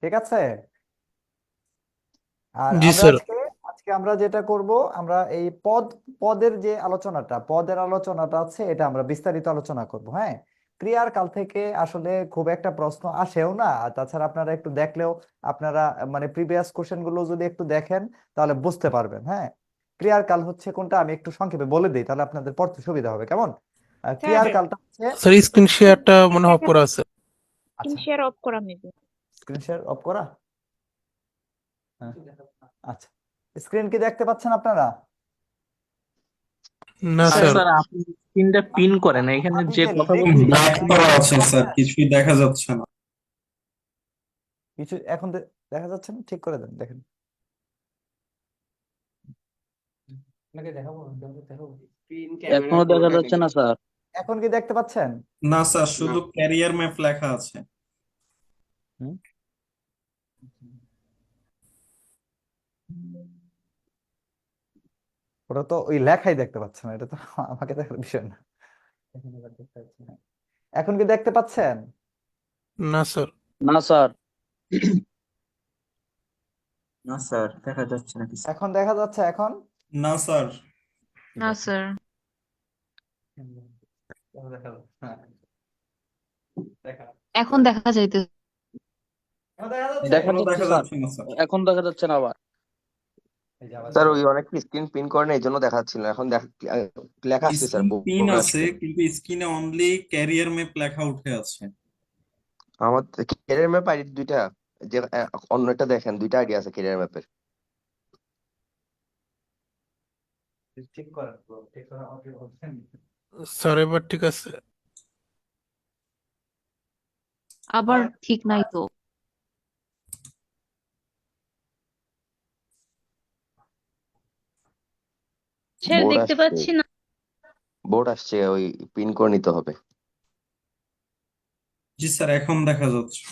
ঠিক আছে। আর জি আমরা স্যার। আজকে আজকে আমরা যেটা করব, আমরা এই পদের আলোচনাটা আছে, এটা আমরা বিস্তারিত আলোচনা করব। হ্যাঁ, ক্রিয়ার কাল থেকে আসলে খুব একটা প্রশ্ন আসেও না, আর তাছাড়া আপনারা একটু দেখলেও আপনারা মানে প্রিভিয়াস কোশ্চেন গুলো যদি একটু দেখেন তাহলে বুঝতে পারবেন। হ্যাঁ, ক্রিয়ার কাল হচ্ছে কোনটা আমি একটু সংক্ষেপে বলে দিই, তাহলে আপনাদের পড়তে সুবিধা হবে। কেমন? স্যার ক্রিয়ার কালটা হচ্ছে, স্যার স্ক্রিন শেয়ারটা মনে হয় অফ দেখা করা আছে। স্ক্রিন আচ্ছা, শেয়ার অফ করা মেবি। স্ক্রিন শেয়ার অফ করা। হ্যাঁ, আচ্ছা, স্ক্রিন কি দেখতে পাচ্ছেন আপনারা? না স্যার স্যার। স্যার আপনি স্ক্রিনটা পিন করেন, এখানে আমি যে যে কথা লিখছি বলছি সেটা ব্ল্যাক কি করা দেখতে আছে স্যার, পাচ্ছেন? কিছুই দেখা যাচ্ছে না। কিছু এখন দেখা যাচ্ছে না, ঠিক করে দেন, দেখেন। আপনাকে দেখাবো, দেখাবো। এখনো দেখা যাচ্ছে না স্যার। এখন কি দেখতে পাচ্ছেন? না স্যার, শুধু ক্যারিয়ার ম্যাপ লেখা আছে। হুম? ওটা তো ওই লেখাই দেখতে পাচ্ছে না, এটা তো আমাকে দেখার বিষয় না। এখন এবার দেখতে পাচ্ছি না। এখন কি দেখতে পাচ্ছেন? না স্যার। না স্যার। না স্যার, দেখা যাচ্ছে না কিছু। এখন দেখা যাচ্ছে এখন? না স্যার। ঠিক না আছে। স্যার। এখন দেখা যাচ্ছে। হ্যাঁ, দেখা এখন দেখা যাইতে। এখন দেখা যাচ্ছে। দেখা এখনো যাচ্ছে দেখা স্যার। যাচ্ছে না স্যার। এখন দেখা যাচ্ছে না আবার। এই যে আবার স্যার দেখা ওই যাচ্ছে। অনেক স্ক্রিন প্রিন্ট করে না এই জন্য দেখাচ্ছিল না। এখন লেখা আসছে স্যার, স্ক্রিন পিন বোর্ড আছে, আসছে। কিন্তু স্ক্রিনে অনলি ক্যারিয়ার ম্যাপ লেখা উঠে আছে। আমার ক্যারিয়ার ম্যাপ আইডি দুইটা, যে অন্য একটা দেখেন, দুইটা আইডি আছে ক্যারিয়ার ম্যাপের। ঠিক করেন, ঠিক করে আমাকে বলছেন। স্যার এবার ঠিক আছে। আবার ঠিক নাই তো। স্যার বোর্ড দেখতে আসছে, পাচ্ছি না। বোর্ড আসছে, ওই প্রিন্ট করে নিতে হবে। জি স্যার, এখন দেখা যাচ্ছে।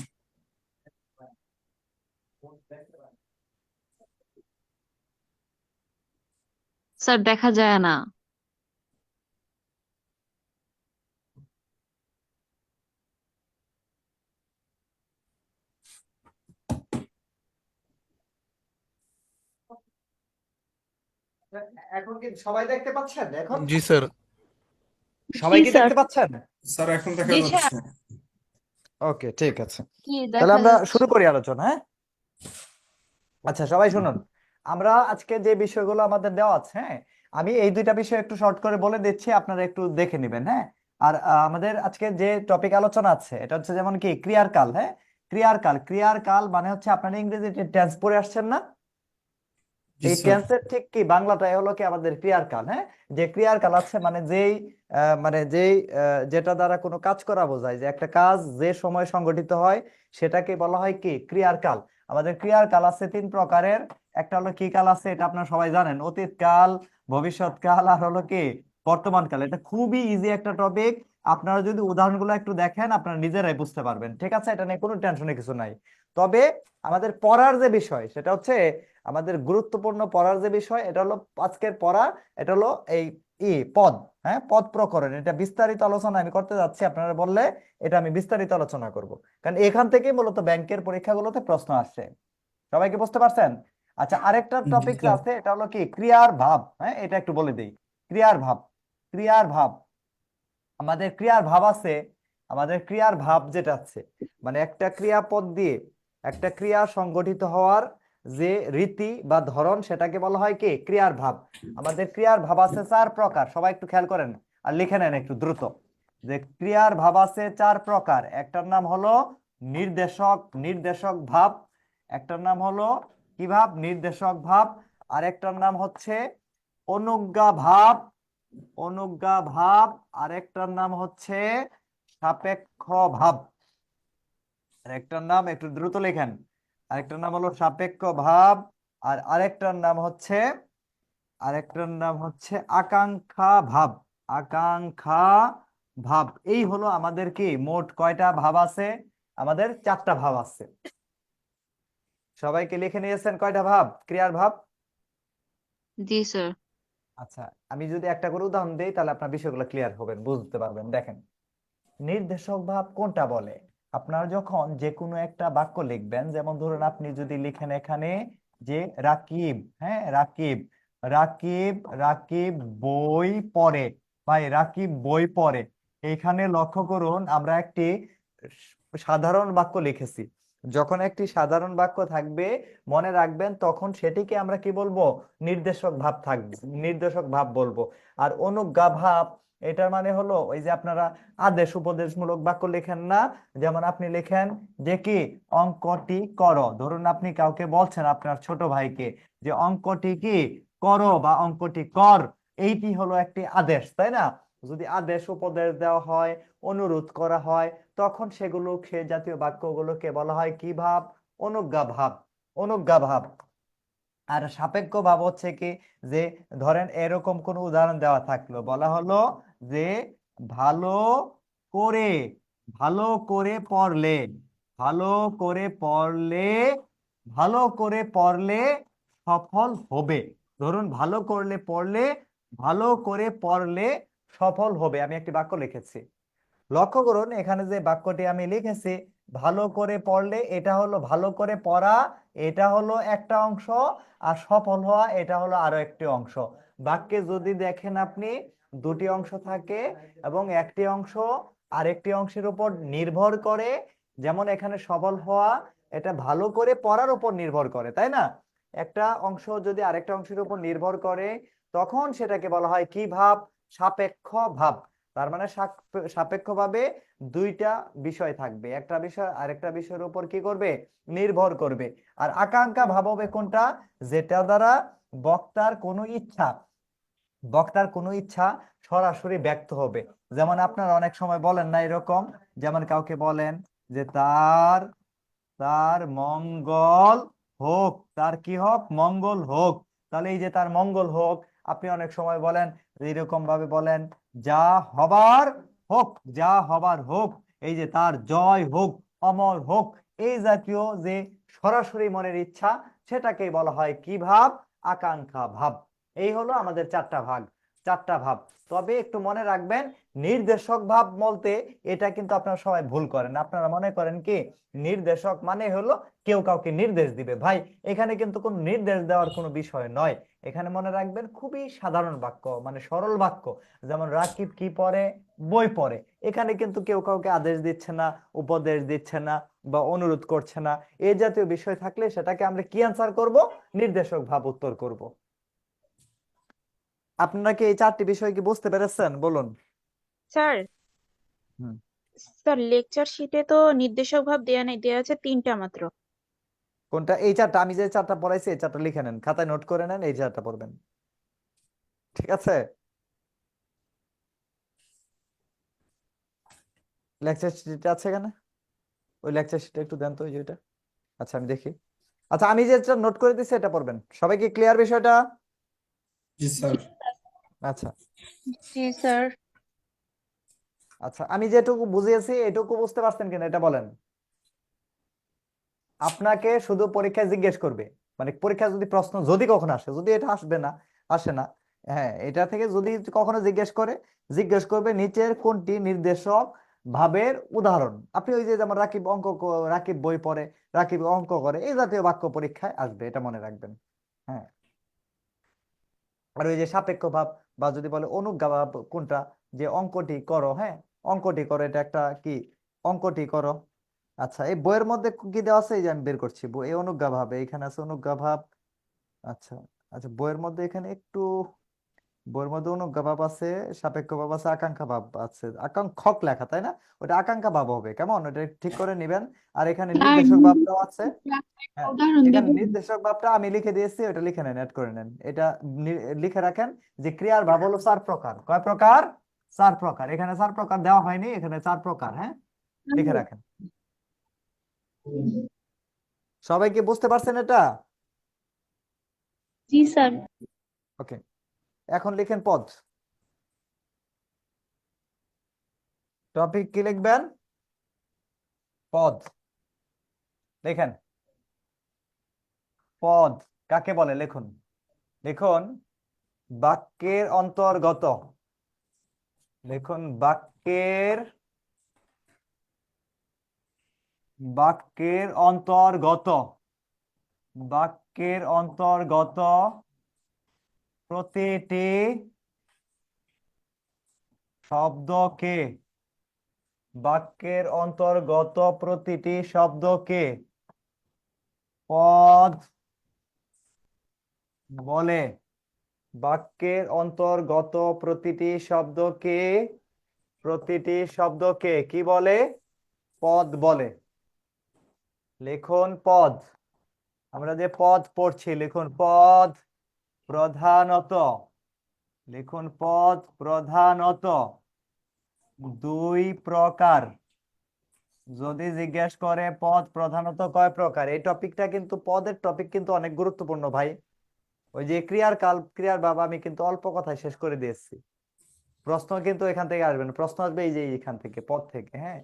স্যার দেখা যায় না। এখন কি সবাই দেখতে পাচ্ছেন এখন? জি স্যার। সবাই জি কি স্যার। দেখতে পাচ্ছেন? স্যার এখন দেখা জি স্যার। যাচ্ছে। ওকে, ঠিক আছে। কি তাহলে দেখা আমরা যাচ্ছে? শুরু করি আলোচনা। হ্যাঁ, আচ্ছা সবাই শুনুন। আমরা আজকে যে বিষয়গুলো আমাদের দেওয়া আছে, হ্যাঁ, আমি এই দুইটা বিষয় একটু শর্ট করে বলে দিচ্ছি, আপনারা একটু দেখে নেবেন। হ্যাঁ, আর আমাদের আজকে যে টপিক আলোচনা আছে এটা হচ্ছে যেমন কি ক্রিয়ার কাল। হ্যাঁ, ক্রিয়ার কাল, ক্রিয়ার কাল মানে হচ্ছে আপনারা ইংরেজিতে টেন্স পড়ে আসছেন না? জি এই স্যার। টেন্সের ঠিক কি বাংলাটাই হলো কি আমাদের ক্রিয়ার কাল। হ্যাঁ, যে ক্রিয়ার কাল আছে মানে যেই যেটা দ্বারা কোনো কাজ করা বোঝায়, যে একটা কাজ যে সময় সংগঠিত হয় সেটাকে বলা হয় কি ক্রিয়ার কাল। আমাদের ক্রিয়ার কাল আছে তিন প্রকারের। একটা হলো কি কাল আছে, এটা আপনারা সবাই জানেন, অতীত কাল, ভবিষ্যৎ কাল, আর হলো কি বর্তমান কাল। এটা খুবই ইজি একটা টপিক। আপনারা যদি উদাহরণগুলো একটু দেখেন আপনারা নিজেরাই বুঝতে পারবেন। ঠিক আছে, এটা নিয়ে কোনো টেনশনের কিছু নাই। তবে আমাদের পড়ার যে বিষয় সেটা হচ্ছে, আমাদের গুরুত্বপূর্ণ পড়ার যে বিষয় এটা হলো আজকের পড়া, এটা হলো এই পদ। হ্যাঁ, পদ প্রকরণ, এটা বিস্তারিত আলোচনা আমি করতে যাচ্ছি। আপনারা বললে এটা আমি বিস্তারিত আলোচনা করব, কারণ এখান থেকে মূলত ব্যাংকের পরীক্ষাগুলোতে প্রশ্ন আসছে। সবাইকে বুঝতে পারছেন? আচ্ছা, আরেকটা জি টপিক স্যার। আছে, এটা হলো কি ক্রিয়ার ভাব। হ্যাঁ, এটা একটু বলে দিই। ক্রিয়ার ভাব, ক্রিয়ার ভাব, আমাদের ক্রিয়ার ভাব আছে। আমাদের ক্রিয়ার ভাব যেটা আছে মানে একটা ক্রিয়াপদ দিয়ে একটা ক্রিয়া সংগঠিত হওয়ার যে রীতি বা ধরন সেটাকে বলা হয় কি ক্রিয়ার ভাব। আমাদের ক্রিয়ার ভাব আছে চার প্রকার, সবাই একটু খেয়াল করেন আর লিখে নেন একটু দ্রুত। যে ক্রিয়ার ভাব আছে চার প্রকার। একটার নাম হলো নির্দেশক, নির্দেশক ভাব। একটার নাম হলো কি ভাব? নির্দেশক ভাব। আর একটার নাম হচ্ছে অনুজ্ঞা ভাব, অনুজ্ঞা ভাব। আরেকটার নাম হচ্ছে সাপেক্ষ ভাব। আরেকটার নাম একটু দ্রুত লেখেন। আরেকটার নাম হলো সাপেক্ষ ভাব। আর আরেকটার নাম হচ্ছে আকাঙ্ক্ষা ভাব, আকাঙ্ক্ষা ভাব। এই হলো আমাদের কি মোট কয়টা ভাব আছে? আমাদের চারটা ভাব আছে। সবাইকে লিখে নিয়েছেন কয়টা ভাব, ক্রিয়ার ভাব? জি স্যার। আচ্ছা, আমি যদি একটা করে উদাহরণ দিই তাহলে আপনার বিষয়গুলো ক্লিয়ার হবেন, বুঝতে পারবেন। দেখেন, নির্দেশক ভাব কোনটা বলে? আপনারা যখন যে কোনো একটা বাক্য লিখবেন, যেমন ধরুন আপনি যদি লিখেন এখানে যে রাকিব, হ্যাঁ রাকিব, রাকিব রাকিব বই পড়ে, ভাই রাকিব বই পড়ে, এখানে লক্ষ্য করুন আমরা একটি সাধারণ বাক্য লিখেছি। যখন একটি সাধারণ বাক্য থাকবে মনে রাখবেন তখন সেটিকে আমরা কি বলবো, নির্দেশক ভাব থাকবে, নির্দেশক ভাব বলবো। আর অনুজ্ঞা ভাব, এটার মানে হলো ওই যে আপনারা আদেশ উপদেশমূলক বাক্য লেখেন না, যেমন আপনি লেখেন যে কি অঙ্কটি করো, ধরুন আপনি কাউকে বলছেন আপনার ছোট ভাইকে যে অঙ্কটি কি করো বা অঙ্কটি কর, এইটি হলো একটি আদেশ, তাই না? যদি আদেশ উপদেশ দেওয়া হয়, অনুরোধ করা হয়, তখন সেগুলো সে জাতীয় বাক্যগুলোকে বলা হয় কি ভাব, অনুজ্ঞা ভাব, অনুজ্ঞা ভাব। আর সাপেক্ষ ভাব হচ্ছে কি, যে ধরেন এরকম কোন উদাহরণ দেওয়া থাকলো, বলা হলো যে ভালো করে, ভালো করে পড়লে, ভালো করে পড়লে, ভালো করে পড়লে সফল হবে। ধরুন ভালো করলে পড়লে, ভালো করে পড়লে সফল হবে, আমি একটি বাক্য লিখেছি। লক্ষ্য করুন এখানে যে বাক্যটি আমি লিখেছি, ভালো করে পড়লে, এটা হলো ভালো করে পড়া, এটা হলো একটা অংশ, আর সফল হওয়া এটা হলো আরো একটি অংশ। বাক্যে যদি দেখেন আপনি দুটি অংশ থাকে এবং একটি অংশ আরেকটি অংশের উপর নির্ভর করে, যেমন এখানে সফল হওয়া এটা ভালো করে পড়ার উপর নির্ভর করে, তাই না? একটা অংশ যদি আরেকটা অংশের উপর নির্ভর করে তখন সেটাকে বলা হয় কি ভাব, সাপেক্ষ ভাব। তার মানে সাপেক্ষভাবে দুইটা বিষয় থাকবে, একটা বিষয় আরেকটা বিষয়ের উপর কি করবে, নির্ভর করবে। আর আকাঙ্ক্ষা ভাব হবে কোনটা, যেটা দ্বারা বক্তার কোনো ইচ্ছা, বক্তার কোনো ইচ্ছা সরাসরি ব্যক্ত হবে। যেমন আপনারা অনেক সময় বলেন না এরকম, যেমন কাউকে বলেন যে তার, তার মঙ্গল হোক, তার কি হোক, মঙ্গল হোক। তাহলে এই যে তার মঙ্গল হোক, আপনি অনেক সময় বলেন এরকম ভাবে বলেন যা হবার হোক, যা হবার হোক, এই যে তার জয় হোক, অমর হোক, এই জাতীয় যে সরাসরি মনের ইচ্ছা, সেটাকেই বলা হয় কি ভাব, আকাঙ্ক্ষা ভাব। এই হলো আমাদের চারটা ভাগ, চারটা ভাব। তবে একটু মনে রাখবেন নির্দেশক ভাব বলতে এটা কিন্তু আপনারা সবাই ভুল করেন, আপনারা মনে করেন কি নির্দেশক মানে হলো কেউ কাউকে নির্দেশ দিবে, ভাই এখানে কিন্তু কোনো নির্দেশ দেওয়ার কোনো বিষয় নয়। এখানে মনে রাখবেন খুবই সাধারণ বাক্য, মানে সরল বাক্য, যেমন রাকিব কি পড়ে, বই পড়ে, এখানে কিন্তু কেউ কাউকে আদেশ দিচ্ছে না, উপদেশ দিচ্ছে না, বা অনুরোধ করছে না। এই জাতীয় বিষয় থাকলে সেটাকে আমরা কি অ্যান্সার করব, নির্দেশক ভাব উত্তর করব। আপনারা কি এই চারটি বিষয় কি বুঝতে পেরেছেন বলুন? স্যার হুম। স্যার লেকচার শিটে তো নির্দেশক ভাব দেয়া নেই, দেয়া আছে 3টা মাত্র। কোনটা? এই চারটা, আমি যে চারটা পড়াইছি এই চারটা লিখে নেন, খাতায় নোট করে নেন, এই চারটা পড়বেন, ঠিক আছে? লেকচার শিট আছে এখানে, ওই লেকচার শিটটা একটু দেন তো, ওই যেটা। আচ্ছা আমি দেখি। আচ্ছা আমি যেটা নোট করে দিচ্ছি এটা পড়বেন। সবাই কি ক্লিয়ার বিষয়টা? জি স্যার। আচ্ছা জি স্যার। আচ্ছা, আমি যেটুকু বুঝিয়েছি এটুকু বুঝতে পারছেন কিনা এটা বলেন। আপনাকে শুধু পরীক্ষায় জিজ্ঞেস করবে, মানে পরীক্ষা যদি প্রশ্ন যদি কখনো আসে, যদি এটা আসবে না, আসে না, হ্যাঁ এটা থেকে যদি কখনো জিজ্ঞেস করে, জিজ্ঞেস করবে নিচের কোনটি নির্দেশক ভাবের উদাহরণ। আপনি ওই যে যেমন রাকিব রাকিব বই পড়ে, রাকিব অঙ্ক করে, এই জাতীয় বাক্য পরীক্ষায় আসবে, এটা মনে রাখবেন। হ্যাঁ, আর ওই যে সাপেক্ষ ভাব বা যদি বলে অনুজ্ঞা ভাব কোনটা, যে অঙ্কটি করো, হ্যাঁ অঙ্কটি করো, এটা একটা কি, অঙ্কটি করো। আচ্ছা এই বইয়ের মধ্যে কি দেওয়া আছে, এই যে আমি বের করছি বই, এই অনুজ্ঞা ভাব, এখানে আছে অনুজ্ঞা ভাব। আচ্ছা, আচ্ছা বইয়ের মধ্যে এখানে একটু, বইয়ের মধ্যে অনুজ্ঞা ভাব আছে, সাপেক্ষ ভাব আছে, আকাঙ্ক্ষা ভাব আছে, আকাঙ্ক্ষক লেখা তাই না, ওটা আকাঙ্ক্ষা ভাব হবে, কেমন, ওটা ঠিক করে নিবেন। আর এখানে নির্দেশক ভাবটাও আছে, হ্যাঁ এখানে নির্দেশক ভাবটা আমি লিখে দিয়েছি, ওটা লিখে নেন, অ্যাড করে নেন, এটা লিখে রাখেন যে ক্রিয়ার ভাব হলো 4 প্রকার। কয় প্রকার? 4 প্রকার। এখানে 4 প্রকার দেওয়া হয়নি, এখানে 4 প্রকার, হ্যাঁ লিখে রাখেন। সবাই কি বুঝতে পারছেন এটা? জি স্যার। ওকে, এখন লিখেন পদ। টপিক কি লিখবেন? পদ লিখেন। পদ কাকে বলে লিখুন, লিখুন বাক্যের অন্তর্গত, লিখুন বাক্যের বাক্যের অন্তর্গত, বাক্যের অন্তর্গত প্রতিটি শব্দকে, বাক্যের অন্তর্গত প্রতিটি শব্দকে পদ বলে। বাক্যের অন্তর্গত প্রতিটি শব্দকে কি বলে? পদ বলে। লিখুন পদ। আমরা যে পদ পড়ছি, লিখুন পদ প্রধানত, লিখুন পদ প্রধানত দুই প্রকার। যদি জিজ্ঞেস করে পদ প্রধানত কয় প্রকার, এই টপিকটা কিন্তু, পদের টপিক কিন্তু অনেক গুরুত্বপূর্ণ ভাই। ওই যে ক্রিয়ার কাল, ক্রিয়ার বাবা আমি কিন্তু অল্প কথায় শেষ করে দিয়েছি। প্রশ্ন কিন্তু এখান থেকে আসবে না, প্রশ্ন আসবে এই যে এখান থেকে, পদ থেকে। হ্যাঁ,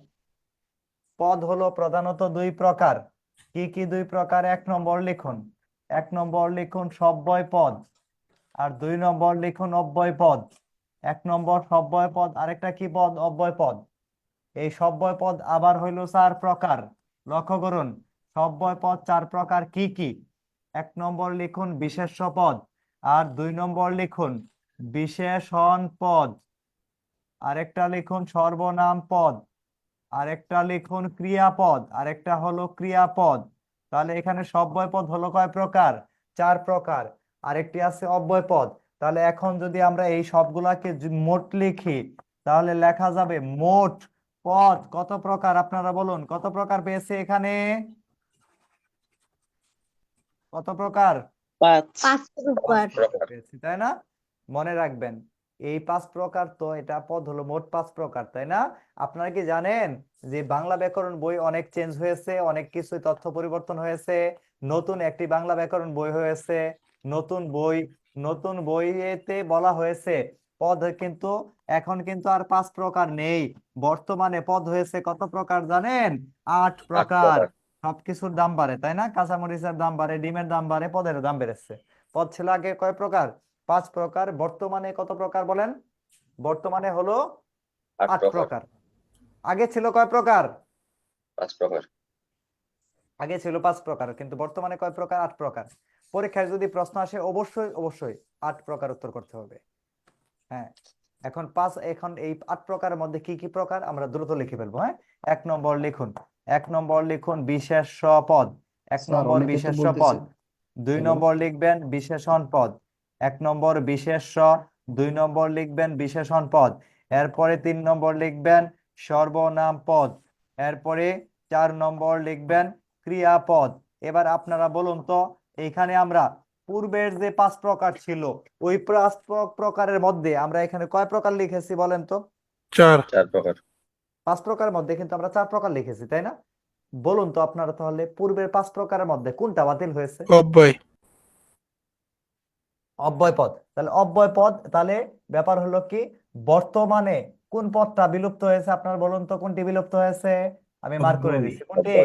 পদ হলো প্রধানত দুই প্রকার। কি কি দুই প্রকার? 1 নম্বর লিখুন, 1 নম্বর লিখুন সব্যয় পদ, আর 2 নম্বর লিখুন অব্যয় পদ। 1 নম্বর সব্যয় পদ, আরেকটা কি পদ? অব্যয় পদ। এই সব্যয় পদ আবার হইল 4 প্রকার। লক্ষ্য করুন, সব্যয় পদ 4 প্রকার। কি কি? 1 নম্বর লিখুন বিশেষ্য পদ, আর 2 নম্বর লিখুন বিশেষণ পদ, আরেকটা লিখুন সর্বনাম পদ, আরেকটা লিখুন ক্রিয়াপদ, আরেকটা হলো ক্রিয়াপদ। তাহলে এখানে সব্যয় পদ হলো কয় প্রকার? 4 প্রকার। আরেকটি আছে অব্যয় পদ। তাহলে এখন যদি আমরা এই সবগুলাকে মোট লিখি, তাহলে লেখা যাবে মোট পদ কত প্রকার? আপনারা বলুন, কত প্রকার পেয়েছে এখানে? কত প্রকার 5 প্রকার। পেয়েছি, তাই না? মনে রাখবেন, এই 5 প্রকার, তো এটা পদ হলো মোট 5 প্রকার, তাই না? আপনারা কি জানেন যে বাংলা ব্যাকরণ বই অনেক চেঞ্জ হয়েছে, অনেক কিছু তথ্য পরিবর্তন হয়েছে, নতুন একটি বাংলা ব্যাকরণ বই হয়েছে, নতুন বইতে বলা হয়েছে পদ কিন্তু এখন কিন্তু আর 5 প্রকার নেই। বর্তমানে পদ হয়েছে কত প্রকার জানেন? 8 প্রকার। সবকিছুর দাম বাড়ে, তাই না? কাঁচামরিচের দাম বাড়ে, ডিমের দাম বাড়ে, পদের দাম বেড়েছে। পদ ছিল আগে কয় প্রকার? 5 প্রকার। বর্তমানে কত প্রকার বলেন? বর্তমানে হলো 8 প্রকার। আগে ছিল কয় প্রকার? 5 প্রকার। আগে ছিল 5 প্রকার, কিন্তু বর্তমানে কয় প্রকার? 8 প্রকার। পরীক্ষায় যদি প্রশ্ন আসে অবশ্যই 8 প্রকার উত্তর করতে হবে। হ্যাঁ, এখন এই 8 প্রকারের মধ্যে কি কি প্রকার আমরা দ্রুত লিখে ফেলবো। হ্যাঁ, 1 নম্বর লিখুন, 1 নম্বর লিখুন বিশেষ্য পদ, 1 নম্বর বিশেষ্য পদ। 2 নম্বর লিখবেন বিশেষণ পদ, 1 নম্বর বিশেষ্য, 2 নম্বর লিখবেন বিশেষণ পদ। এরপরে 3 নম্বর লিখবেন সর্বনাম পদ, এরপরে 4 নম্বর লিখবেন ক্রিয়াপদ। এবার আপনারা বলুন তো, এখানে আমরা পূর্বের যে 5 প্রকার ছিল, ওই 5 প্রকারের মধ্যে আমরা এখানে কয় প্রকার লিখেছি বলেন তো? 4 4 প্রকার। 5 প্রকারের মধ্যে কিন্তু আমরা 4 প্রকার লিখেছি, তাই না? বলুন তো আপনারা, তাহলে পূর্বের 5 প্রকারের মধ্যে কোনটা বাতিল হয়েছে? অব্যয়। অব্যয় পদ। তাহলে অব্যয় পদ, তাহলে ব্যাপার হলো কি, বর্তমানে কোন পদটা বিলুপ্ত হয়েছে? আপনারা বলুন তো, কোনটি বিলুপ্ত হয়েছে? আমি মার্ক করে দিচ্ছি, কোনটি?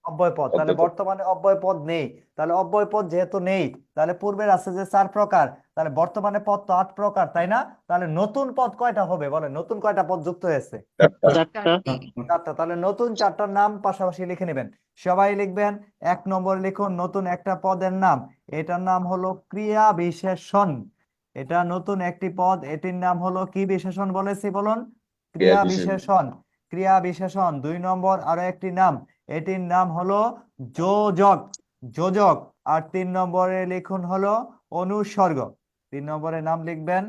অব্যয় পদ। তাহলে বর্তমানে অব্যয় পদ নেই। তাহলে অব্যয় পদ যেহেতু নেই, তাহলে পূর্বের আছে যে 4 প্রকার, তাহলে বর্তমানে পদ তো 8 প্রকার, তাই না? তাহলে নতুন পদ কয়টা হবে বলেন? নতুন কয়টা পদ যুক্ত হয়েছে? 4টা। তাহলে নতুন 4টার নাম পাশাপাশি লিখে নেবেন। সবাই লিখবেন, 1 নম্বর লিখুন নতুন একটা পদের নাম, এটার নাম হলো ক্রিয়া বিশেষণ। এটা নতুন একটি পদ, এটির নাম হলো কি বিশেষণ বলেছি বলুন? ক্রিয়া বিশেষণ। ক্রিয়া বিশেষণ। 2 নম্বর আরো একটি নাম, এটির নাম হলো যোজক, যোজক। আর 3 নম্বরে লিখুন হলো অনুসর্গ। 3 নম্বরে নাম লিখবেন,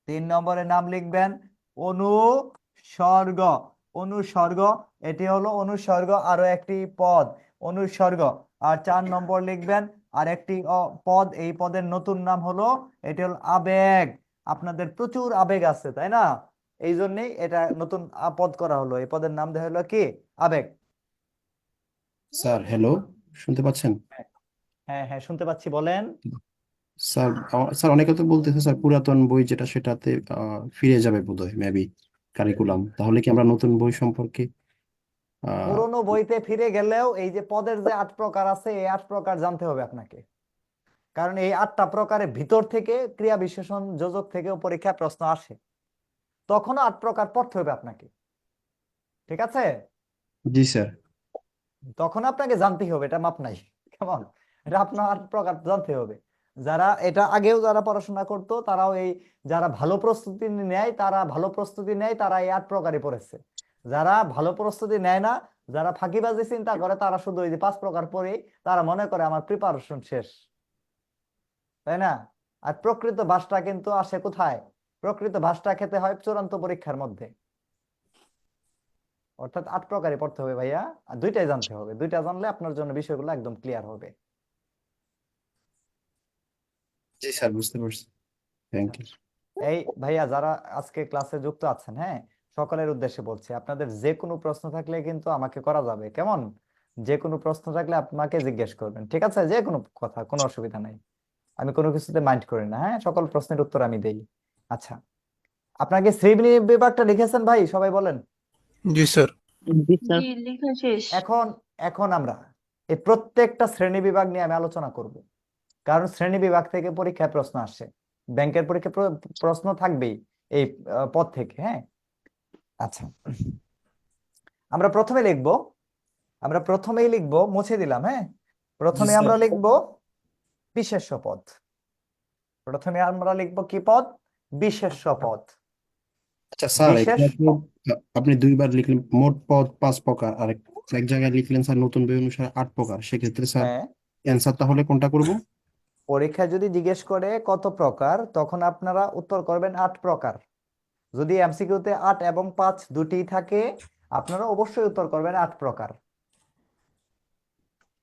3 নম্বরে নাম লিখবেন অনুসর্গ। অনুসর্গ, এটি হলো অনুসর্গ, আরো একটি পদ অনুসর্গ। আর 4 নম্বর লিখবেন আরেকটি পদ, এই পদের নতুন নাম হলো, এটি হলো আবেগ। আপনাদের প্রচুর আবেগ আছে, তাই না? এই জন্যই এটা নতুন পদ করা হলো। এই পদের নাম দেওয়া হলো কি? আবেগ। স্যার হ্যালো, শুনতে পাচ্ছেন? হ্যাঁ হ্যাঁ, শুনতে পাচ্ছি, বলেন। স্যার স্যার অনেকে তো বলতেছে স্যার পুরাতন বই যেটা সেটাতে ফিরে যাবে বোধহয় মেবি কারিকুলাম, তাহলে কি আমরা নতুন বই সম্পর্কে পুরোনো বইতে ফিরে গেলেও এই যে পদের যে 8 প্রকার আছে, এই 8 প্রকার জানতে হবে আপনাকে। কারণ এই 8টা প্রকারের ভিতর থেকে ক্রিয়া বিশেষণ যোজক থেকেও পরীক্ষা প্রশ্ন আসে, তখনও 8 প্রকার পড়তে হবে আপনাকে। ঠিক আছে? জি স্যার। তখন আপনাকে জানতেই হবে, এটা মাপ নাই। কেমন? এটা আপনার 8 প্রকার জানতে হবে। যারা এটা আগেও যারা পড়াশোনা করতো তারাও এই, যারা ভালো প্রস্তুতি নেয় তারা এই 8 প্রকারই পড়েছে। যারা ভালো প্রস্তুতি নেয় না, যারা ফাঁকিবাজি চিন্তা করে, তারা শুধু এই যে 5 প্রকার পড়ে তারা মনে করে আমার প্রিপারেশন শেষ, তাই না? আর প্রকৃত ভাষটা কিন্তু আসে কোথায়? প্রকৃত ভাষটা খেতে হয় চূড়ান্ত পরীক্ষার মধ্যে। অর্থাৎ 8 প্রকারই পড়তে হবে ভাইয়া, আর দুইটাই জানতে হবে। দুইটা জানলে আপনার জন্য বিষয়গুলো একদম ক্লিয়ার হবে। জি স্যার, বুঝতে পারছি। Thank you. এই ভাইয়া যারা আজকে ক্লাসে যুক্ত আছেন, হ্যাঁ, সকলের উদ্দেশ্যে বলছি, আপনাদের যে কোনো প্রশ্ন থাকলে কিন্তু আমাকে করা যাবে, কেমন? যে কোনো প্রশ্ন থাকলে আপনাকে জিজ্ঞেস করবেন, ঠিক আছে? যে কোনো কথা, কোনো অসুবিধা নাই, আমি কোনো কিছুতে মাইন্ড করি না, হ্যাঁ, সকল প্রশ্নের উত্তর আমি দেই। আচ্ছা, আপনাকে শ্রেণী বিভাগটা লিখেছেন ভাই? সবাই বলেন। জি স্যার। জি স্যার। জি, লেখা শেষ। এখন এখন আমরা এই প্রত্যেকটা শ্রেণী বিভাগ নিয়ে আমি আলোচনা করব, কারণ শ্রেণী বিভাগ থেকে পরীক্ষায় প্রশ্ন আসে, ব্যাংকের পরীক্ষায় প্রশ্ন থাকবেই এই পদ থেকে, হ্যাঁ। আচ্ছা, আমরা প্রথমেই লিখবো, মুছে দিলাম, হ্যাঁ। প্রথমে স্যার। আমরা লিখবো বিশেষ্য পদ। প্রথমে আমরা লিখবো কি পদ? বিশেষ্য পদ। আচ্ছা স্যার, বিশেষ এখানে আপনি 2বার লিখলেন মোট পদ 5 প্রকার, আর এক জায়গায় লিখলেন স্যার নতুন বই অনুসারে 8 প্রকার। সেক্ষেত্রে স্যার হ্যাঁ, অ্যান্সার তাহলে কোনটা করব? পরীক্ষায় যদি জিজ্ঞেস করে কত প্রকার, তখন আপনারা উত্তর করবেন 8 প্রকার। যদি এমসিকিউতে 8 এবং 5 দুটি থাকে, আপনারা অবশ্যই উত্তর করবেন 8 প্রকার।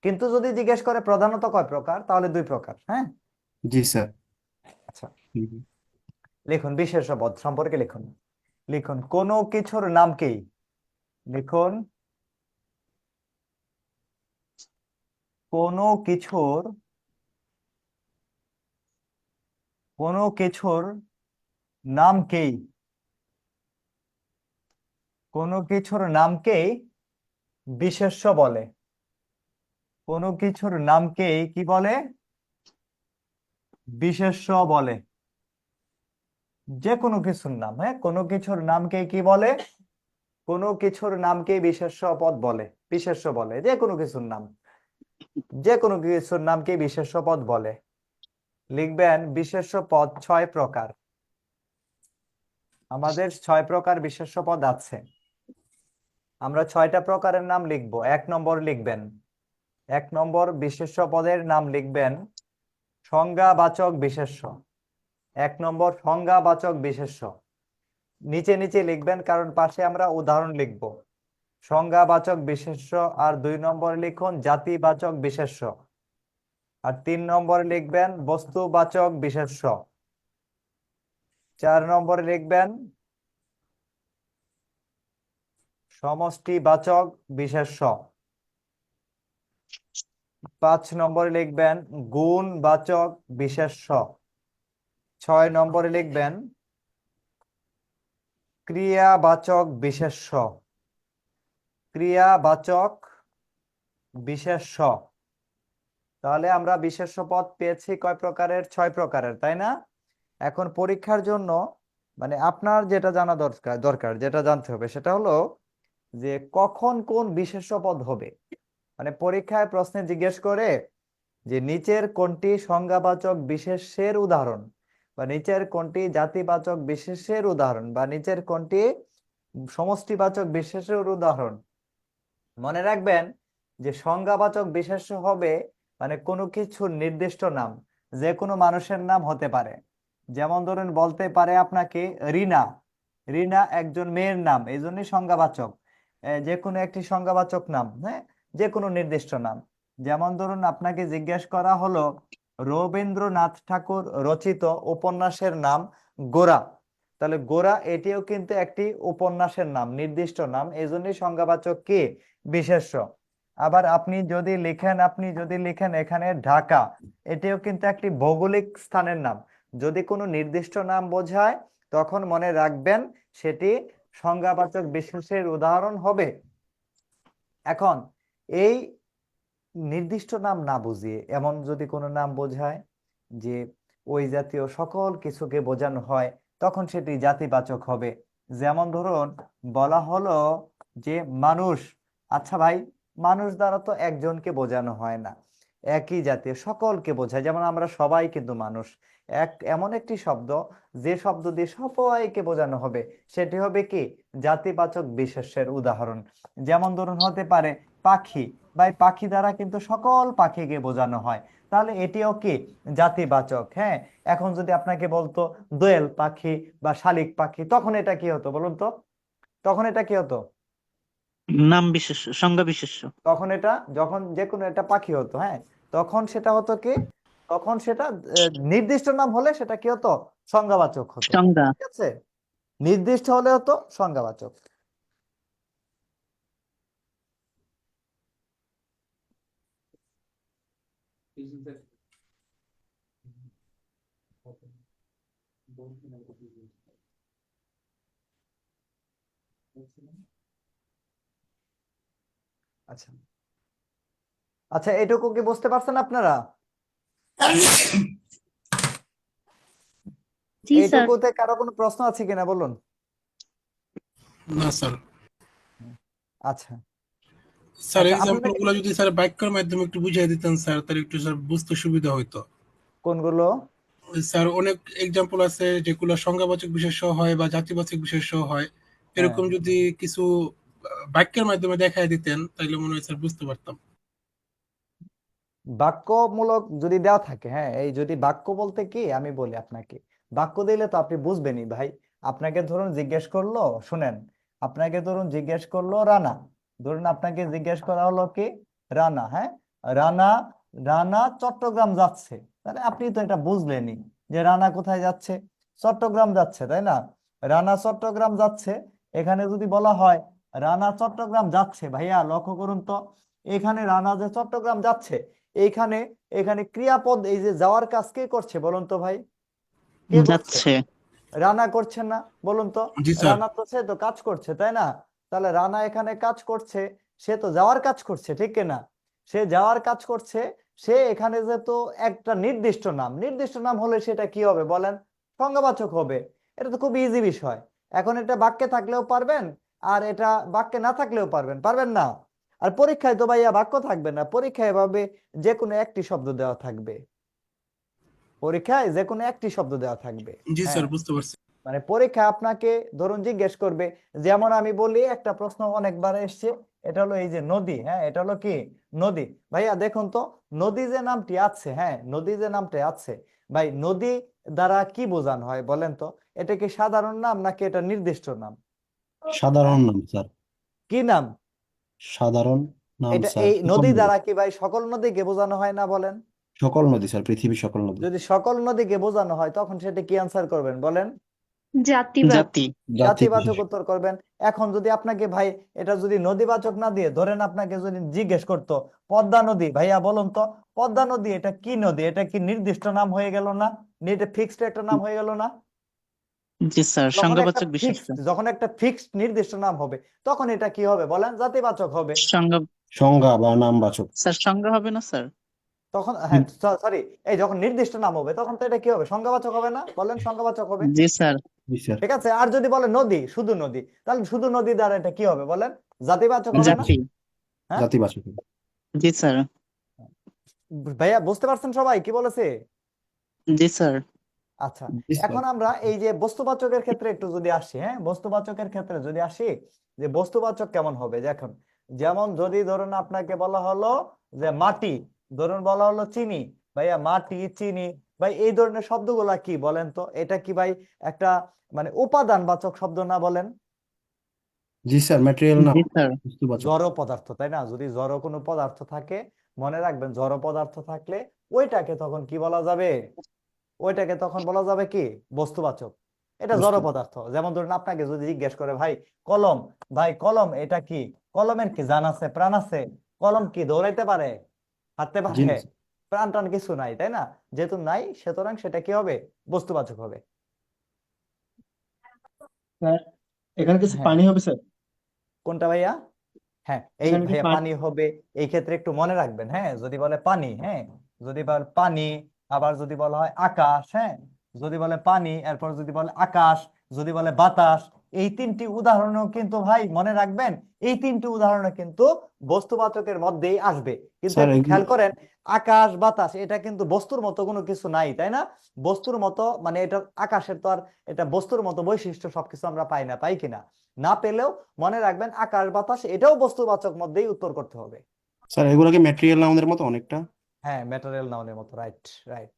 কিন্তু যদি জিজ্ঞেস করে প্রধানত কয় প্রকার, তাহলে 2 প্রকার, হ্যাঁ। জি স্যার। আচ্ছা, লিখুন বিশেষ্য পদ সম্পর্কে লিখুন। লিখুন কোনো কিছুর নামকেই, লিখুন কোনো কিছুর নামকেই, কোনো কিছুর নামকেই বিশেষ্য বলে। কোনো কিছুর নামকেই কি বলে? বিশেষ্য বলে। যে কোনো কিছুর নাম, হ্যাঁ, কোনো কিছুর নামকে কি বলে? কোনো কিছুর নামকে বিশেষ্য পদ বলে, বিশেষ্য বলে। যে কোনো কিছুর নাম, যে কোনো কিছুর নামকে বিশেষ্য পদ বলে। লিখবেন বিশেষ্য পদ 6 প্রকার। আমাদের 6 প্রকার বিশেষ্য পদ আছে। আমরা 6টা প্রকারের নাম লিখবো। 1 নম্বর লিখবেন, 1 নম্বর বিশেষ্য পদের নাম লিখবেন সংজ্ঞাবাচক বিশেষ্য। 1 নম্বর সংজ্ঞাবাচক বিশেষ্য। নিচে নিচে লিখবেন, কারণ পাশে আমরা উদাহরণ লিখব। সংজ্ঞাবাচক বিশেষ্য। আর 2 নম্বর লিখুন জাতিবাচক বিশেষ্য। আর 3 নম্বর লিখবেন বস্তুবাচক বিশেষ্য। 4 নম্বরে লিখবেন সমষ্টিবাচক বিশেষ্য। 5 নম্বরে লিখবেন গুণবাচক বিশেষ্য। 6 নম্বরে লিখবেন ক্রিয়াবাচক বিশেষ্য। ক্রিয়াবাচক বিশেষ্য। তাহলে আমরা বিশেষ্য পদ পেয়েছি কয় প্রকারের? 6 প্রকারের, তাই না? এখন পরীক্ষার জন্য মানে আপনার যেটা জানা দরকার যেটা জানতে হবে সেটা হলো যে কখন কোন বিশেষ্য পদ হবে। মানে পরীক্ষায় প্রশ্নে জিজ্ঞেস করে যে নিচের কোনটি সংজ্ঞাবাচক বিশেষ্যের উদাহরণ, বা নিচের কোনটি জাতিবাচক বিশেষ্যের উদাহরণ, বা নিচের কোনটি সমষ্টিবাচক বিশেষ্যের উদাহরণ। মনে রাখবেন যে সংজ্ঞাবাচক বিশেষ্য হবে মানে কোনো কিছুর নির্দিষ্ট নাম, যে কোনো মানুষের নাম হতে পারে। যেমন ধরুন বলতে পারে আপনাকে রিনা, রিনা একজন মেয়ের নাম, এই জন্যই সংজ্ঞাবাচক। যে কোনো একটি সংজ্ঞাবাচক নাম, হ্যাঁ, যে কোনো নির্দিষ্ট নাম। যেমন ধরুন আপনাকে জিজ্ঞেস করা হলো রবীন্দ্রনাথ ঠাকুর রচিত উপন্যাসের নাম গোরা, তাহলে গোরা এটিও কিন্তু একটি উপন্যাসের নাম, নির্দিষ্ট নাম, এই জন্যই সংজ্ঞাবাচক কি? বিশেষ্য। আবার আপনি যদি লিখেন এখানে ঢাকা, এটিও কিন্তু একটি ভৌগোলিক স্থানের নাম। যদি কোনো নির্দিষ্ট নাম বোঝায় তখন মনে রাখবেন সেটি সংজ্ঞাবাচক বিশেষ্যের উদাহরণ হবে। এখন এই নির্দিষ্ট নাম না বুঝিয়ে এমন যদি কোনো নাম বোঝায় যে ওই জাতীয় সকল কিছুকে বোঝানো হয়, তখন সেটি জাতিবাচক হবে। যেমন ধরুন বলা হলো যে মানুষ। আচ্ছা ভাই, মানুষ দ্বারা তো একজনকে বোঝানো হয় না, একই জাতীয় সকলকে বোঝায়। যেমন আমরা সবাই কিন্তু মানুষ, এমন একটি শব্দ যে শব্দ দিয়ে সবাইকে বোঝানো হবে সেটি হবে কি জাতিবাচক বিশেষ্যের উদাহরণ। যেমন ধরুন হতে পারে পাখি, বা এই পাখি দ্বারা কিন্তু সকল পাখিকে বোঝানো হয়, তাহলে এটিও কি জাতিবাচক। হ্যাঁ, এখন যদি আপনাকে বলতো দোয়েল পাখি বা শালিক পাখি, তখন এটা কি হতো বলুন তো? তখন এটা কি হতো? নাম বিশেষ্য, সংজ্ঞা বিশেষ্য। তখন এটা যখন যে কোনো একটা পাখি হতো, হ্যাঁ, তখন সেটা হতো কি, তখন সেটা নির্দিষ্ট নাম হলে সেটা কি হতো? সংজ্ঞাবাচক হতো। সংজ্ঞা। ঠিক আছে, নির্দিষ্ট হলে হতো সংজ্ঞাবাচক। আচ্ছা আচ্ছা, এটুকু কি বুঝতে পারছেন আপনারা? জি স্যার। এইটুকুতে কারো কোনো প্রশ্ন আছে কিনা বলুন? না স্যার। আচ্ছা স্যার আচ্ছা, এক্সাম্পল আপনাকে গুলো যদি স্যার বাক্যের মাধ্যমে একটু বুঝিয়ে দিতেন স্যার, তাহলে একটু স্যার বুঝতে সুবিধা হইতো। কোনগুলো? স্যার অনেক এক্সাম্পল আছে যেগুলো সংজ্ঞাবাচক বিশেষ্য হয় বা জাতিবাচক বিশেষ্য হয়, হ্যাঁ, এরকম যদি কিছু বাক্যের মাধ্যমে দেখায় দিতেন তাহলে মনে হয় স্যার বুঝতে পারতাম। বাক্যমূলক যদি দেওয়া থাকে, হ্যাঁ, এই যদি বাক্য বলতে কি আমি বলি আপনাকে, বাক্য দিলে তো আপনি বুঝবেনই ভাই। আপনাকে ধরুন জিজ্ঞেস করলো, শুনেন, আপনাকে ধরুন জিজ্ঞেস করলো রানা, ধরুন আপনাকে জিজ্ঞেস করা হলো কি রানা, হ্যাঁ, রানা, রানা চট্টগ্রাম যাচ্ছে, তাহলে আপনি তো এটা বুঝলেনই যে রানা কোথায় যাচ্ছে, চট্টগ্রাম যাচ্ছে, তাই না? রানা চট্টগ্রাম যাচ্ছে। এখানে যদি বলা হয় রানা চট্টগ্রাম যাচ্ছে, ভাইয়া লক্ষ্য করুন তো, এখানে রানা যে চট্টগ্রাম যাচ্ছে, এইখানে এখানে ক্রিয়াপদ, এই যে যাওয়ার কাজ কে করছে বলুন তো ভাই? কে করছে? যাচ্ছে। রানা করছে না, বলুন তো? জি স্যার। রানা তো সে তো কাজ করছে, তাই না? তাহলে রানা এখানে কাজ করছে, সে তো যাওয়ার কাজ করছে, ঠিক কিনা? সে যাওয়ার কাজ করছে, সে এখানে যে তো একটা নির্দিষ্ট নাম, নির্দিষ্ট নাম হলে সেটা কি হবে বলেন? সংজ্ঞাবাচক হবে। এটা তো খুব ইজি বিষয়। এখন এটা বাক্যে থাকলেও পারবেন, আর এটা বাক্যে না থাকলেও পারবেন, পারবেন না? আর পরীক্ষায় তো ভাইয়া বাক্য থাকবে না, পরীক্ষায় এভাবে যে কোনো একটি শব্দ দেওয়া থাকবে, পরীক্ষায় যে কোনো একটি শব্দ দেওয়া থাকবে। জি হ্যাঁ, স্যার, বুঝতে পারছি। মানে পরীক্ষা আপনাকে ধরুন জিজ্ঞেস করবে, যেমন আমি বলি একটা প্রশ্ন অনেকবার এসছে, এটা হলো এই যে নদী, হ্যাঁ, এটা হলো কি নদী। ভাইয়া দেখুন তো, নদী যে নামটি আছে, হ্যাঁ, নদী যে নামটি আছে, ভাই নদী দ্বারা কি বোঝানো হয় বলেন তো? এটা কি সাধারণ নাম নাকি এটা নির্দিষ্ট নাম? সাধারণ হ্যাঁ, নাম স্যার, কি নাম? সাধারণ নাম এটা স্যার, এই সকল নদী নদী, দ্বারা কি ভাই সকল নদীকে বোঝানো হয় না বলেন? সকল নদী স্যার, পৃথিবীর সকল নদী। যদি সকল নদীকে বোঝানো হয় তখন সেটা কি আনসার করবেন বলেন? জাতিবাচক। জাতি। জাতি জাতিবাচক বিশেষ। উত্তর করবেন। এখন যদি আপনাকে ভাই এটা যদি নদীবাচক না দিয়ে ধরেন আপনাকে যদি জিজ্ঞেস করতো পদ্মা নদী, ভাইয়া বলুন তো পদ্মা নদী এটা কি নদী? এটা কি নির্দিষ্ট নাম হয়ে গেল না? এটা ফিক্সড একটা নাম হয়ে গেল না? জি স্যার, সংজ্ঞাবাচক বিশেষ্য। যখন একটা ফিক্সড নির্দিষ্ট নাম হবে তখন এটা কি হবে বলেন? জাতিবাচক হবে। সংজ্ঞা। সংজ্ঞা বা নামবাচক। স্যার সংজ্ঞা হবে না স্যার? তখন হ্যাঁ, সরি, এই যখন নির্দিষ্ট নাম হবে তখন তো এটা কি হবে? সংজ্ঞাবাচক হবে না? বলেন, সংজ্ঞাবাচক হবে। জি স্যার। জি স্যার। ঠিক আছে, আর যদি বলে নদী, শুধু নদী, তাহলে শুধু নদী দ্বারা এটা কি হবে বলেন? জাতিবাচক হবে না? জাতি। হ্যাঁ, জাতিবাচক। জি স্যার। ভাইয়া বুঝতে পারছেন সবাই কি বলেছে? জি স্যার। আচ্ছা, জি স্যার। এখন আমরা এই যে বস্তুবাচকের ক্ষেত্রে একটু যদি আসি, হ্যাঁ, বস্তুবাচকের ক্ষেত্রে যদি আসি, যে বস্তুবাচক কেমন হবে দেখুন। যেমন যদি ধরুন আপনাকে বলা হলো যে মাটি, ধরুন বলা হলো চিনি, ভাইয়া মাটি চিনি, ভাই এই ধরনের শব্দগুলা কি বলেন তো? এটা কি ভাই একটা মানে উপাদানবাচক শব্দ না বলেন? জি স্যার, ম্যাটেরিয়াল নাম, জি স্যার। বস্তুবাচক। জড় পদার্থ, তাই না? যদি জড় কোনো পদার্থ থাকে, মনে রাখবেন জড় পদার্থ থাকলে ওইটাকে তখন কি বলা যাবে? ওইটাকে তখন বলা যাবে কি বস্তুবাচক। এটা জড় বস্তু। পদার্থ। যেমন ধরুন আপনাকে যদি জিজ্ঞেস করে ভাই কলম, ভাই কলম এটা কি? কলমের কি জান আছে, প্রাণ আছে? কলম কি দৌড়াইতে পারে, হাঁটতে জি পারে? না স্যার। প্রাণ টান কিছু নাই, তাই না? যেহেতু নাই সুতরাং সেটা কি হবে? বস্তুবাচক হবে। স্যার এখানে কিছু হ্যাঁ, পানি হবে স্যার? কোনটা ভাইয়া? হ্যাঁ, এই এখানে কি ভাইয়া পানি? পানি হবে। এই ক্ষেত্রে একটু মনে রাখবেন, হ্যাঁ, যদি বলে পানি, হ্যাঁ, যদি বলে পানি, আবার যদি বলা হয় আকাশ, হ্যাঁ, যদি বলে পানি এরপর যদি বলে আকাশ, যদি বলে বাতাস, এই তিনটি উদাহরণও কিন্তু ভাই মনে রাখবেন, এই তিনটি উদাহরণও কিন্তু বস্তুবাচকের মধ্যেই আসবে। কিন্তু স্যার একটু এগুলো খেয়াল করেন, আকাশ বাতাস এটা কিন্তু বস্তুর মতো কোনো কিছু নাই, তাই না? বস্তুর মতো মানে এটা আকাশের তো আর এটা বস্তুর মতো বৈশিষ্ট্য সবকিছু আমরা পাই না, পাই কিনা? না পেলেও মনে রাখবেন আকাশ বাতাস এটাও বস্তুবাচক মধ্যেই উত্তর করতে হবে। স্যার এগুলোকে ম্যাটেরিয়াল নাউনের মতো অনেকটা। হ্যাঁ, ম্যাটেরিয়াল নাউনের মতো, রাইট রাইট,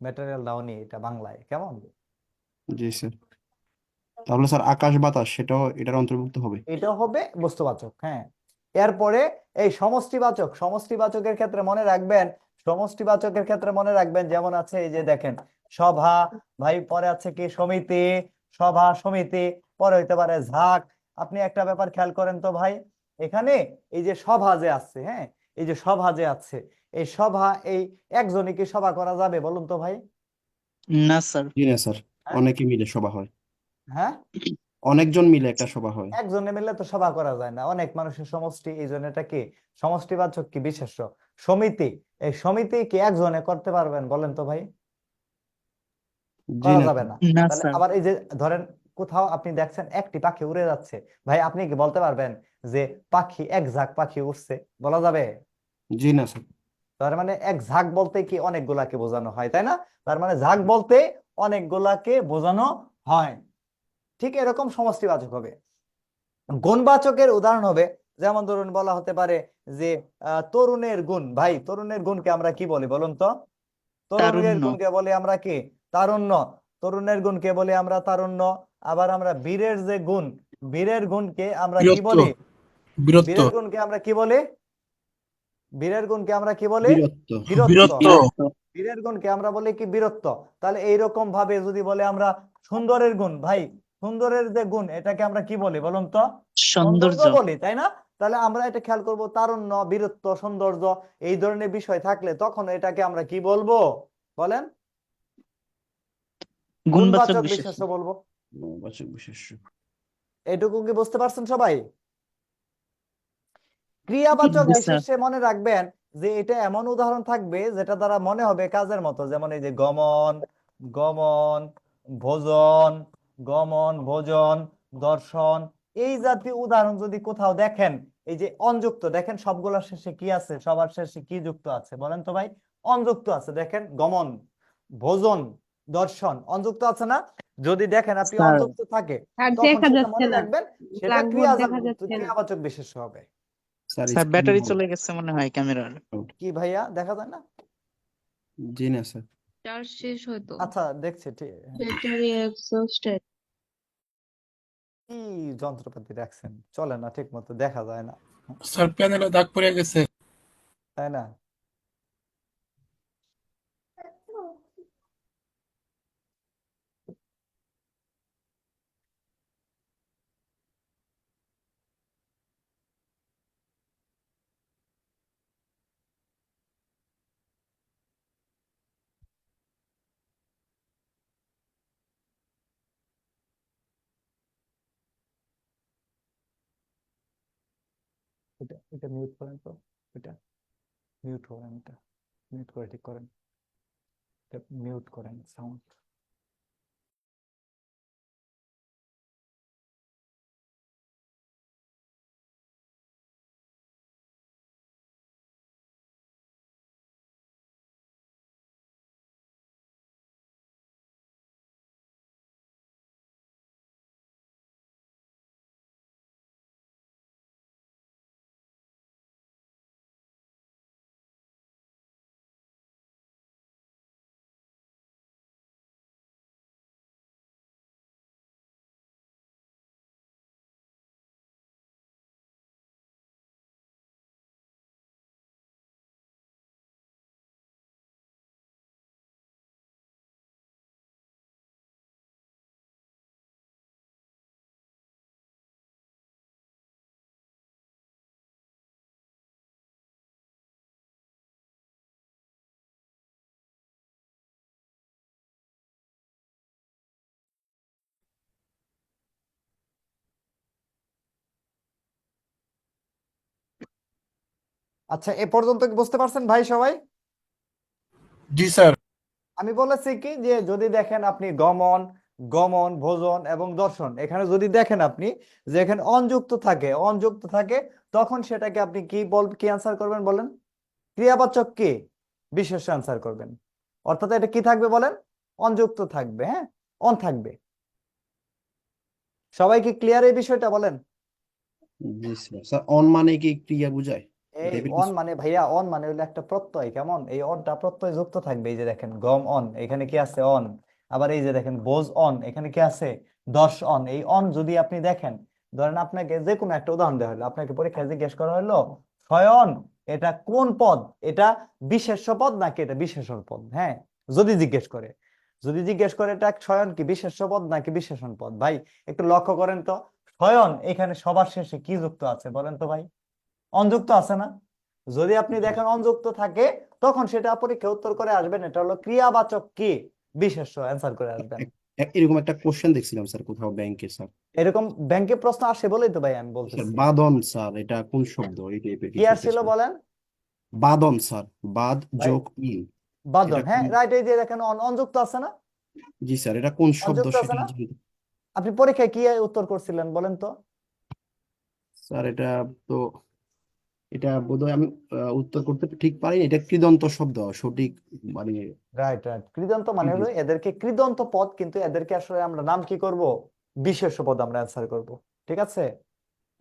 ম্যাটেরিয়াল নাউনই এটা বাংলায়, কেমন? জি স্যার। তাহলে স্যার আকাশ বাতাস সেটাও এটার অন্তর্ভুক্ত হবে। এটাও হবে বস্তুবাচক, হ্যাঁ। এরপরে এই সমষ্টিবাচক, সমষ্টিবাচকের ক্ষেত্রে মনে রাখবেন, সমষ্টিবাচকের ক্ষেত্রে মনে রাখবেন যেমন আছে এই যে দেখেন সভা, ভাই পরে আছে কি সমিতি, সভা সমিতি, পরে হইতে পারে ঝাঁক। আপনি একটা ব্যাপার খেয়াল করেন তো ভাই, এখানে এই যে সভা যে আছে, হ্যাঁ, এই যে সভা যে আছে, এই সভা এই একজনই কি সভা করা যাবে বলুন তো ভাই? না স্যার। জি না স্যার, হ্যাঁ অনেকে মিলে সভা হয়, হ্যাঁ, অনেকজন মিলে একটা সভা হয়। একজনে মিলে তো সভা করা যায় না, অনেক মানুষের সমষ্টি, এই জন্য এটা কি সমষ্টিবাচক কি বিশেষ্য? সমিতি, এই সমিতি কি একজনে করতে পারবেন বলেন তো ভাই? জি করা না যাবে স্যার। না। না তাহলে স্যার। আবার এই যে ধরেন কোথাও আপনি দেখছেন একটি পাখি উড়ে যাচ্ছে, ভাই আপনি কি বলতে পারবেন যে পাখি এক ঝাঁক পাখি উঠছে? বলা যাবে? জি না স্যার। তার মানে এক ঝাঁক বলতে কি অনেকগুলাকে বোঝানো হয়, তাই না? তার মানে ঝাঁক বলতে অনেকগুলাকে বোঝানো হয়। ঠিক এরকম সমষ্টিবাচক হবে। গুণবাচকের উদাহরণ হবে যেমন ধরুন বলা হতে পারে যে তরুণের গুণ, ভাই তরুণের গুণকে আমরা কি বলি বলুন তো? তরুণের তারুণ্য। গুণকে বলি আমরা কি? তারুণ্য। তরুণের গুণকে বলি আমরা তারুণ্য। আবার আমরা বীরের যে গুণ, বীরের গুণকে আমরা কি বীরত্ব, বলি? বীরত্ব, বীরের গুণকে আমরা কি বলি? বীরের গুণকে আমরা কি বলি? বীরত্ব। বীরত্ব, বীরত্ব, হ্যাঁ। বীরত্ব। বীরের গুণকে আমরা বলি কি? বীরত্ব। তাহলে এইরকম ভাবে যদি বলে আমরা সুন্দরের গুণ, ভাই সুন্দরের যে গুণ এটাকে আমরা কি বলি বলুন তো? সৌন্দর্য সৌন্দর্য। বলি, তাই না? তাহলে আমরা এটা খেয়াল করব, তারুণ্য, বীরত্ব, সৌন্দর্য এই ধরনের বিষয় থাকলে তখন এটাকে আমরা কি বলবো বলেন? গুণবাচক গুণবাচক বিশেষ্য। বিশেষ্য বলবো। বাচক বিশেষ্য। এটুকু কি বুঝতে পারছেন সবাই? ক্রিয়াবাচক জি স্যার। বিশেষ্যে মনে রাখবেন যে এটা এমন উদাহরণ থাকবে যেটা দ্বারা মনে হবে কাজের মতো, যেমন এই যে গমন, গমন, ভোজন, গমন ভোজন, দর্শন, এই জাতীয় উদাহরণ যদি কোথাও দেখেন, এই যে অনযুক্ত, দেখেন সবগুলোর শেষে কি আছে? সবার শেষে কি যুক্ত আছে বলেন তো ভাই? অনযুক্ত আছে, দেখেন গমন, ভোজন, দর্শন অনযুক্ত আছে না? যদি দেখেন আপনি স্যার। অনযুক্ত থাকে আর তখন দেখা সেটা যাচ্ছে মনে না, রাখবেন, সেটা ব্ল্যাকবোর্ড দেখা যাচ্ছে না। ক্রিয়াবাচক বিশেষ্য হবে। স্যার স্যার স্ক্রিন ব্যাটারি চলে গেছে মনে হয় ক্যামেরার। আউট। কি ভাইয়া দেখা যায় না? জি না স্যার। চার্জ শেষ হয়তো, আচ্ছা দেখছি, ঠিক ব্যাটারি এক্সস্টেড। কি যন্ত্রপাতি রাখছেন, চলে না ঠিক মতো, দেখা যায় না, স্যার প্যানেলে দাগ পড়ে গেছে। তাই না? এটা এটা মিউট করেন তো, এটা মিউট করেন, এটা মিউট করে ঠিক করেন, এটা মিউট করেন সাউন্ড। আচ্ছা এ পর্যন্ত কি বুঝতে পারছেন ভাই সবাই? জি স্যার। আমি বলেছি কি যে যদি দেখেন আপনি গমন, গমন, ভোজন এবং দর্শন। এখানে যদি দেখেন আপনি যে এখানে অনযুক্ত থাকে তখন সেটাকে আপনি কি অ্যান্সার করবেন বলেন? ক্রিয়াবাচক কি? বিশেষ্য অ্যান্সার করবেন। অর্থাৎ এটা কি থাকবে বলেন? অনযুক্ত থাকবে, হ্যাঁ, অন থাকবে। সবাই কি ক্লিয়ার এই বিষয়টা বলেন? জি স্যার। স্যার অন মানে কি ক্রিয়া বোঝায়? এই টাইপের অন কিছু? মানে ভাইয়া, অন মানে হলো একটা প্রত্যয়, কেমন? এই অনটা প্রত্যয় যুক্ত থাকবে। এই যে দেখেন গম অন, এখানে কি আছে? অন। আবার এই যে দেখেন বোঝ অন, এখানে কি আছে? দর্শ অন। এই অন যদি আপনি দেখেন, ধরেন আপনাকে যে কোনো একটা উদাহরণ দেওয়া হলো, আপনাকে পরীক্ষায় জিজ্ঞেস করা হলো শয়ন এটা কোন পদ, এটা বিশেষ্য পদ নাকি এটা বিশেষণ পদ? হ্যাঁ, যদি জিজ্ঞেস করে এটা শয়ন কি বিশেষ্য পদ নাকি বিশেষণ পদ, ভাই একটু লক্ষ্য করেন তো। শয়ন এখানে সবার শেষে কি যুক্ত আছে বলেন তো ভাই? অনযুক্ত আছে না? যদি আপনি দেখেন অনযুক্ত থাকে তখন সেটা পরীক্ষায় উত্তর করে আসবেন এটা হলো ক্রিয়াবাচক কি বিশেষ্য, অ্যান্সার করে আসবেন। এরকম একটা কোশ্চেন দেখছিলাম স্যার কোথাও ব্যাংকে স্যার। এরকম ব্যাংকে প্রশ্ন আসে বলেই তো ভাই আমি স্যার বলতেছি। বাদন স্যার, এটা কোন শব্দ? এই টাইপের কি কিছু একটা আসছিল ছিল। বলেন? বাদন স্যার, বাদ ভাই যোগ ইন। বাদন, এটা হ্যাঁ কোন? রাইট। এই যে দেখেন অনযুক্ত আছে না? জি স্যার, এটা কোন শব্দ অনযুক্ত আছে সেটা না? জানতে- আপনি পরীক্ষায় কি উত্তর করছিলেন বলেন তো? স্যার তো এটা বোধহয় আমি উত্তর করতে ঠিক পারিনি। এটা কৃদন্ত শব্দ সঠিক মানে। রাইট রাইট, কৃদন্ত মানে হলো এদেরকে কৃদন্ত পদ, কিন্তু এদেরকে আসলে আমরা নাম কি করব? বিশেষ্য পদ আমরা অ্যান্সার করব। ঠিক আছে,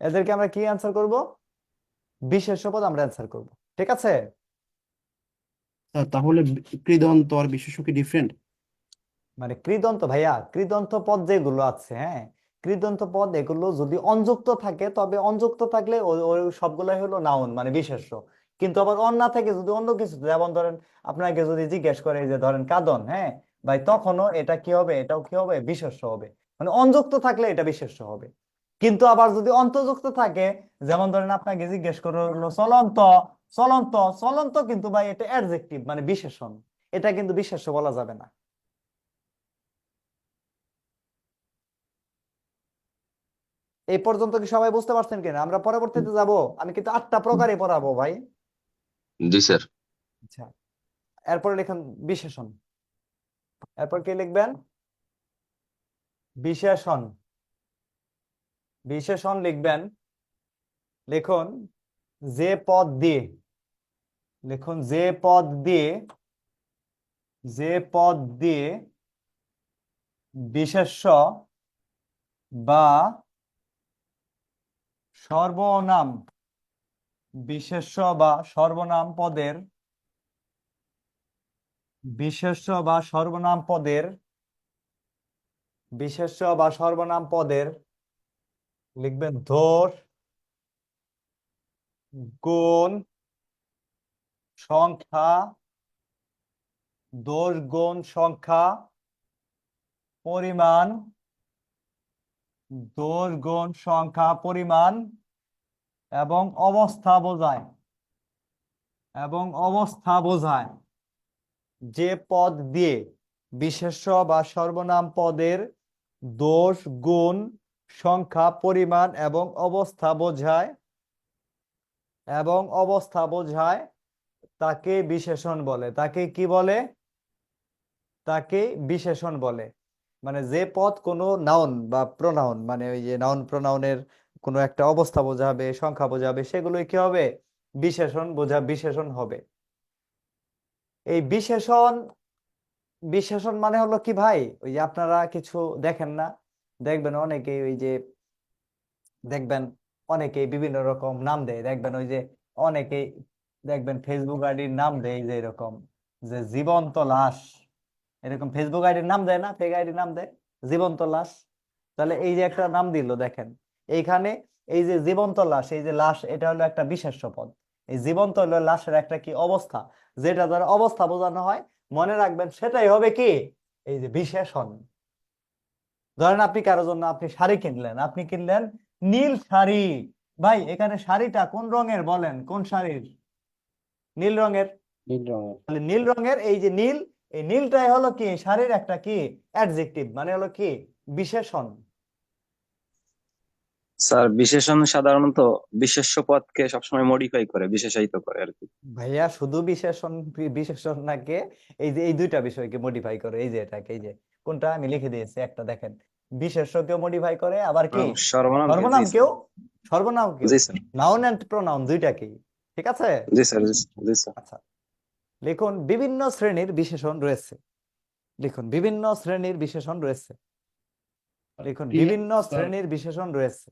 এদেরকে আমরা কি অ্যান্সার করব? বিশেষ্য পদ আমরা অ্যান্সার করব। ঠিক আছে। স্যার তাহলে কৃদন্ত আর বিশেষ্য কি ডিফারেন্ট? মানে কৃদন্ত ভাইয়া, কৃদন্ত পদ যেগুলো আছে, হ্যাঁ, কৃদন্ত পদ এগুলো যদি অনযুক্ত থাকে, তবে অনযুক্ত থাকলে ওই সবগুলাই হলো নাউন মানে বিশেষ্য। কিন্তু আবার অন না থাকে যদি অন্য কিছু, যেমন ধরেন আপনাকে যদি জিজ্ঞেস করে যে ধরেন কাদন, হ্যাঁ ভাই, তখনও এটা কি হবে? এটাও কি হবে? বিশেষ্য হবে। মানে অনযুক্ত থাকলে এটা বিশেষ্য হবে। কিন্তু আবার যদি অন্তর্যুক্ত থাকে, যেমন ধরেন আপনাকে জিজ্ঞেস করলো চলন্ত, চলন্ত কিন্তু ভাই এটা অ্যাডজেক্টিভ মানে বিশেষণ, এটা কিন্তু বিশেষ্য বলা যাবে না। এই পর্যন্ত কি সবাই বুঝতে পারছেন কিনা? আমরা পরবর্তীতে যাব, আমি কিন্তু 8টা প্রকারই পড়াবো ভাই। জি স্যার। আচ্ছা, এরপরে লিখুন বিশেষণ। এরপর কি লিখবেন? বিশেষণ। বিশেষণ লিখবেন, লিখুন যে পদ দিয়ে, লিখুন যে পদ দিয়ে, যে পদ দিয়ে বিশেষ্য বা সর্বনাম, বিশেষ্য বা সর্বনাম পদের, বিশেষ্য বা সর্বনাম পদের, বিশেষ্য বা সর্বনাম পদের লিখবেন দোষ, গুণ, সংখ্যা, দোষ, গুণ, সংখ্যা, পরিমাণ, দোষ, গুণ, সংখ্যা, পরিমাণ এবং অবস্থা বোঝায়, এবং অবস্থা বোঝায়। যে পদ দিয়ে বিশেষ্য বা সর্বনাম পদের দোষ, গুণ, সংখ্যা, পরিমাণ এবং অবস্থা বোঝায়, এবং অবস্থা বোঝায়, তাকে বিশেষণ বলে। তাকে কি বলে? তাকে বিশেষণ বলে। মানে যে পদ কোনো নাউন বা প্রোনাউন, মানে ওই যে নাউন প্রোনাউনের কোনো একটা অবস্থা বোঝাবে, সংখ্যা বোঝাবে, সেগুলোই কি হবে? বিশেষণ হবে। এই বিশেষণ, বিশেষণ মানে হলো কি ভাই, ওই যে আপনারা কিছু দেখেন না, দেখবেন অনেকেই ওই যে, দেখবেন অনেকেই বিভিন্ন রকম নাম দেয়, দেখবেন ওই যে অনেকেই দেখবেন ফেসবুক আইডির নাম দেয় যে এরকম, যে জীবন্ত লাশ, এরকম ফেসবুক আইডির নাম দেয় না, ফেক আইডির নাম দেয় জীবন্ত লাশ। তাহলে এই যে একটা নাম দিল দেখেন এইখানে, এই যে জীবন্ত লাশ, এই যে লাশ, এটা হলো একটা বিশেষ্য পদ। এই জীবন্ত হলো লাশের একটা কি অবস্থা, যেটা দ্বারা অবস্থা বোঝানো হয়, মনে রাখবেন সেটাই হবে কি? এই যে বিশেষণ। ধরেন আপনি কারোর জন্য আপনি শাড়ি কিনলেন, আপনি কিনলেন নীল শাড়ি, ভাই এখানে শাড়িটা কোন রঙের বলেন? কোন শাড়ির? নীল রঙের। নীল রঙের। তাহলে নীল রঙের এই যে নীল, এই নীলটাই হলো কি শাড়ির একটা কি অ্যাডজেক্টিভ, মানে হলো কি বিশেষণ। স্যার বিশেষণ সাধারণত বিশেষ্য পদকে সবসময় মডিফাই করে, বিশেষায়িত করে আর কি। ভাইয়া শুধু বিশেষণ, বিশেষণ নাকে এই যে এই দুইটা বিষয়কে মডিফাই করে, এই যে এটাকে, এই যে কোনটা আমি লিখে দিয়েছি একটা, দেখেন বিশেষ্যকেও মডিফাই করে, আবার কি সর্বনাম জি সর্বনামকেও, সর্বনামকেও, জি স্যার নাউন এন্ড প্রোনাউন দুইটাকেই। ঠিক আছে? জি স্যার জি স্যার আচ্ছা, লিখুন বিভিন্ন শ্রেণীর বিশেষণ রয়েছে। লিখুন বিভিন্ন শ্রেণীর বিশেষণ রয়েছে। লিখুন ক্রিয়া বিভিন্ন স্যার শ্রেণীর বিশেষণ রয়েছে।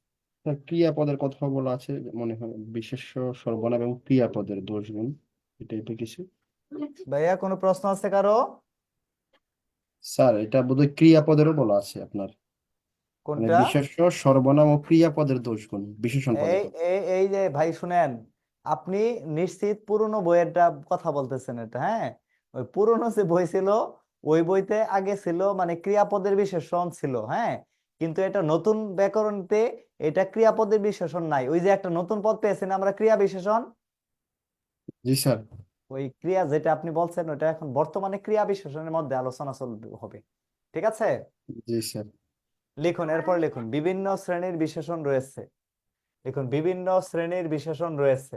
স্যার, ক্রিয়াপদের কথা বলা আছে মনে হয়, বিশেষ্য, সর্বনাম এবং ক্রিয়াপদের দোষগুণ, এই টাইপের কিছু। ভাইয়া কোনো প্রশ্ন আছে কারো? স্যার এটা বোধহয় ক্রিয়াপদেরও বলা আছে আপনার, মানে কোনটা? বিশেষ্য, সর্বনাম ও ক্রিয়াপদের দোষগুণ বিশেষণ পদের এই কথা। এই যে ভাই শুনেন, আপনি নিশ্চিত পুরনো বইয়েরটা কথা বলতেছেন এটা, হ্যাঁ? ওই পুরনো যে বই ছিল, ওই বইতে আগে ছিল মানে ক্রিয়াপদের বিশেষণ ছিল, হ্যাঁ? কিন্তু এটা নতুন ব্যাকরণতে এটা ক্রিয়াপদের বিশেষণ নাই। ওই যে একটা নতুন পদ পেয়েছেন আমরা, ক্রিয়া বিশেষণ, জি স্যার। ওই ক্রিয়া যেটা আপনি বলছেন ওটা এখন বর্তমানে ক্রিয়া বিশেষণের মধ্যে আলোচনা চলবে হবে। ঠিক আছে? জি স্যার। লিখুন, এরপর লিখুন বিভিন্ন শ্রেণীর বিশেষণ রয়েছে। লিখুন বিভিন্ন শ্রেণীর বিশেষণ রয়েছে।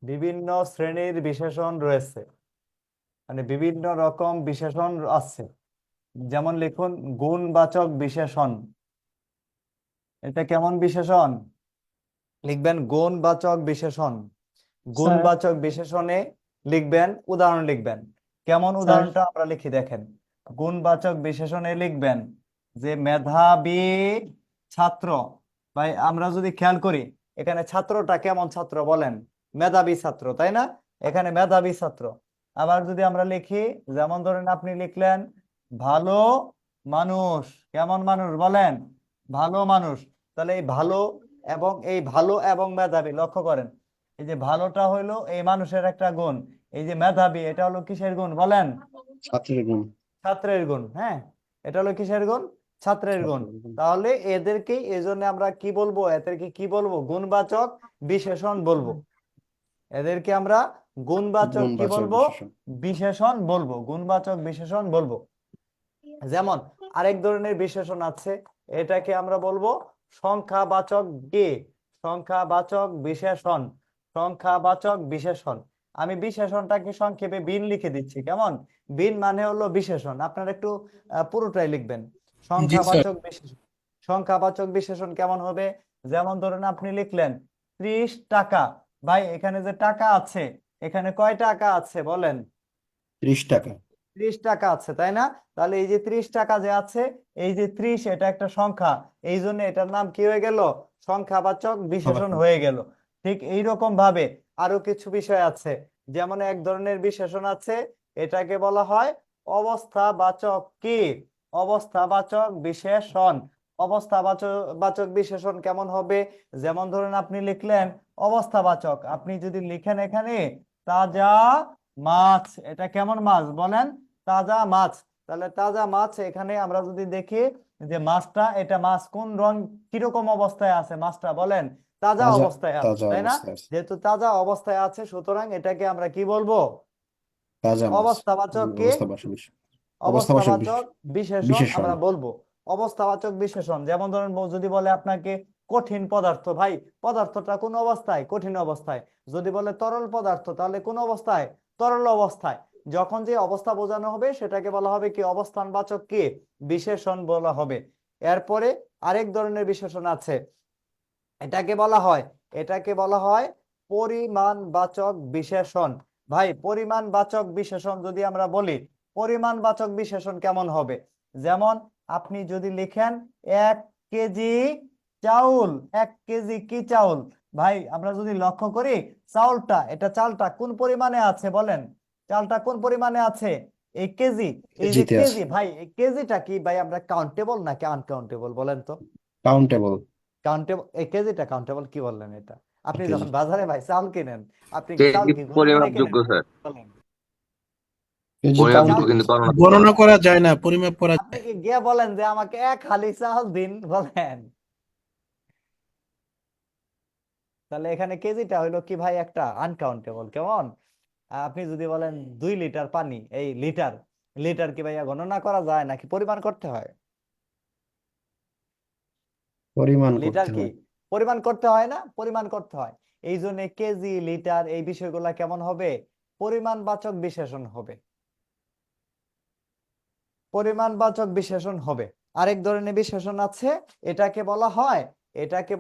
বিভিন্ন শ্রেণীর বিশেষণ রয়েছে, মানে বিভিন্ন রকম বিশেষণ আছে। যেমন লিখুন গুণবাচক বিশেষণ। এটা কেমন বিশেষণ? লিখবেন গুণবাচক বিশেষণ। গুণবাচক বিশেষণে লিখবেন, উদাহরণ লিখবেন। কেমন উদাহরণটা আমরা লিখি দেখেন। গুণবাচক বিশেষণে লিখবেন যে মেধাবী ছাত্র। ভাই আমরা যদি খেয়াল করি, এখানে ছাত্রটা কেমন ছাত্র বলেন? মেধাবী ছাত্র, তাই না? এখানে মেধাবী ছাত্র। আবার যদি আমরা লিখি, যেমন ধরেন আপনি লিখলেন ভালো মানুষ। কেমন মানুষ বলেন? ভালো মানুষ। তাহলে এই ভালো এবং এই ভালো এবং মেধাবী, লক্ষ্য করেন, এই যে ভালোটা হইলো এই মানুষের একটা গুণ, এই যে মেধাবী এটা হলো কিসের গুণ বলেন? ছাত্রের গুণ। ছাত্রের গুণ। হ্যাঁ, এটা হলো কিসের গুণ? ছাত্রের গুণ। ছাত্রের গুণ। তাহলে এদেরকেই এই জন্য আমরা কি বলবো? এদেরকে কি বলবো? গুণবাচক বিশেষণ বলবো। এদেরকে আমরা গুণবাচক কি গুণবাচক বলবো? বিশেষণ। বিশেষণ বলবো, গুণবাচক বিশেষণ বলবো। যেমন আরেক ধরনের বিশেষণ আছে, এটাকে আমরা বলবো সংখ্যাবাচক কে, সংখ্যাবাচক বিশেষণ। সংখ্যাবাচক বিশেষণ। আমি বিশেষণটাকে সংক্ষেপে বিন লিখে দিচ্ছি, কেমন? বিন মানে হলো বিশেষণ। আপনারা একটু পুরোটাই লিখবেন। জি স্যার সংখ্যাবাচক বিশেষণ। সংখ্যাবাচক বিশেষণ কেমন হবে? যেমন ধরুন আপনি লিখলেন 30 টাকা। ভাই এখানে যে টাকা আছে, এখানে কয় টাকা আছে বলেন? 30 টাকা। 30 টাকা আছে, তাই না? তাহলে এই যে 30 টাকা যে আছে, এই যে 30 এটা একটা সংখ্যা, এই জন্য এটার নাম কি হয়ে গেল? সংখ্যাবাচক বিশেষণ সংখ্যাবাচক। হয়ে গেল। ঠিক এইরকম ভাবে আরো কিছু বিষয় আছে। যেমন এক ধরনের বিশেষণ আছে, এটাকে বলা হয় অবস্থাবাচক কি? অবস্থাবাচক বিশেষণ। অবস্থাবাচক বিশেষণ কেমন হবে? যেমন ধরুন আপনি লিখলেন অবস্থাবাচক, আপনি যদি লিখেন এখানে তাজা মাছ। এটা কেমন মাছ বলেন? তাজা মাছ। তাহলে তাজা মাছ, এখানে আমরা যদি দেখি যে মাছটা, এটা মাছ কোন রং, কিরকম অবস্থায় আছে মাছটা বলেন? তাজা তাজা, অবস্থায় আছে, তাজা তাই না? অবস্থায় আছে। যেহেতু তাজা অবস্থায় আছে, সুতরাং এটাকে আমরা কি বলবো? তাজা মাছ। অবস্থাবাচক কি? অবস্থাবাচক বিশেষণ। অবস্থাবাচক অবস্থাবাচক বিশেষণ বিশেষণ। আমরা বলবো। অবস্থাবাচক বিশেষণ যেমন ধরেন যদি বলে আপনাকে কঠিন পদার্থ, ভাই পদার্থটা কোন অবস্থায়? কঠিন অবস্থায়। যদি বলে তরল পদার্থ, তাহলে কোন অবস্থায়? তরল অবস্থায়। যখন যে অবস্থা বোঝানো হবে সেটাকে বলা হবে কি? অবস্থানবাচক কি? বিশেষণ বলা হবে। এরপরে আরেক ধরনের বিশেষণ আছে, এটাকে বলা হয়, এটাকে বলা হয় পরিমাণবাচক বিশেষণ। ভাই পরিমাণবাচক বিশেষণ যদি আমরা বলি, পরিমাণবাচক বিশেষণ কেমন হবে? যেমন আপনি যদি লিখেন 1 কেজি চাউল। 1 কেজি কি চাউল? ভাই আমরা যদি লক্ষ্য করি, চাউলটা, এটা চালটা কোন পরিমাণে আছে বলেন? চালটা কোন পরিমাণে আছে? এই কেজি। এই যে কেজিতে আছে। কেজি, ভাই এই কেজিটা কি ভাই আমরা কাউন্টেবল নাকি আনকাউন্টেবল বলেন তো? কাউন্টেবল। কাউন্টেবল। এই কেজিটা কাউন্টেবল কি বললেন এটা? আপনি কেজি। যখন বাজারে ভাই চাল কিনেন, আপনি কেজি চাল কি গণনা করে পরিমাপযোগ্য কিনেন স্যার, বলেন? কেজি পরিমাপযোগ্য চাল কিন্তু গণনা করতে গণনা হয়। করা যায় না, পরিমাপ করা আপনি কি গিয়ে বলেন যে আমাকে 1 হালি চাল দিন বলেন? তাহলে এখানে কেজিটা হইলো কি ভাই? একটা আনকাউন্টেবল, কেমন? আপনি যদি বলেন 2 লিটার পানি, এই লিটার, লিটার কি ভাইয়া গণনা করা যায় নাকি পরিমাণ করতে হয়? পরিমাণ লিটার করতে কি হয়। পরিমাণ করতে হয় না? পরিমাণ করতে হয়। এই জন্য কেজি, লিটার এই বিষয়গুলা কেমন হবে? পরিমাণবাচক বিশেষণ হবে। পরিমাণবাচক বিশেষণ হবে। আরেক ধরনের বিশেষণ আছে, এটাকে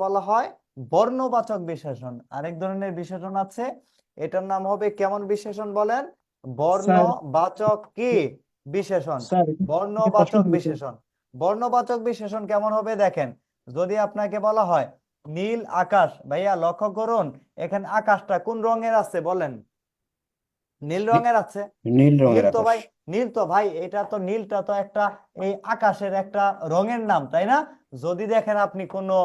বলা হয় বর্ণবাচক বিশেষণ। আরেক ধরনের বিশেষণ আছে, এটার নাম হবে কেমন বিশেষণ বলেন? বর্ণবাচক কি বিশেষণ? স্যার একটা প্রশ্ন বর্ণবাচক ছিল, স্যার। বিশেষণ। বর্ণবাচক বিশেষণ কেমন হবে দেখেন, যদি আপনাকে বলা হয় নীল আকাশ, ভাইয়া লক্ষ্য করুন এখানে আকাশটা কোন রঙের আছে বলেন? নীল রঙের আছে। নীল রঙের নীল তো আকাশ। ভাই, নীল তো ভাই, এটা তো নীলটা তো একটা এই আকাশের একটা রঙের নাম, তাই না? যদি দেখেন আপনি কোনো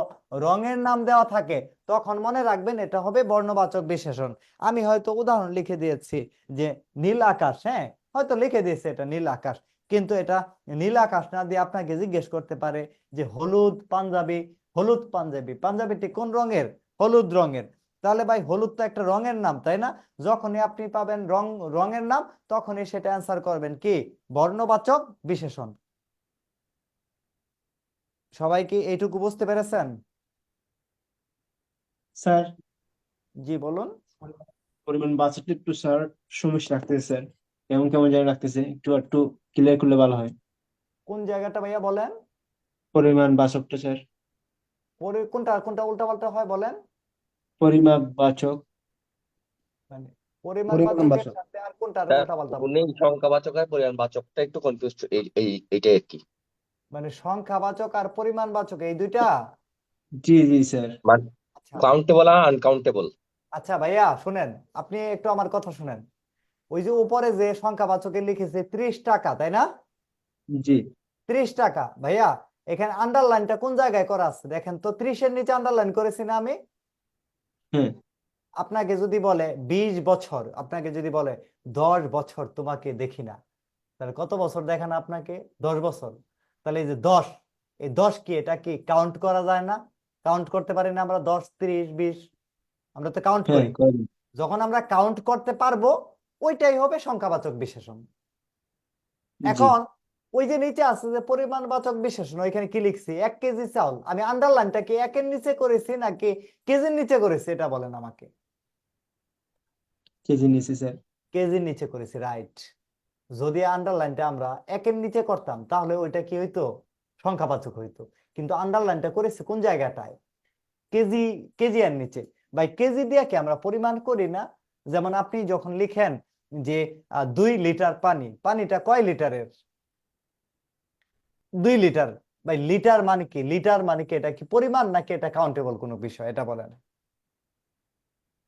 রঙের নাম দেওয়া থাকে, তখন মনে রাখবেন এটা হবে বর্ণবাচক বিশেষণ। আমি হয়তো উদাহরণ লিখে দিয়েছি যে নীল আকাশ, হ্যাঁ হয়তো লিখে দিয়েছে এটা নীল আকাশ, কিন্তু এটা নীল আকাশ না দিয়ে আপনাকে জিজ্ঞেস করতে পারে যে হলুদ পাঞ্জাবি। পাঞ্জাবিটি কোন রঙের? হলুদ রঙের। তাহলে ভাই হলুদ তো একটা রঙের নাম, তাই না? যখনই আপনি পাবেন রঙের নাম, তখনই সেটা অ্যান্সার করবেন কি? বর্ণবাচক বিশেষণ। সবাই কি এইটুকু বুঝতে পেরেছেন? স্যার জি বলুন। পরিমাণ বাঁচাতে একটু স্যার সমস্যা লাগতেছে স্যার, কেমন কেমন জানি লাগতেছে, একটু ক্লিয়ার করলে ভালো হয়। কোন জায়গাটা ভাইয়া বলেন? পরিমাণ বাচকটা স্যার, কোনটা কোনটা উল্টাপাল্টা হয় বলেন? পরিমাপ বাচক। মানে পরিমাণ পরিমাণ বাচকের বাচক। সাথে আর কোনটার স্যার, উল্টাপাল্টা? উনি সংখ্যাবাচক আর পরিমাণবাচকটা একটু কনফিউজ, এইটাই আর কি। মানে সংখ্যাবাচক আর পরিমাণবাচক এই দুইটা? জি জি স্যার। মানে আচ্ছা কাউন্টেবল আর আনকাউন্টেবল। আচ্ছা ভাইয়া শুনেন, আপনি একটু আমার কথা শুনেন। ওই যে উপরে যে সংখ্যাবাচকে লিখেছে 30 টাকা, তাই না? জি 30 টাকা। ভাইয়া এখানে আন্ডারলাইনটা কোন জায়গায় করা আছে দেখেন তো, 30 এর নিচে আন্ডারলাইন করেছি না আমি? হ্যাঁ। আপনাকে যদি বলে 20 বছর, আপনাকে যদি বলে 10 বছর তোমাকে দেখি না, তাহলে কত বছর দেখান আপনাকে? 10 বছর। তাহলে এই যে 10, এই 10 কি, এটা কি কাউন্ট করা যায় না? কাউন্ট করতে পারি না আমরা? 10, 30, 20 আমরা তো কাউন্ট হ্যাঁ করি। করেন। যখন আমরা কাউন্ট করতে পারবো, ওইটাই হবে সংখ্যাবাচক বিশেষণ। জি এখন ওই যে নিচে আছে যে পরিমাণবাচক বিশেষণ, ওইখানে কি লিখছি? 1 কেজি চাউল। আমি আন্ডারলাইনটা কি একের নিচে করেছি নাকি কেজির নিচে করেছি, এটা বলেন আমাকে। কেজি নিয়েছি স্যার। কেজির নিচে করেছি, রাইট। যদি আন্ডারলাইনটা আমরা একের নিচে করতাম, তাহলে ওইটা কি হইতো? সংখ্যাবাচক হইতো। কিন্তু আন্ডারলাইনটা করেছি কোন জায়গাটায়? কেজি, কেজি এর নিচে। ভাই কেজি দিয়ে কি আমরা পরিমাণ করি না? যেমন আপনি যখন লিখেন যে 2 লিটার পানি, পানিটা কয় লিটারের? 2 লিটার। ভাই লিটার মানে কি? লিটার মানে কি, এটা কি পরিমাণ নাকি এটা কাউন্টেবল কোনো বিষয়, এটা বলেন।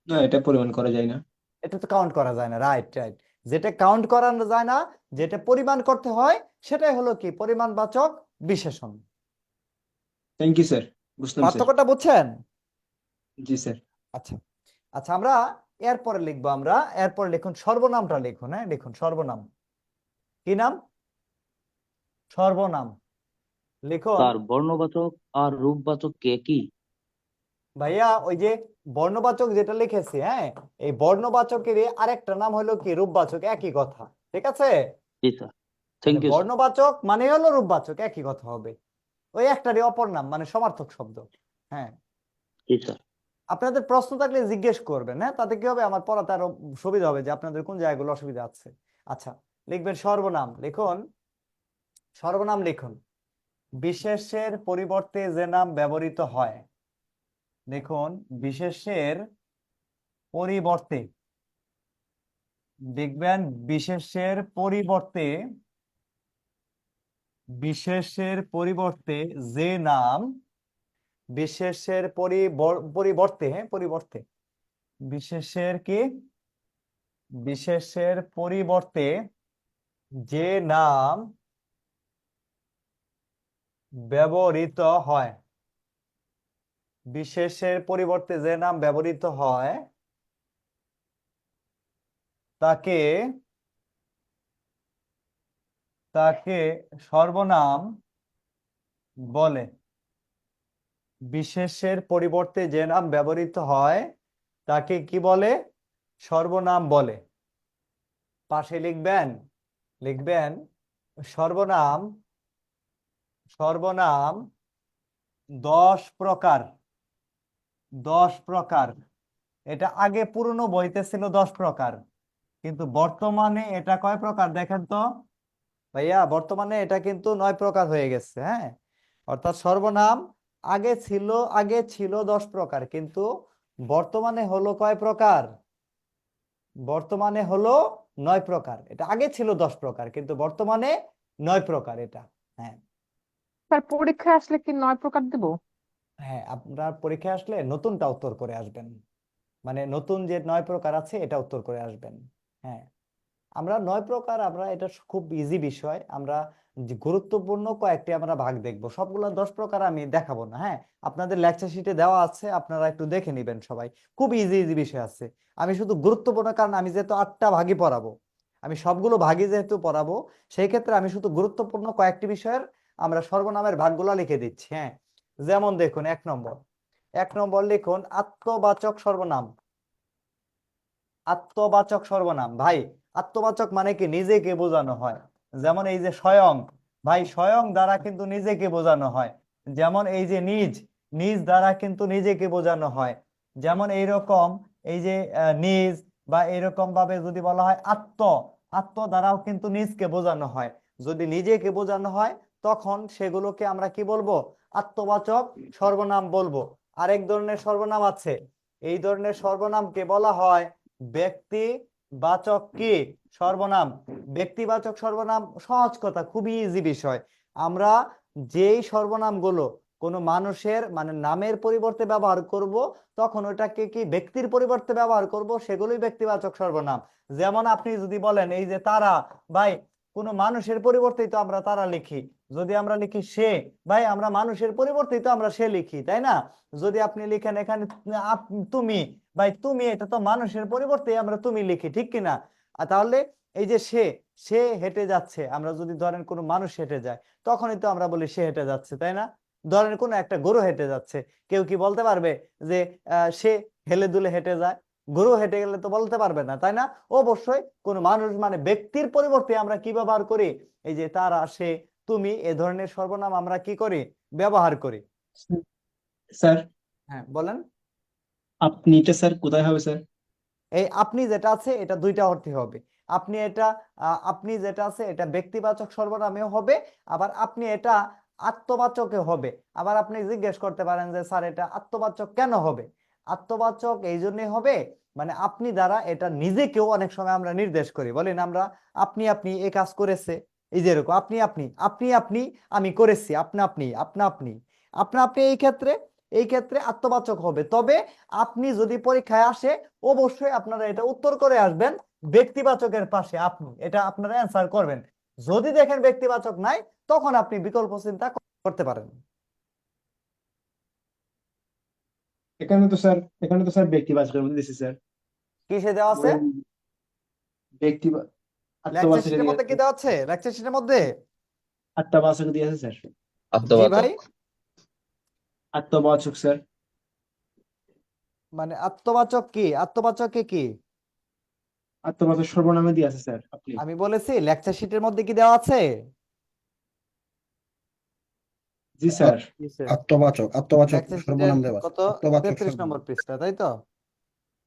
না, এটা পরিমাণ করা যায় না। এটা তো কাউন্ট করা যায় না, রাইট রাইট। যেটা কাউন্ট করা যায় না, যেটা পরিমাণ করতে হয়, সেটাই হলো কি? পরিমাণবাচক বিশেষণ। থ্যাংক ইউ স্যার, বুঝলাম স্যার। পার্থক্যটা বুঝছেন? জি স্যার। আচ্ছা আচ্ছা, আমরা এরপরে লিখবো, এরপরে লিখুন সর্বনামটা লিখুন। হ্যাঁ লিখুন সর্বনাম। কি নাম? সর্বনাম লিখুন। স্যার বর্ণবাচক আর রূপবাচক কে কি? ভাইয়া ওই যে বর্ণবাচক যেটা লিখেছি, হ্যাঁ এই বর্ণবাচকের আরেকটা নাম হলো কি? রূপবাচক। একই কথা, ঠিক আছে? জি স্যার, থ্যাংক ইউ স্যার। বর্ণবাচক মানে হলো রূপবাচক, একই কথা হবে। ওই একটারই অপর নাম, মানে সমার্থক শব্দ। হ্যাঁ জি স্যার। আপনাদের প্রশ্ন থাকলে জিজ্ঞেস করবেন, হ্যাঁ তাতে কি হবে? আমার পড়াতে আরো সুবিধা হবে যে আপনাদের কোন জায়গাগুলো অসুবিধা আছে। আচ্ছা লিখবেন সর্বনাম। লিখুন সর্বনাম, লিখুন বিশেষের পরিবর্তে যে নাম ব্যবহৃত হয়। দেখুন বিশেষের পরিবর্তে, দেখবেন বিশেষের পরিবর্তে, বিশেষের পরিবর্তে যে নাম, বিশেষের পরিবর্তে, হ্যাঁ পরিবর্তে, বিশেষের কি? বিশেষের পরিবর্তে যে নাম ব্যবহৃত হয়, বিশেষের পরিবর্তে যে নাম ব্যবহৃত হয় তাকে তাকে সর্বনাম বলে। বিশেষের পরিবর্তে যে নাম ব্যবহৃত হয় তাকে কি বলে? সর্বনাম বলে। পাশে লিখবেন, লিখবেন সর্বনাম, সর্বনাম 10 প্রকার। 10 প্রকার। এটা আগে পুরনো বইতে ছিল 10 প্রকার, কিন্তু বর্তমানে এটা কয় প্রকার দেখেন তো? ভাইয়া বর্তমানে এটা কিন্তু 9 প্রকার হয়ে গেছে, হ্যাঁ। অর্থাৎ সর্বনাম আগে ছিল 10 প্রকার, কিন্তু বর্তমানে হলো কয় প্রকার? বর্তমানে হলো 9 প্রকার। এটা আগে ছিল 10 প্রকার, কিন্তু বর্তমানে 9 প্রকার এটা। হ্যাঁ স্যার পরীক্ষায় আসলে কি 9 প্রকার দেব? হ্যাঁ, আপনার পরীক্ষায় আসলে নতুনটা উত্তর করে আসবেন, মানে নতুন যে 9 প্রকার আছে এটা উত্তর করে আসবেন। হ্যাঁ, আমরা 9 প্রকার, আমরা এটা খুব ইজি বিষয়। আমরা যে গুরুত্বপূর্ণ কয়েকটি আমরা ভাগ দেখব, সবগুলো 10 প্রকার আমি দেখাবো না। হ্যাঁ, আপনাদের লেকচার শিটে দেওয়া আছে, আপনারা একটু দেখে নেবেন সবাই। খুব ইজি ইজি বিষয় আছে। আমি শুধু গুরুত্বপূর্ণ, কারণ আমি যেহেতু 8টা ভাগই পড়াবো, আমি সবগুলো ভাগই যেহেতু পড়াবো, সেই ক্ষেত্রে আমি শুধু গুরুত্বপূর্ণ কয়েকটি বিষয়ের আমরা সর্বনামের ভাগগুলো লিখে দিচ্ছি। হ্যাঁ, যেমন দেখুন 1 নম্বর লিখুন আত্মবাচক সর্বনাম। আত্মবাচক সর্বনাম, ভাই আত্মবাচক মানে কি? নিজেকে বোঝানো হয়। যেমন এই যে স্বয়ং, ভাই স্বয়ং দ্বারা কিন্তু নিজেকে বোঝানো হয়। যেমন এই যে নিজ, নিজ দ্বারা কিন্তু নিজেকে বোঝানো হয়। যেমন এইরকম এই যে নিজ, বা এরকম ভাবে যদি বলা হয় আত্ম, আত্ম দ্বারাও কিন্তু নিজকে বোঝানো হয়। যদি নিজেকে বোঝানো হয় তখন সেগুলোকে আমরা কি বলবো? আত্মবাচক সর্বনাম বলবো। আরেক ধরনের সর্বনাম আছে, এই ধরনের সর্বনামকে বলা হয় ব্যক্তিবাচক কি সর্বনাম। ব্যক্তিবাচক সর্বনাম সহজ কথা, খুবই ইজি বিষয়। আমরা যেই সর্বনামগুলো কোনো মানুষের মানে নামের পরিবর্তে ব্যবহার করব, তখন ওটাকে কি ব্যক্তির পরিবর্তে ব্যবহার করব, সেগুলোই ব্যক্তিবাচক সর্বনাম। যেমন আপনি যদি বলেন এই যে তারা, ভাই কোনো মানুষের পরিবর্তেই তো আমরা তারা লিখি। যদি আমরা লিখি সে, ভাই আমরা মানুষের পরিবর্তেই তো আমরা সে লিখি, তাই না? যদি আপনি লিখেন এখানে তুমি, ভাই তুমি, এটা তো মানুষের পরিবর্তে আমরা তুমি লিখি, ঠিক কিনা? তাহলে এই যে সে হেঁটে যাচ্ছে, আমরা যদি ধরেন কোনো মানুষ হেঁটে যায়, তখনই তো আমরা বলি সে হেঁটে যাচ্ছে, তাই না? ধরেন কোনো একটা গরু হেঁটে যাচ্ছে, কেউ কি বলতে পারবে যে সে হেলে দুলে হেঁটে যায়? গরু হেঁটে গেলে তো বলতে পারবে না, তাই না? অবশ্যই কোনো মানুষ মানে ব্যক্তির পরিবর্তে আমরা কি ব্যবহার করি? এই যে তারা, সে, তুমি, এ ধরনের সর্বনাম আমরা কি করি? ব্যবহার করি। স্যার হ্যাঁ বলেন। আপনিটা স্যার কোথায় হবে স্যার? এই আপনি যেটা আছে এটা দুইটা অর্থে হবে। আপনি এটা আপনি যেটা আছে এটা ব্যক্তিবাচক সর্বনামেও হবে, আবার আপনি এটা আত্মবাচকে হবে। আবার আপনি জিজ্ঞেস করতে পারেন যে স্যার এটা আত্মবাচক কেন হবে? আত্মবাচক এই জন্যই হবে, মানে আপনি দ্বারা এটা নিজেকেও অনেক সময় আমরা নির্দেশ করি, বলেন আমরা আপনি আপনি এই কাজ করেছে, এই যে এরকম আপনি আপনি আপনি আপনি আমি করেছি, আপনা আপনি আপনা আপনি আপনা আপনি, এই ক্ষেত্রে আত্মবাচক হবে। তবে আপনি যদি পরীক্ষায় আসে, অবশ্যই আপনারা এটা উত্তর করে আসবেন ব্যক্তিবাচকের পাশে, আপনি এটা আপনারা অ্যান্সার করবেন। যদি দেখেন ব্যক্তিবাচক নাই, তখন আপনি বিকল্প চিন্তা করতে পারেন। এখানে তো স্যার ব্যক্তিবাচকের মধ্যে দিছি স্যার। কিসে দেওয়া আছে? ব্যক্তি লেকচার আত্মবাচকে শিটের দিয়ে মধ্যে কি দেওয়া আছে? লেকচার শিটের মধ্যে আত্মবাচক দিয়ে আছে স্যার। জি ভাই, আত্মবাচক স্যার। মানে আত্মবাচক কি? আত্মবাচকে কি আত্মবাচক সর্বনামে দিয়ে আছে স্যার। আপনি আমি বলেছি লেকচার শিটের মধ্যে কি দেওয়া আছে? জি স্যার। আত্মবাচক লেকচার শিটের সর্বনাম দেওয়া আছে। কত? আত্মবাচক 33 নম্বর সর্বনাম। পৃষ্ঠা, তাই তো?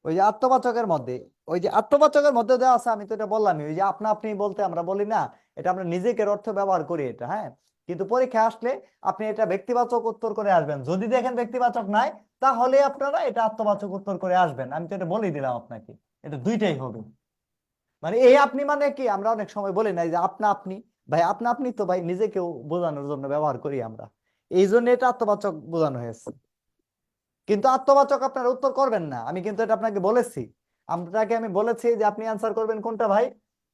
ওই যে আত্মবাচকের মধ্যে, ওই যে আত্মবাচকের মধ্যে দেওয়া আছে, আমি তো এটা বললামই। ওই যে আপনা আপনি বলতে আমরা বলি না, এটা আমরা নিজেকের অর্থ ব্যবহার করি এটা। হ্যাঁ, কিন্তু পরীক্ষায় আসলে আপনি এটা ব্যক্তিবাচক উত্তর করে আসবেন। যদি দেখেন ব্যক্তিবাচক নাই, তাহলে আপনারা এটা আত্মবাচক উত্তর করে আসবেন। আমি তো এটা বলেই দিলাম আপনাকে, এটা দুইটাই হবে। মানে এই আপনি মানে কি, আমরা অনেক সময় বলি না যে আপনা আপনি, ভাই আপনা আপনি তো ভাই নিজেকেও বোঝানোর জন্য ব্যবহার করি আমরা, এই জন্য এটা আত্মবাচক বোঝানো হয়েছে। কিন্তু আত্মবাচক আপনারা উত্তর করবেন না, আমি কিন্তু এটা আপনাকে বলেছি। আমি বলেছি যে আপনি অ্যান্সার করবেন কোনটা ভাই?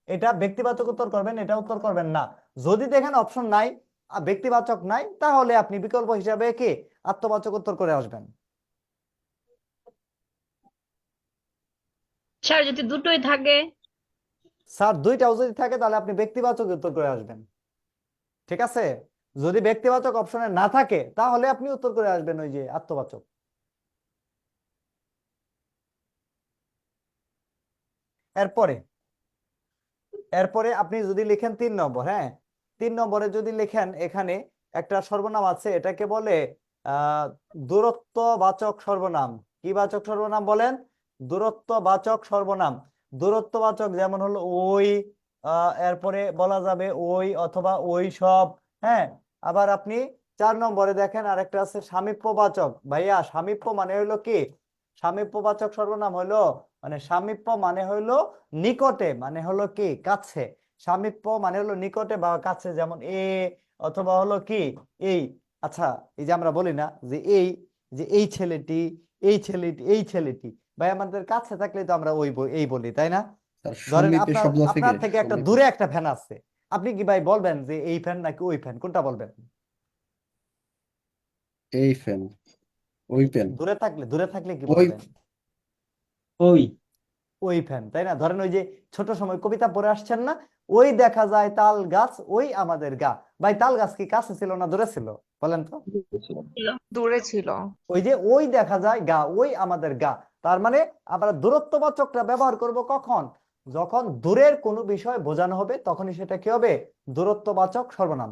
এটা ব্যক্তিবাচক উত্তর করবেন, এটা উত্তর করবেন না। যদি দেখেন অপশন নাই, ব্যক্তিবাচক নাই, তাহলে আপনি বিকল্প হিসাবে কি আত্মবাচক উত্তর করে আসবেন। স্যার যদি দুটোই থাকে? স্যার দুইটাও যদি থাকে তাহলে আপনি ব্যক্তিবাচক উত্তর করে আসবেন, ঠিক আছে? যদি ব্যক্তিবাচক অপশনে না থাকে, তাহলে আপনি উত্তর করে আসবেন ওই যে আত্মবাচক। এরপরে আপনি যদি লিখেন 3 নম্বর, হ্যাঁ 3 নম্বরে যদি লিখেন, এখানে একটা সর্বনাম আছে, এটাকে বলে দূরত্ববাচক সর্বনাম। কি বাচক সর্বনাম বলেন? দূরত্ববাচক সর্বনাম। দূরত্ববাচক যেমন হলো ওই, এরপরে বলা যাবে ওই অথবা ওই সব। হ্যাঁ, আবার আপনি 4 নম্বরে দেখেন আরেকটা আছে সামীপ্যবাচক। ভাইয়া সামীপ্য মানে হইলো কি? সামীপ্যবাচক সর্বনাম হইলো মানে সামীপ্য মানে হইলো নিকটে, মানে হলো কি কাছে। সামীপ্য মানে হলো নিকটে বা কাছে, যেমন অথবা হলো কি এই। আচ্ছা, এই যে আমরা বলি না যে এই ছেলেটি, এই ছেলেটি, ভাই আমাদের কাছে থাকলে তো আমরা এই বলি, তাই না? স্যার ধরেন সমীপে শব্দ থেকে আপনার থেকে একটা দূরে একটা ফ্যান আছে, আপনি কি ভাই বলবেন যে এই ফ্যান নাকি ওই ফ্যান, কোনটা বলবেন? এই ফ্যান, ওই ফ্যান, দূরে থাকলে কি ওই বলবেন? ওই ওই ফ্যান, তাই না? ধরেন ওই যে ছোট সময় কবিতা পড়ে আসছেন না, ওই দেখা যায় তাল গাছ ওই আমাদের গা। ভাই তাল গাছ কি কাছে ছিল না দূরে ছিল, বলেন তো? দূরে ছিল। ওই যে ওই দেখা যায় গা ওই আমাদের গা, তার মানে আমরা দূরত্ববাচকটা ব্যবহার করব কখন? যখন দূরের কোনো বিষয় বোঝানো হবে তখনই সেটা কি হবে? দূরত্ববাচক সর্বনাম।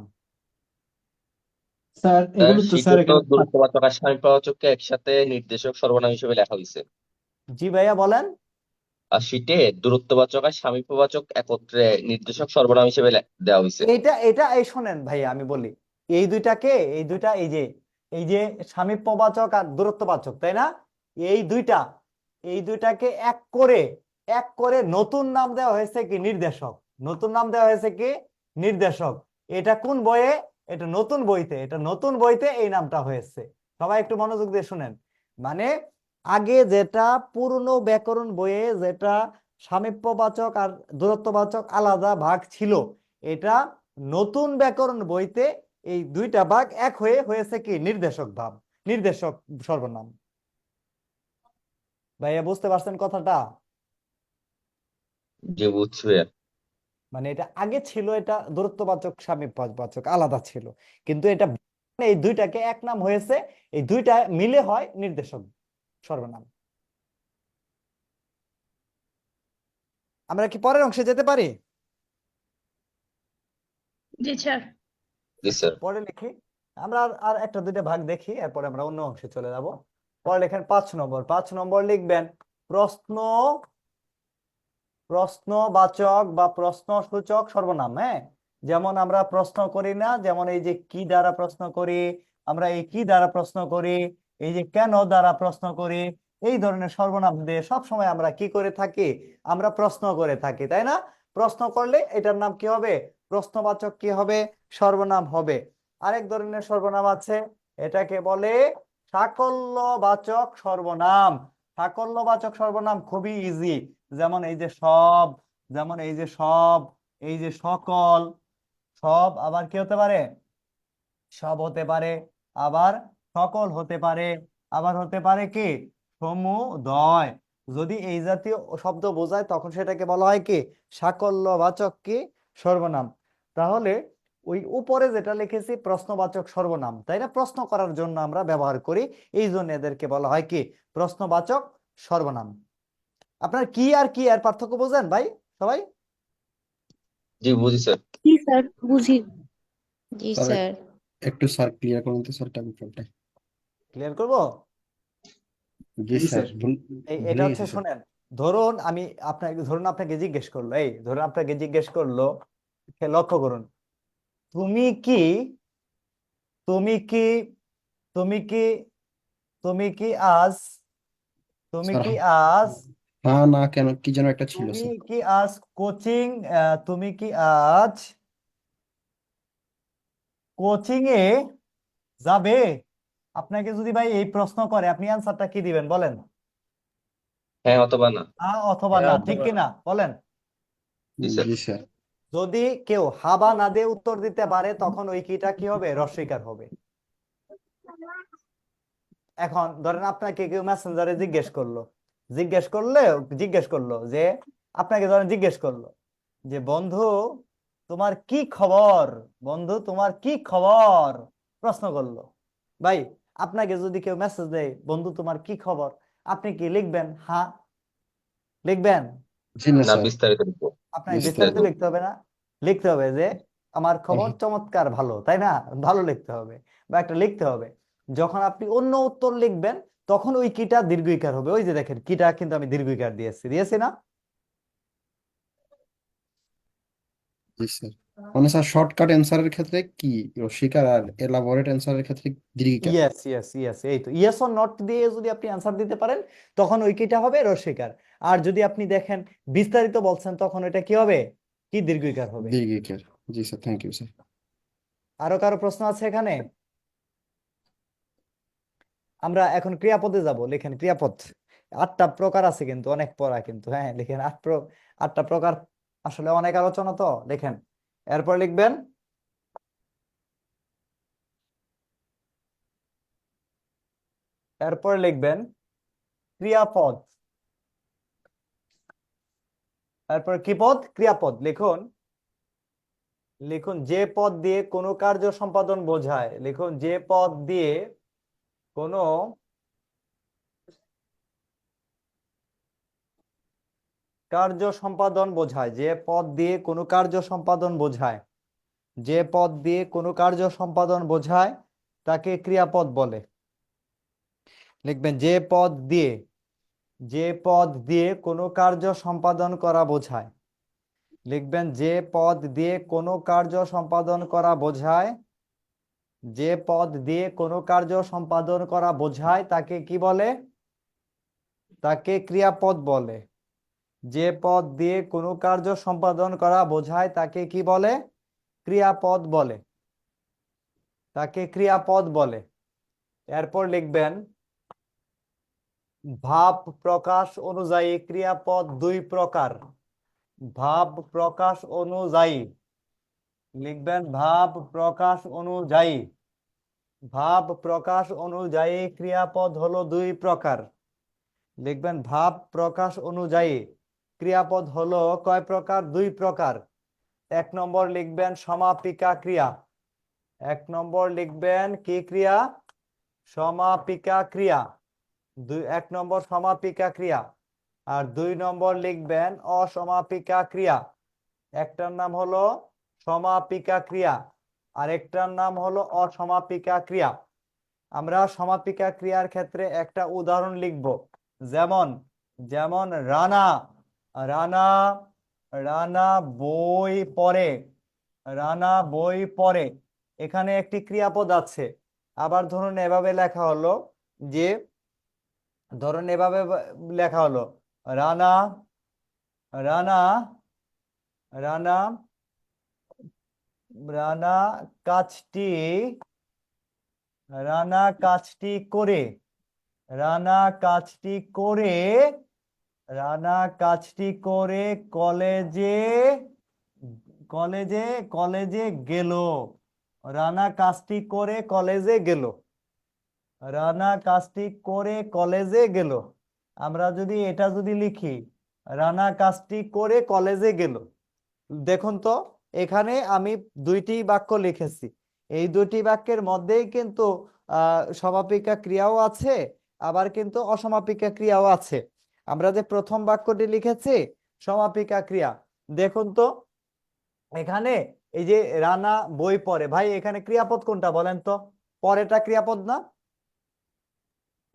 স্যার স্যার এগুলো তো শীতে স্যার তো এখানে দূরত্ববাচক আর সামীপ্যবাচককে একসাথে নির্দেশক সর্বনাম হিসেবে লেখা হয়েছে। জি ভাইয়া বলেন। আর শীতে দূরত্ববাচক আর সামীপ্যবাচক একত্রে নির্দেশক সর্বনাম হিসেবে দেওয়া হয়েছে। এই শোনেন ভাইয়া আমি বলি, এই দুইটা এই যে সামীপ্যবাচক আর দূরত্ববাচক, তাই না? এই দুইটাকে এক করে নতুন নাম দেওয়া হয়েছে কি? নির্দেশক। নতুন নাম দেওয়া হয়েছে কি? নির্দেশক। এটা কোন বইয়ে? এটা নতুন বইতে এই নামটা হয়েছে। সবাই একটু মনোযোগ দিয়ে শুনেন। মানে আগে যেটা পুরনো ব্যাকরণ বইয়ে যেটা সামীপ্যবাচক আর দূরত্ববাচক আলাদা ভাগ ছিল, এটা নতুন ব্যাকরণ বইতে এই দুইটা ভাগ এক হয়েছে কি? নির্দেশক সর্বনাম। ভাইয়া বুঝতে পারছেন কথাটা? যে বুঝছি ভাইয়া। মানে এটা আগে ছিল, এটা দূরত্ববাচক সামীপ্যবাচক আলাদা ছিল, কিন্তু এটা এই দুইটাকে এক নাম হয়েছে, এই দুইটা মিলে হয় নির্দেশক সর্বনাম। আমরা কি পরের অংশে যেতে পারি? জি স্যার। জি স্যার। পরে লিখি আমরা আর একটা দুইটা ভাগ দেখি, এরপরে আমরা অন্য অংশে চলে যাব। পরে লেখেন 5 নম্বর লিখবেন প্রশ্নবাচক বা প্রশ্নসূচক সর্বনাম। হ্যাঁ, যেমন আমরা প্রশ্ন করি না, যেমন এই যে কি দ্বারা প্রশ্ন করি, আমরা এই কি দ্বারা প্রশ্ন করি, এই যে কেন দ্বারা প্রশ্ন করি, এই ধরনের সর্বনাম দিয়ে সবসময় আমরা কি করে থাকি? আমরা প্রশ্ন করে থাকি, তাই না? প্রশ্ন করলে এটার নাম কি হবে? প্রশ্নবাচক কি হবে? সর্বনাম হবে। আরেক ধরনের সর্বনাম আছে, এটাকে বলে সাকল্যবাচক সর্বনাম। সাকল্যবাচক সর্বনাম খুবই ইজি, যেমন এই যে সব, যেমন এই যে সব, এই যে সকল। সব আবার কি হতে পারে? সব হতে পারে, আবার সকল হতে পারে, আবার হতে পারে কি? সমুদয়। যদি এই জাতীয় শব্দ বোঝায় তখন সেটাকে বলা হয় কি? সাকল্যবাচক কি সর্বনাম। তাহলে ওই উপরে যেটা লিখেছি প্রশ্নবাচক সর্বনাম, তাই না? প্রশ্ন করার জন্য আমরা ব্যবহার করি, এই জন্য এদেরকে বলা হয় কি? প্রশ্নবাচক সর্বনাম। আপনার কি আর পার্থক্য বোঝেন ভাই সবাই? জি বুঝি স্যার। জি স্যার বুঝি। জি স্যার স্যার। একটু স্যার ক্লিয়ার করুন তো স্যার টাইমটা। ক্লিয়ার করবো? জি জি স্যার, স্যার। এটা ভুলে হচ্ছে গেছি স্যার। শুনেন, ধরুন আপনাকে জিজ্ঞেস করলো, ধরুন আপনাকে জিজ্ঞেস করলো, লক্ষ্য করুন, তুমি কি তুমি কি তুমি কি তুমি কি আজ তুমি স্যার কি আজ হ্যাঁ না কেন কি যেন একটা ছিল তুমি স্যার। কি আজ কোচিং তুমি কি আজ কোচিং এ যাবে? আপনাকে যদি ভাই এই প্রশ্ন করে আপনি আনসারটা কি দিবেন বলেন? হ্যাঁ অথবা না। অথবা না, ঠিক কি না বলেন? জি স্যার। জি স্যার। যদি কেউ হা বা না দিয়ে উত্তর দিতে পারে তখন ওই কিটা কি হবে? রস্বইকার হবে। এখন ধরেন আপনাকে কেউ মেসেঞ্জারে জিজ্ঞেস করলো যে আপনাকে ধরেন জিজ্ঞেস করলো যে বন্ধু তোমার কি খবর, বন্ধু তোমার কি খবর, প্রশ্ন করলো। ভাই আপনাকে যদি কেউ মেসেজ দেয় বন্ধু তোমার কি খবর, আপনি কি লিখবেন হ্যাঁ? লিখবেন? জি না না, স্যার, বিস্তারিত লিখবো। আপনাকে বিস্তারিত। বিস্তারিত লিখতে হবে না, লিখতে হবে যে আমার খবর চমৎকার ভালো, তাই না? ভালো লিখতে হবে বা একটা লিখতে হবে। যখন আপনি অন্য উত্তর লিখবেন তখন ওই কিটা দীর্ঘইকার হবে। ওই যে দেখেন কিটা কিন্তু আমি দীর্ঘইকার দিয়েছি না? জি স্যার, মানে স্যার শর্টকাট অ্যান্সারের ক্ষেত্রে কি রসিকার, আর এলাবোরেট অ্যান্সারের ক্ষেত্রে দীর্ঘিকার। ইয়েস ইয়েস ইয়েস, এই তো ইয়েস অর নট দিয়ে যদি আপনি অ্যান্সার দিতে পারেন তখন ওই কিটা হবে রস্বীকার। আর যদি আপনি দেখেন বিস্তারিত বলছেন তখন ওইটা কি হবে, কি দীর্ঘিকার হবে। দীর্ঘিকার। জি স্যার, থ্যাংক ইউ স্যার। আরো কারো প্রশ্ন আছে এখানে? আমরা এখন ক্রিয়াপদে যাব। লেখেন ক্রিয়াপদ। 8টা প্রকার আছে কিন্তু, অনেক পড়া কিন্তু। হ্যাঁ লিখেন 8টা প্রকার, আসলে অনেক আলোচনা তো। লেখেন, এরপর লিখবেন ক্রিয়াপদ। তারপর কি পদ? ক্রিয়াপদ। লিখুন লিখুন যে পদ দিয়ে কোনো কার্য সম্পাদন বোঝায়। লিখুন যে পদ দিয়ে কোনো কার্য সম্পাদন বোঝায়। যে পদ দিয়ে কোনো কার্য সম্পাদন বোঝায়। যে পদ দিয়ে কোনো কার্য সম্পাদন বোঝায় তাকে ক্রিয়াপদ বলে। লিখবেন যে পদ দিয়ে কোনো কার্য সম্পাদন করা বোঝায়। লিখবেন যে পদ দিয়ে কোনো কার্য সম্পাদন করা বোঝায়। যে পদ দিয়ে কোনো কার্য সম্পাদন করা বোঝায় তাকে কি বলে? তাকে ক্রিয়াপদ বলে। যে পদ দিয়ে কোনো কার্য সম্পাদন করা বোঝায় তাকে কি বলে? ক্রিয়াপদ বলে। তাকে ক্রিয়াপদ বলে। এরপর লিখবেন ভাব প্রকাশ অনুযায়ী ক্রিয়াপদ 2 প্রকার। ভাব প্রকাশ অনুযায়ী। লিখবেন ভাব প্রকাশ অনুযায়ী। ভাব প্রকাশ অনুযায়ী ক্রিয়াপদ হলো 2 প্রকার। লিখবেন ভাব প্রকাশ অনুযায়ী ক্রিয়াপদ হলো কয় প্রকার? 2 প্রকার। 1 নম্বর লিখবেন সমাপিকা ক্রিয়া। 1 নম্বর লিখবেন কি ক্রিয়া? সমাপিকা ক্রিয়া। 1 নম্বর সমাপিকা ক্রিয়া। আর 2 নম্বর লিখবেন অসমাপিকা ক্রিয়া। একটার নাম হলো সমাপিকা ক্রিয়া, আর একটার নাম হলো অসমাপিকা ক্রিয়া। আমরা সমাপিকা ক্রিয়ার ক্ষেত্রে একটা উদাহরণ লিখব। যেমন যেমন রানা রানা রানা বই পড়ে। রানা বই পড়ে, এখানে একটি ক্রিয়াপদ আছে। আবার ধরুন এভাবে লেখা হলো যে, ধরুন এভাবে লেখা হলো রানা রানা রানা রানা কাজটি রানা কাজটি করে। রানা কাজটি করে রানা কাজটি করে কলেজে কলেজে কলেজে গেল। রানা কাজটি করে কলেজে গেল। রানা কাজটি করে কলেজে গেল। আমরা যদি এটা যদি লিখি রানা কাজটি করে কলেজে গেল, দেখুন তো এখানে আমি 2টি বাক্য লিখেছি। এই 2টি বাক্যের মধ্যেই কিন্তু সমাপিকা ক্রিয়াও আছে, আবার কিন্তু অসমাপিকা ক্রিয়াও আছে। আমরা যে প্রথম বাক্যটি লিখেছি সমাপিকা ক্রিয়া, দেখুন তো এখানে এই যে রানা বই পড়ে, ভাই এখানে ক্রিয়াপদ কোনটা বলেন তো? পরেটা ক্রিয়াপদ না?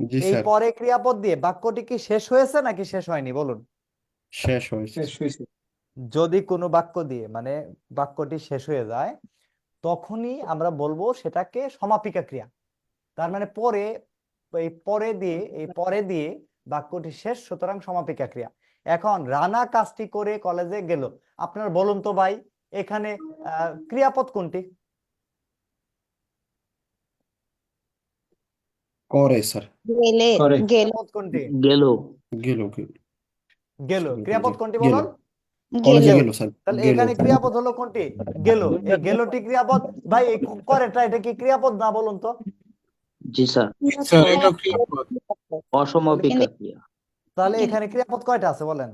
জি এই স্যার, পরে ক্রিয়াপদ দিয়ে বাক্যটি কি শেষ হয়েছে নাকি শেষ হয়নি বলুন? শেষ হয়েছে। শেষ হয়েছে। যদি কোনো বাক্য দিয়ে মানে বাক্যটি শেষ হয়ে যায় তখনই আমরা বলবো সেটাকে সমাপিকা ক্রিয়া। তার মানে পরে, এই পরে দিয়ে বাক্যটি শেষ, সুতরাং সমাপিকা ক্রিয়া। এখন রানা কাজটি করে কলেজে গেল, আপনার বলুন তো ভাই এখানে ক্রিয়াপদ কোনটি? করে স্যার। গেলে করে। গেল ক্রিয়াপদ কোনটি? গেল গেল গেল। ক্রিয়াপদ কোনটি গেল, বলুন? কলেজে গেল গেল স্যার, তাহলে গেল। এখানে ক্রিয়াপদ হলো কোনটি? গেল। এই গেলটি ক্রিয়াপদ। ভাই এই করেটা এটা কি ক্রিয়াপদ না বলুন তো? জি স্যার, স্যার এটা ক্রিয়াপদ। অসমাপিকা ক্রিয়া তাহলে এখানে ক্রিয়াপদ কয়টা আছে বলেন?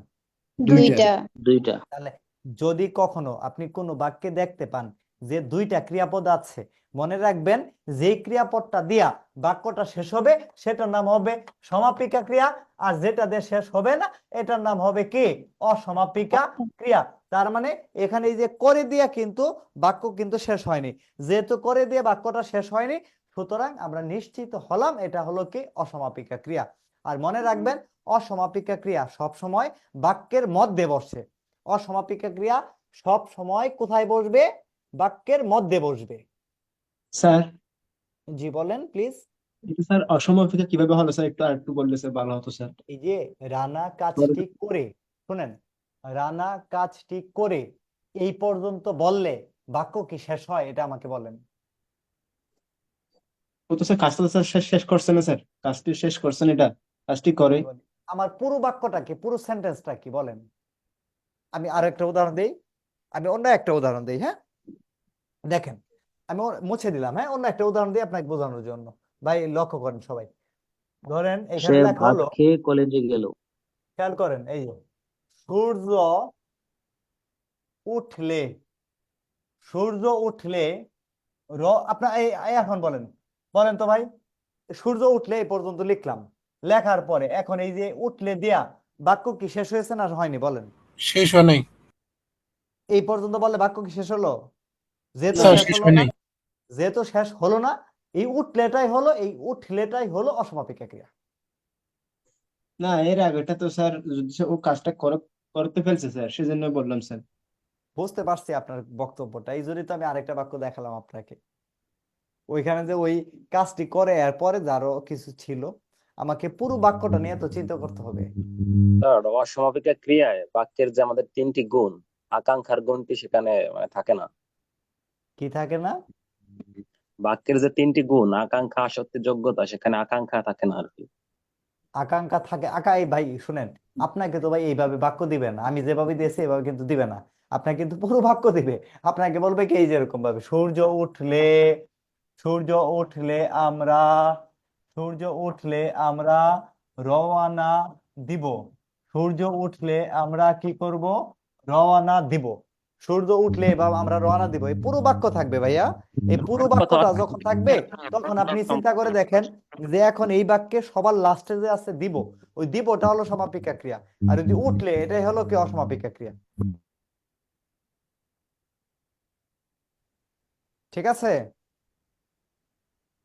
2টা। 2টা। তাহলে যদি কখনো আপনি কোনো বাক্যে দেখতে পান যে 2টা ক্রিয়াপদ আছে, মনে রাখবেন যে ক্রিয়াপদটা দিয়া বাক্যটা শেষ হবে সেটার নাম হবে সমাপিকা ক্রিয়া, আর যেটা দিয়ে শেষ হবে না এটার নাম হবে কি? অসমাপিকা ক্রিয়া। তার মানে এখানে এই যে করে দিয়া কিন্তু বাক্য কিন্তু শেষ হয়নি। যেহেতু করে দিয়ে বাক্যটা শেষ হয়নি, সুতরাং আমরা নিশ্চিত হলাম এটা হলো কি? অসমাপিকা ক্রিয়া। আর মনে রাখবেন অসমাপিকা ক্রিয়া সব সময় বাক্যের মধ্যে বসে। অসমাপিকা ক্রিয়া সব সময় কোথায় বসবে? বাক্যের মধ্যে বসবে। স্যার জি বলেন প্লিজ। এটা স্যার অসমর্পিত কিভাবে হলো স্যার, একটু আরেকটু বললে স্যার ভালো হতো স্যার। এই যে রানা কাজটি করে, শুনেন, রানা কাজটি করে এই পর্যন্ত বললে বাক্য কি শেষ হয়? এটা আমাকে বলেন। ও তো স্যার কাজটা তো স্যার শেষ শেষ করছে না স্যার, কাজটি শেষ করছেন, এটা কাজটি করে। আমার পুরো বাক্যটা কি, পুরো সেন্টেন্সটা কি বলেন? আমি আরো একটা উদাহরণ দিই, আমি অন্য একটা উদাহরণ দিই। হ্যাঁ দেখেন, আমি মুছে দিলাম। হ্যাঁ অন্য একটা উদাহরণ দিই আপনাকে বোঝানোর জন্য। ভাই লক্ষ্য করেন সবাই, ধরেন সে এখানে লেখা ভাত হলো, খেয়ে কলেজে গেল। খেয়াল করেন, এই যে সূর্য উঠলে, সূর্য উঠলে আপনার এখন বলেন, বলেন তো ভাই, সূর্য উঠলে এই পর্যন্ত লিখলাম, লেখার পরে এখন এই যে উঠলে দেয়া বাক্য কি শেষ হয়েছে না হয়নি বলেন? শেষ হয় নাই এই পর্যন্ত বললে বাক্য কি শেষ হলো? যেহেতু স্যার, শেষ শেষ হলো হয় না, নাই। যেহেতু শেষ হলো না, এই উঠলেটাই হলো অসমাপিকা ক্রিয়া। না, এর আগেটা তো স্যার যদি ও কাজটা করতে ফেলছে স্যার, সেজন্য বললাম স্যার। বুঝতে পারছি আপনার বক্তব্যটা, এই জন্যই তো আমি আরেকটা বাক্য দেখালাম আপনাকে। ওইখানে যে ওই কাজটি করে এরপরে যারও কিছু ছিল, আমাকে পুরো বাক্যটা নিয়ে তো চিন্তা করতে হবে। স্যার অসমাপিকা ক্রিয়ায় বাক্যের যে আমাদের তিনটি গুণ, আকাঙ্ক্ষার গুণটি সেখানে মানে থাকে না। কি থাকে না? বাক্যের যে তিনটি গুণ, আকাঙ্ক্ষা, আসক্তি, যোগ্যতা, সেখানে আকাঙ্ক্ষা থাকে না আর কি। আকাঙ্ক্ষা থাকে। এই ভাই শুনেন, আপনাকে তো ভাই এইভাবে বাক্য দিবে না, আমি যেভাবে দিয়েছি এভাবে কিন্তু দিবে না। আপনাকে কিন্তু পুরো বাক্য দিবে। আপনাকে বলবে কি, এই যেরকম ভাবে সূর্য উঠলে, সূর্য উঠলে আমরা, সূর্য উঠলে আমরা রওয়ানা দিব। সূর্য উঠলে আমরা কি করব? রওয়ানা দিব। সূর্য উঠলে বা আমরা রওনা দিব, এই পুরো বাক্য থাকবে ভাইয়া। এই পুরো বাক্যটা যখন থাকবে, তখন আপনি চিন্তা করে দেখেন যে এখন এই বাক্যে সবার লাস্টে যে আছে দিব, ওই দিবটা হলো সমাপিকা ক্রিয়া, আর যদি উঠলে এটাই হলো কি অসমাপিকা ক্রিয়া। ঠিক আছে?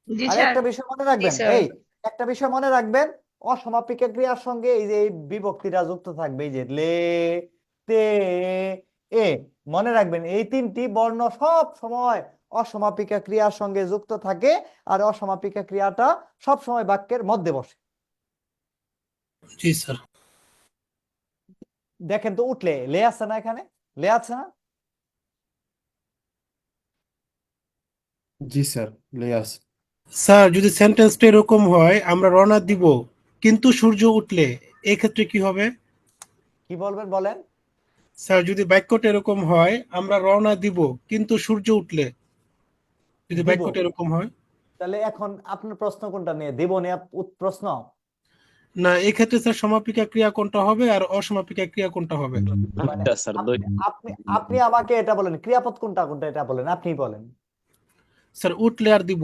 জি আর স্যার। একটা বিষয় মনে জি রাখবেন, স্যার। এই একটা বিষয় মনে রাখবেন, অসমাপিকা ক্রিয়ার সঙ্গে এই যে এই বিভক্তিটা যুক্ত থাকবে, এই যে লে, তে, এ। মনে রাখবেন এই তিনটি বর্ণ সব সময় অসমাপিকা ক্রিয়ার সঙ্গে যুক্ত থাকে, আর অসমাপিকা ক্রিয়াটা সব সময় বাক্যের মধ্যে বসে। জি স্যার। দেখেন তো, উঠলে লে আছে না, এখানে লে আছে না? জি স্যার, লিয়াস। স্যার যদি সেন্টেন্সটা এরকম হয়, আমরা রওনা দিব কিন্তু সূর্য উঠলে, এই ক্ষেত্রে কি হবে? কি বলবেন বলেন? স্যার যদি বাক্যটা এরকম হয়, আমরা রওনা দিব কিন্তু সূর্য উঠলে, যদি দিব। বাক্যটা এরকম হয়, তাহলে এখন আপনার প্রশ্ন কোনটা নিয়ে, দিব নিয়ে প্রশ্ন? না এক্ষেত্রে স্যার সমাপিকা ক্রিয়া কোনটা হবে আর অসমাপিকা ক্রিয়া কোনটা হবে? মানে স্যার আপনি আপনি আমাকে এটা বলেন, ক্রিয়াপদ কোনটা কোনটা এটা বলেন, আপনি বলেন। স্যার উঠলে আর দিব।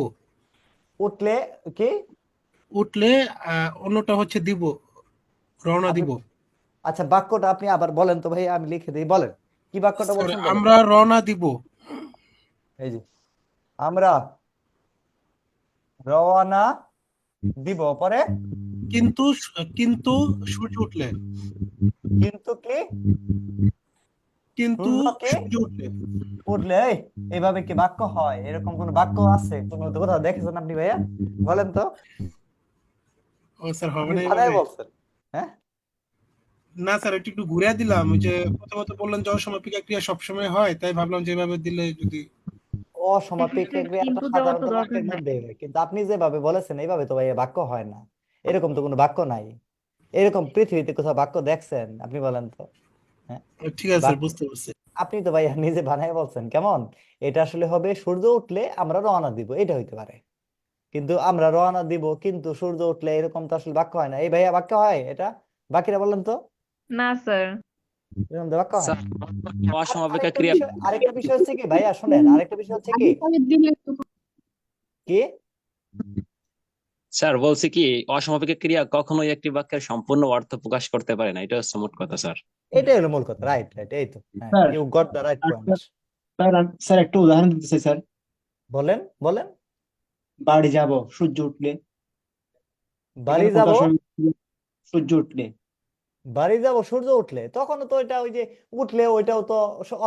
উঠলে কি? উঠলে অন্যটা হচ্ছে দিব, রওনা আপনি দিব। আচ্ছা, বাক্যটা আপনি আবার বলেন তো ভাই, আমি লিখে দিই, বলেন কি বাক্যটা স্যার বলছেন বলেন। আমরা রওনা দিব, এই যে আমরা রওনা দিব, পরে কিন্তু কিন্তু সূর্য উঠলে, কিন্তু কি? কিন্তু সূর্য কি সূর্য উঠলে। উঠলে? এইভাবে কি বাক্য হয়? এরকম কোন বাক্য আছে? কোন কোথাও দেখেছেন আপনি ভাইয়া? বলেন তো। ও স্যার হবে আপনি না বানায় এইভাবে? বলছেন? হ্যাঁ না স্যার একটু একটু ঘুরে দিলাম, ওই যে প্রথমত বললেন যে অসমাপিকা ক্রিয়া সবসময় হয়, তাই ভাবলাম যেভাবে দিলে যদি। অসমাপিকা ক্রিয়াটা কিন্তু দেওয়ার তো সাধারণত দরকার বাক্যের নাই। মধ্যে হয়, কিন্তু আপনি যেভাবে বলেছেন এইভাবে তো ভাইয়া বাক্য হয় না। এরকম তো কোনো বাক্য নাই। এরকম পৃথিবীতে কোথাও বাক্য দেখছেন আপনি বলেন তো? হ্যাঁ ঠিক আছে স্যার, বুঝতে পারছি। আপনি তো ভাইয়া নিজে বানায় বলছেন কেমন। এটা আসলে হবে সূর্য উঠলে আমরা রওনা দিব, এটা হইতে পারে। কিন্তু আমরা রওনা দিব কিন্তু সূর্য উঠলে, এরকম তো আসলে বাক্য হয় না। এই ভাইয়া বাক্য হয় এটা? বাকিরা বলেন তো। না স্যার। এরকম তো বাক্য হয় স্যার না। অসমাপিকা ক্রিয়া, আরেকটা বিষয় হচ্ছে কি ভাইয়া, শুনেন, আরেকটা বিষয় হচ্ছে কি, কি স্যার বলছি কি অসমাপিকা ক্রিয়া কখনোই একটি বাক্যের সম্পূর্ণ অর্থ প্রকাশ করতে পারে না, এটা হচ্ছে মোট কথা স্যার। এটাই হলো মূল কথা। রাইট রাইট, এই তো, হ্যাঁ, sir you got the right point. Sir sir একটা উদাহরণ দিতে চাই স্যার। বলেন বলেন। বাড়ি যাব সূর্য উঠলে, বাড়ি এখানে যাব, কোনটা সূর্য উঠলে? বাড়ি যাব সূর্য উঠলে, তখনও তো ওইটা ওই যে উঠলে ওইটাও তো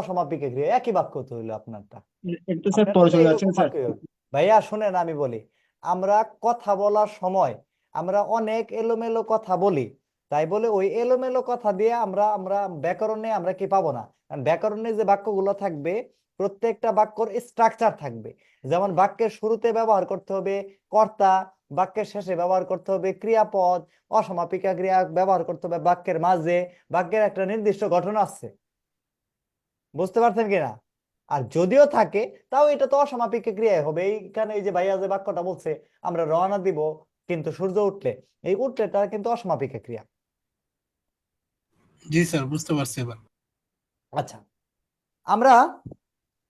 অসমাপিকা ক্রিয়া, একই বাক্য তো হইলো আপনারটা। একটু স্যার আপনারটা পরে তো চলে এইরকম যাচ্ছেন স্যার। বাক্যই হবে। ভাইয়া শুনেন আমি বলি, আমরা কথা বলার সময় আমরা অনেক এলোমেলো কথা বলি, তাই বলে ওই এলোমেলো কথা দিয়ে আমরা আমরা ব্যাকরণে আমরা কি পাবো না। কারণ ব্যাকরণে যে বাক্যগুলো থাকবে প্রত্যেকটা বাক্যর স্ট্রাকচার থাকবে। যেমন বাক্যের শুরুতে ব্যবহার করতে হবে কর্তা, বাক্যের শেষে ব্যবহার করতে হবে ক্রিয়াপদ, অসমাপিকা ক্রিয়া ব্যবহার করতে হবে বাক্যের মাঝে, বাক্যের একটা নির্দিষ্ট গঠন আছে। বুঝতে পারছেন কিনা? আর যদিও থাকে তাও এটা তো অসমাপিকা ক্রিয়া হবে। এইখানে এই যে ভাইয়া যে বাক্যটা বলছে আমরা রওনা দিব কিন্তু সূর্য উঠলে, এই উঠলেটা কিন্তু অসমাপিকা ক্রিয়া। জি স্যার, বুঝতে পারছি এবার। আচ্ছা, আমরা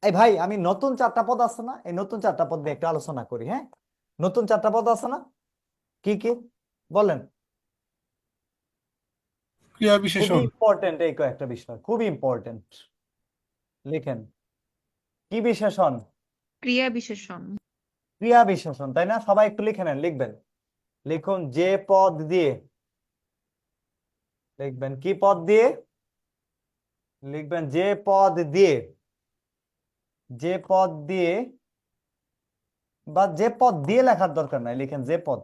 এই ভাই আমি নতুন 4টা পদ আছে না, এই নতুন 4টা পদ নিয়ে একটু আলোচনা করি। হ্যাঁ, নতুন 4টা পদ আছে না, কি কি বলেন? ক্রিয়া খুবই বিশেষণ। ইম্পর্টেন্ট এই কয়েকটা বিষয়, খুবই ইম্পর্টেন্ট। লিখেন, কি বিশেষণ? ক্রিয়া বিশেষণ। ক্রিয়া বিশেষণ, তাই না? সবাই একটু লিখে নেন, লিখবেন। লিখুন যে পদ দিয়ে, লিখবেন কি পদ দিয়ে, লিখবেন যে পদ দিয়ে, যে পদ দিয়ে, বা যে পদ দিয়ে লেখার দরকার নাই, লিখেন যে পদ,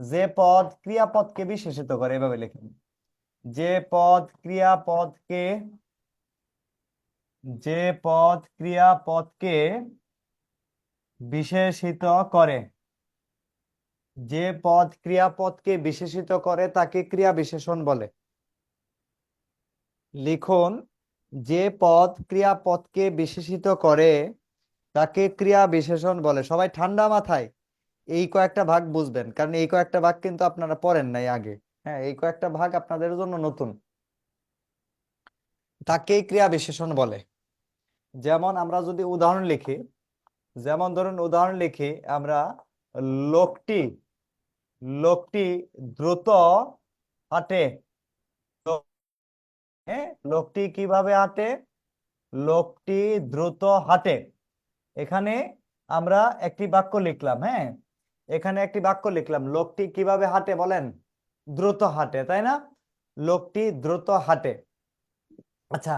যে পদ ক্রিয়াপদকে বিশেষিত করে, এভাবে লিখেন। যে পদ ক্রিয়াপদকে, যে পদ ক্রিয়াপদকে বিশেষিত করে, যে পদ ক্রিয়াপদকে বিশেষিত করে তাকে ক্রিয়া বিশেষণ বলে। লিখুন যে পদ ক্রিয়াপদকে বিশেষিত করে তাকে ক্রিয়া বিশেষণ বলে। সবাই ঠান্ডা মাথায় এই কয়েকটা ভাগ বুঝবেন, কারণ এই কয়েকটা ভাগ কিন্তু আপনারা পড়েন নাই আগে। হ্যাঁ, এই কয়েকটা ভাগ আপনাদের জন্য নতুন। তাকেই ক্রিয়া বিশেষণ বলে। যেমন আমরা যদি উদাহরণ লিখি, যেমন ধরুন উদাহরণ লিখি আমরা, লোকটি, লোকটি দ্রুত হাঁটে। হ্যাঁ, লোকটি কিভাবে হাঁটে? লোকটি দ্রুত হাঁটে। এখানে আমরা একটি বাক্য লিখলাম। হ্যাঁ, এখানে একটি বাক্য লিখলাম, লোকটি কিভাবে হাঁটে বলেন? দ্রুত হাঁটে, তাই না? লোকটি দ্রুত হাঁটে। আচ্ছা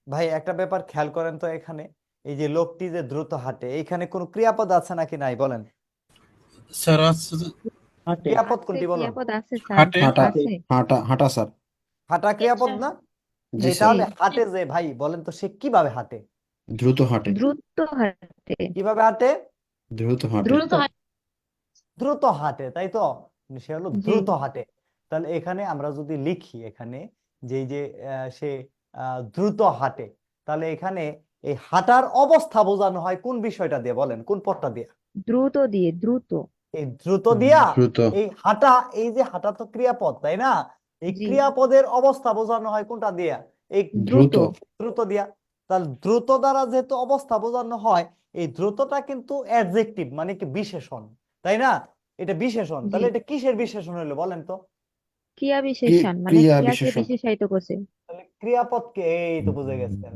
ভাই, একটা ব্যাপার খেয়াল করেন তো, এখানে এই যে লোকটি যে দ্রুত হাঁটে, এইখানে কোন ক্রিয়াপদ আছে নাকি নাই বলেন? স্যার আছে। হাঁটে। ক্রিয়াপদ কোনটি বলুন? ক্রিয়াপদ আছে স্যার, হাঁটে। হাঁটা আছে। হাঁটা হাঁটা স্যার। হাঁটা ক্রিয়াপদ না? জি এই স্যার, তাহলে হাঁটে যে ভাই, বলেন তো সে কিভাবে হাঁটে? দ্রুত হাঁটে। দ্রুত হাঁটে। কিভাবে হাঁটে? দ্রুত হাঁটে। দ্রুত দ্রুত হাঁটে, তাই তো? সে হলো জি। দ্রুত হাঁটে। তাহলে এখানে আমরা যদি লিখি এখানে যে এই যে সে দ্রুত হাঁটে, তাহলে এখানে এই হাঁটার অবস্থা বোঝানো হয় কোন বিষয়টা দিয়ে বলেন, কোন পদটা দিয়ে? দ্রুত দিয়ে, দ্রুত। এই দ্রুত দিয়া। দ্রুত। এই হাঁটা, এই যে হাঁটা তো ক্রিয়াপদ, তাই না? এই জি। ক্রিয়াপদের অবস্থা বোঝানো হয় কোনটা দিয়া? এই দ্রুত। দ্রুত দিয়া। তাহলে দ্রুত দ্বারা যেহেতু অবস্থা বোঝানো হয়, এই দ্রুতটা কিন্তু অ্যাডজেক্টিভ, মানে কি বিশেষণ, তাই না? এটা বিশেষণ। তাহলে জি। এটা কিসের বিশেষণ হলো বলেন তো? ক্রিয়া বিশেষণ, মানে ক্রিয়া ক্রিয়াকে বিশেষণ। বিশেষায়িত করছে। তাহলে ক্রিয়াপদকে, এই তো বুঝে গেছেন।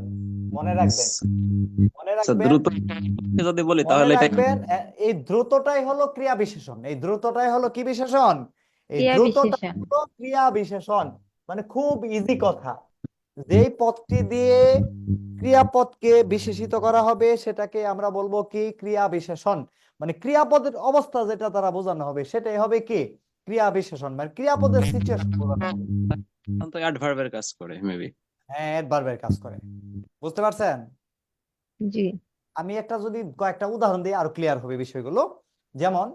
মনে রাখবেন, মনে আচ্ছা, রাখবেন, দ্রুত যদি বলি মনে তাহলে এটা রাখবেন। এই দ্রুতটাই হলো ক্রিয়া বিশেষণ। এই দ্রুতটাই হলো কি বিশেষণ? এই ক্রিয়া দ্রুতটা বিশেষণ। হলো ক্রিয়া বিশেষণ। মানে খুব ইজি কথা, যেই পদটি দিয়ে ক্রিয়াপদকে বিশেষিত করা হবে সেটাকে আমরা বলবো কি? ক্রিয়া বিশেষণ। মানে ক্রিয়াপদের অবস্থা যেটা দ্বারা বোঝানো হবে সেটাই হবে কি? ক্রিয়া বিশেষণ। মানে ক্রিয়াপদের সিচুয়েশন বোঝানো হবে। তো অ্যাডভার্বের কাজ করে মেবি। হ্যাঁ, অ্যাডভার্বের কাজ করে। বুঝতে পারছেন? জি। আমি একটা যদি কয়েকটা উদাহরণ দিই আরো ক্লিয়ার হবে বিষয়গুলো। যেমন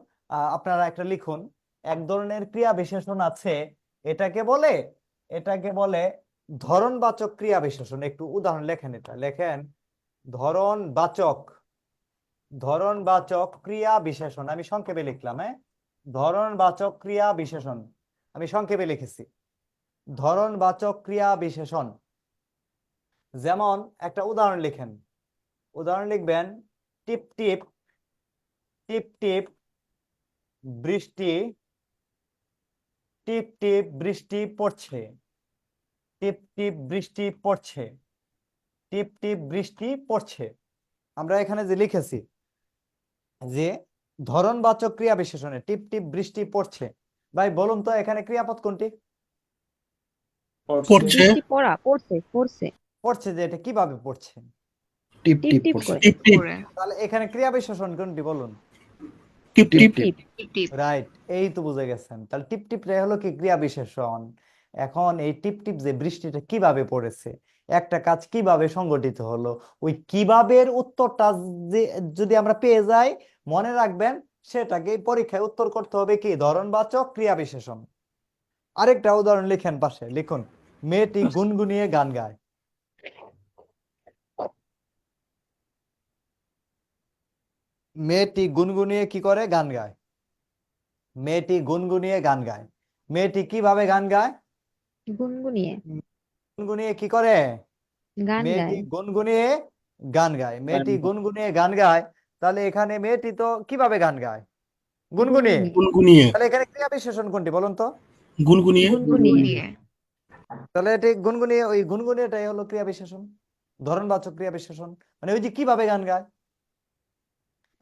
আপনারা একটা লিখুন, এক ধরনের ক্রিয়া বিশেষণ আছে, এটাকে বলে, এটাকে বলে ধরনবাচক ক্রিয়া বিশেষণ। একটু উদাহরণ লেখেন, এটা লেখেন, ধরনবাচক, ধরনবাচক ক্রিয়া বিশেষণ। আমি সংক্ষেপে লিখলাম। হ্যাঁ, ধরনবাচক ক্রিয়া বিশেষণ আমি সংক্ষেপে লিখেছি। ধরনবাচক ক্রিয়া বিশেষণ। যেমন একটা উদাহরণ লিখেন, উদাহরণ লিখবেন, টিপ টিপ, টিপ টিপ বৃষ্টি, টিপ টিপ বৃষ্টি পড়ছে, টিপ টিপ বৃষ্টি পড়ছে, টিপ টিপ বৃষ্টি পড়ছে। আমরা এখানে যে লিখেছি যে ধরনবাচক ক্রিয়া বিশেষণে টিপ টিপ বৃষ্টি পড়ছে, ভাই বলুন তো এখানে ক্রিয়াপদ কোনটি? পড়ছে পড়ছে বৃষ্টি পড়া পড়ছে পড়ছে পড়ছে, যে এটা কিভাবে পড়ছে? টিপ টিপ টিপ টিপ পড়ছে। করে টিপ টিপ তাহলে এখানে ক্রিয়া বিশেষণ কোনটি বলুন? টিপ টিপ টিপ টিপ। রাইট, এই তো বুঝে গেছেন। তাহলে টিপ টিপ রে হলো কি ক্রিয়া বিশেষণ। এখন এই টিপ টিপ যে বৃষ্টিটা কিভাবে পড়েছে, একটা কাজ কিভাবে সংগঠিত হলো, ওই কিভাবের উত্তরটা যে যদি আমরা পেয়ে যাই, মনে রাখবেন সেটাকে পরীক্ষায় উত্তর করতে হবে কি ধরনবাচক ক্রিয়া বিশেষণ। আরেকটা উদাহরণ লিখেন পাশে, লিখুন মেয়েটি গুনগুনিয়ে গান গায়। মেয়েটি গুনগুনিয়ে কি করে? গান গায়। মেয়েটি গুনগুনিয়ে গান গায়। মেয়েটি কিভাবে গান গায়? গুনগুনিয়ে গুনগুনিয়ে কি করে? গান মেয়েটি গায় গুনগুনিয়ে গান গায়। মেয়েটি গুনগুনিয়ে গান গায়। তাহলে এখানে মেয়েটি তো কিভাবে গান গায়? গুনগুনিয়ে। গুনগুনিয়ে গুনগুনিয়ে তাহলে এখানে ক্রিয়া বিশেষণ কোনটি বলুন তো? গুনগুনিয়ে গুনগুনিয়ে তাহলে এটি গুনগুনিয়ে, ওই গুনগুনিয়েটাই হলো ক্রিয়া বিশেষণ, ধরনবাচক ক্রিয়া বিশেষণ। মানে ওই যে কিভাবে গান গায়।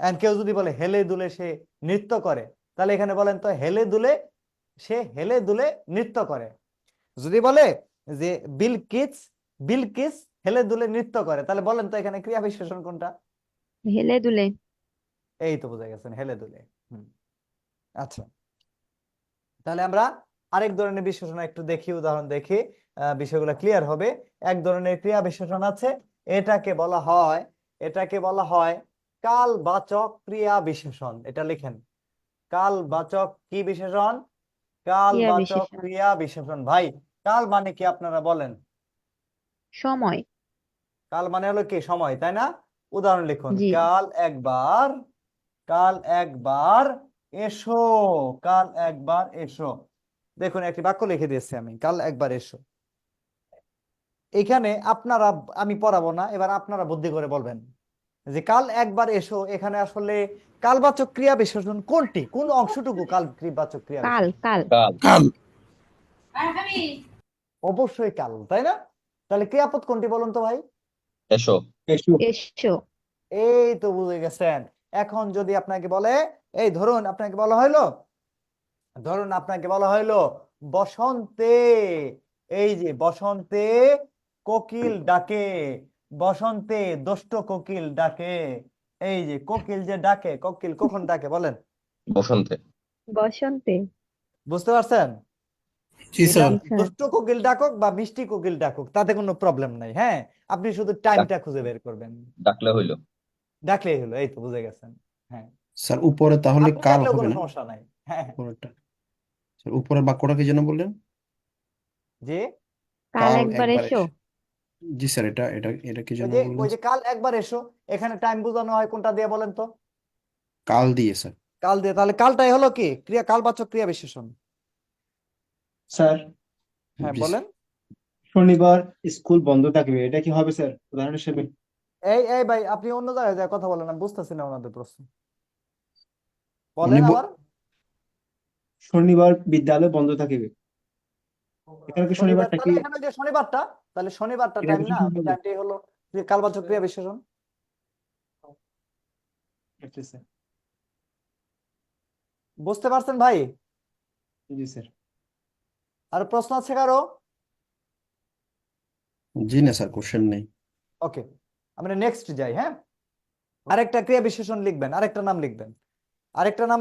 এন্ড কেউ যদি বলে হেলে দুলে সে নৃত্য করে, তাহলে এখানে বলেন তো হেলে দুলে, সে হেলে দুলে নৃত্য করে। যদি বলে যে বিলকিস বিলকিস হেলে দুলে নৃত্য করে, তাহলে বলেন তো এখানে ক্রিয়া বিশেষণ কোনটা? হেলে দুলে এই তো বুঝে গেছেন, হেলে দুলে। আচ্ছা, তাহলে আমরা আরেক ধরনের বিশেষণ একটু দেখি, উদাহরণ দেখি, বিষয়গুলো ক্লিয়ার হবে। এক ধরনের ক্রিয়া বিশেষণ আছে, এটাকে বলা হয় কালবাচক ক্রিয়া বিশেষণ। এটা লিখেন, কালবাচক কি বিশেষণ? ক্রিয়া কালবাচক বিশেষণ ক্রিয়া বিশেষণ। ভাই, কাল মানে কি আপনারা বলেন? সময় কাল মানে হলো কি? সময়, তাই না? উদাহরণ লিখুন, জি কাল একবার এসো। কাল একবার এসো। দেখুন একটি বাক্য লিখে দিয়েছি আমি, কাল একবার এসো। এখানে আপনারা, আমি পড়াবো না, এবার আপনারা বুদ্ধি করে বলবেন যে কাল একবার এসো এখানে আসলে কালবাচক ক্রিয়া বিশেষণ কোনটি, কোন অংশটুকু কালবাচক ক্রিয়া কাল বিশেষণ? কাল কাল অবশ্যই কাল, তাই না? তাহলে ক্রিয়াপদ কোনটি বলুন তো ভাই? এসো। এসো এসো এই তো বুঝে গেছেন। এখন যদি আপনাকে বলে, এই ধরুন আপনাকে বলা হইলো বসন্তে, এই যে বসন্তে কোকিল ডাকে, বসন্তে দুষ্ট কোকিল ডাকে। এই যে কোকিল যে ডাকে, কোকিল কখন ডাকে বলেন? বসন্তে। বসন্তে বুঝতে পারছেন? জি এটা স্যার জি স্যার দুষ্ট কোকিল ডাকুক বা মিষ্টি কোকিল ডাকুক, তাতে কোনো প্রবলেম নাই। হ্যাঁ, আপনি শুধু টাইমটা খুঁজে বের করবেন, ডাকলে হইলো। ডাকলেই হলো। এই তো বুঝে গেছেন। হ্যাঁ, স্যার উপরে তাহলে আপনি কাল ডাকলেও হবে কোনো না? সমস্যা নাই। হ্যাঁ, উপরেরটা স্যার, উপরের বাক্যটা কি যেন বললেন? যে কাল কাল একবার একবার এসো এসো। জি স্যার, এটা কি ওই যেন যে বললেন? ওই যে কাল একবার এসো, এখানে টাইম বোঝানো হয় কোনটা দিয়ে বলেন তো? কাল দিয়ে স্যার। কাল দিয়ে। তাহলে কালটাই হলো কি কালবাচক ক্রিয়া বিশেষণ। স্যার হ্যাঁ জি বলেন। শনিবার স্কুল বন্ধ থাকবে, এটা কি হবে স্যার উদাহরণ হিসেবে? এই ভাই, আপনি অন্য জায়গায় যায় কথা বলেন, আমি বুঝতেছি না ওনাদের প্রশ্ন, উনি বলেন আবার। শনিবার বিদ্যালয় বন্ধ থাকবে, এখানে কি শনিবার, শনিবারটা কি তাহলে এখানে যে শনিবারটা, তাহলে শনিবারটা এটা টাইম কিছু না, ওই হবে? টাইমটাই হলো কালবাচক ক্রিয়া বিশেষণ। আচ্ছা স্যার। বুঝতে পারছেন ভাই? জি স্যার। আর প্রশ্ন আছে কারো? জি না স্যার, কোশ্চেন নেই। ওকে, আমরা নেক্সট যাই। হ্যাঁ, আরেকটা ক্রিয়া বিশেষণ লিখবেন, আরেকটা নাম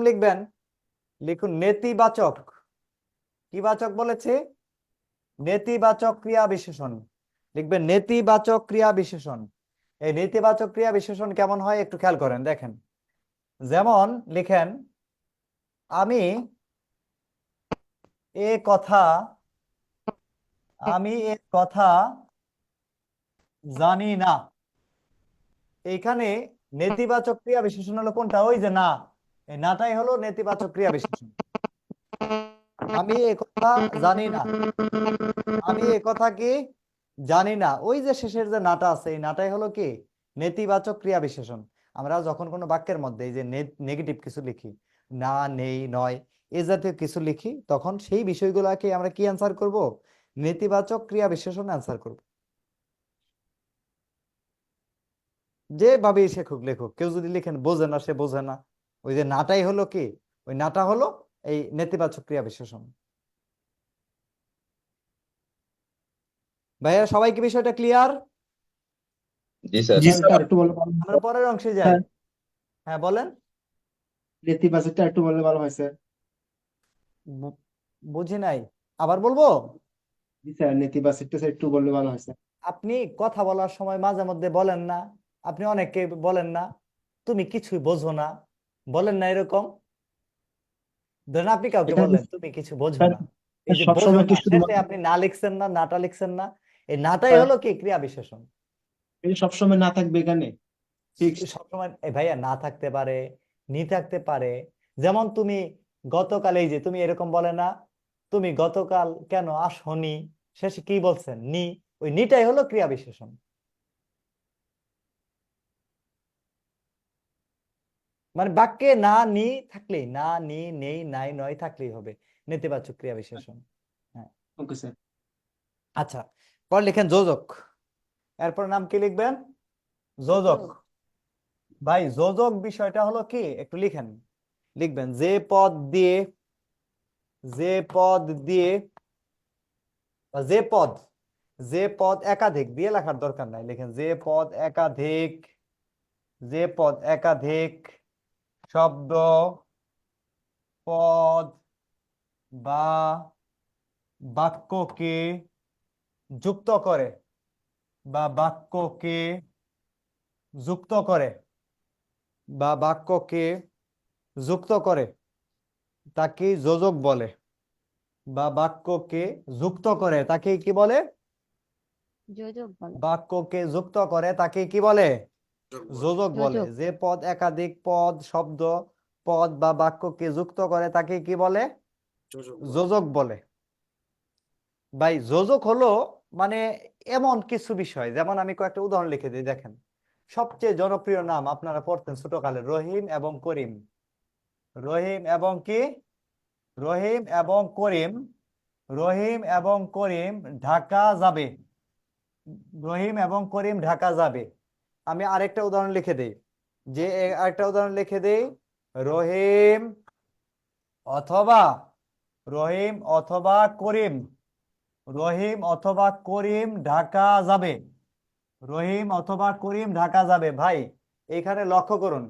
লিখবেন। লিখুন নেতিবাচক। কি বাচক বলেছে? নেতিবাচক ক্রিয়া বিশেষণ। লিখবেন নেতিবাচক ক্রিয়া বিশেষণ। এই নেতিবাচক ক্রিয়া বিশেষণ কেমন হয় একটু খেয়াল করেন, দেখেন। যেমন লিখেন, আমি এ কথা জানি না। এইখানে নেতিবাচক ক্রিয়া বিশেষণ হলো কোনটা? ওই যে না, এই নাটাই হলো নেতিবাচক ক্রিয়া বিশেষণ। আমি এ কথা জানি না, আমি এ কথা কি জানি না, ওই যে শেষের যে নাটা আছে, এই নাটাই হলো কি নেতিবাচক ক্রিয়া বিশেষণ। আমরা যখন কোনো বাক্যের মধ্যে এই যে নেগেটিভ কিছু লিখি, না, নেই, নয়, এ জাতীয় কিছু লিখি, তখন সেই বিষয়গুলোকে আমরা কি অ্যান্সার করব? নেতিবাচক ক্রিয়া বিশেষণ অ্যান্সার করব। যেভাবে লেখুক, কেউ যদি লিখেন বোঝে না, সে বোঝে না, ওই যে নাটাই হলো কি, ওই নাটা হলো এই নেতিবাচক ক্রিয়া বিশেষণ। ভাইয়া সবাই কি বিষয়টা ক্লিয়ার? জি স্যার। জি স্যার স্যার। একটু বললে ভালো আমরা পরের অংশে যাই। স্যার হ্যাঁ বলেন। নেতিবাচকটা একটু বললে ভালো হয় স্যার। বু- বুঝি নাই, আবার বলবো? জি স্যার, নেতিবাচকটা স্যার একটু বললে ভালো হয় স্যার। আপনি কথা বলার সময় মাঝে মধ্যে বলেন না, আপনি অনেককে বলেন না তুমি কিছুই বোঝো না, বলেন না এরকম? ধরেন আপনি কাউকে এটা বললেন তুমি কিছু বোঝো স্যার না, এই যে বোঝো সবসময় না কি শেষে শুধুমাত্র আপনি না লিখছেন না, নাটা লিখছেন না, এই নাটাই হলো কি ক্রিয়া বিশেষণ। এটা সবসময় না থাকবে এখানে ফিক্সড? সবসময় ভাইয়া না থাকতে পারে, নি থাকতে পারে। যেমন তুমি গতকাল, এই যে তুমি এরকম বলে না তুমি গতকাল কেন আসনি, শেষে কি বলছেন নি, ওই নিটাই হলো ক্রিয়া বিশেষণ। মানে বাক্যে না নি থাকলেই, না নি নেই নাই নয় থাকলেই হবে নেতিবাচক ক্রিয়া বিশেষণ। হ্যাঁ ওকে স্যার। আচ্ছা, পরে লিখেন যোজক। এরপর নাম কি লিখবেন? যোজক। ভাই যোজক বিষয়টা হলো কি, একটু লিখেন, লিখবেন যে পদ দিয়ে, যে পদ দিয়ে, বা যে পদ একাধিক দিয়ে লেখার দরকার নাই, লিখেন যে পদ একাধিক, যে পদ একাধিক শব্দ, পদ বা বাক্যকে যুক্ত করে, বা বাক্যকে যুক্ত করে, বা বাক্যকে যুক্ত করে তাকে যোজক বলে, বা বাক্যকে যুক্ত করে তাকে কি বলে? যোজক বলে। বাক্যকে যুক্ত করে তাকে কি বলে? যোজক বলে। যোজক। যে পদ একাধিক পদ, শব্দ, পদ বা বাক্যকে যুক্ত করে তাকে কি বলে? যোজক বলে। ভাই যোজক হলো মানে এমন কিছু বিষয়, যেমন আমি কয়েকটা উদাহরণ লিখে দিই, দেখেন। সবচেয়ে জনপ্রিয় নাম আপনারা পড়তেন ছোটকালে, রহিম এবং করিম। রহিম এবং কি? রহিম এবং করিম। রহিম এবং করিম ঢাকা যাবে। রহিম এবং করিম ঢাকা যাবে। আমি আরেকটা উদাহরণ লিখে দেই, যে আরেকটা উদাহরণ লিখে দেই, রহিম অথবা, রহিম অথবা করিম, রহিম অথবা করিম ঢাকা যাবে। রহিম অথবা করিম ঢাকা যাবে। ভাই এখানে লক্ষ্য করুন,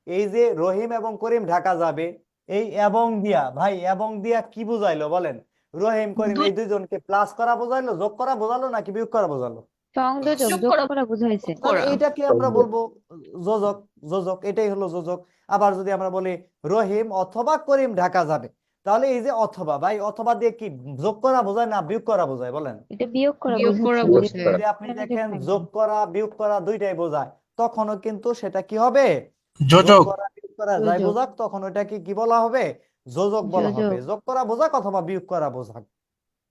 এই যে রহিম এবং করিম ঢাকা যাবে, এই এবং দিয়া, ভাই এবং দিয়া কি বুঝাইলো বলেন? রহিম করিম এই দুইজনকে প্লাস করা বোঝাইলো, যোগ করা বোঝালো নাকি বিয়োগ করা বোঝালো? সংযোজক, যোগ যোগ করা করা বুঝাইছে। তাহলে এইটাকে আমরা বলবো যোজক। যোজক, এটাই হলো যোজক। আবার যদি আমরা বলি রহিম অথবা করিম ঢাকা যাবে, তাহলে এই যে অথবা, ভাই অথবা দিয়ে কি যোগ করা বোঝায় না বিয়োগ করা বোঝায় বলেন? এটা বিয়োগ করা বিয়োগ করা বুঝাচ্ছে, যে বোঝায়। যদি আপনি alternative দেখেন থাকবে। যোগ করা বিয়োগ করা দুইটাই বোঝায়, তখনও কিন্তু সেটা কি হবে? যোগ যোজক। করা বিয়োগ করা যাই যোজক। বোঝাক, তখন ওইটাকে কি বলা হবে? যোজক বলা হবে। যোজক। যোগ করা বোঝাক অথবা বিয়োগ করা বোঝাক।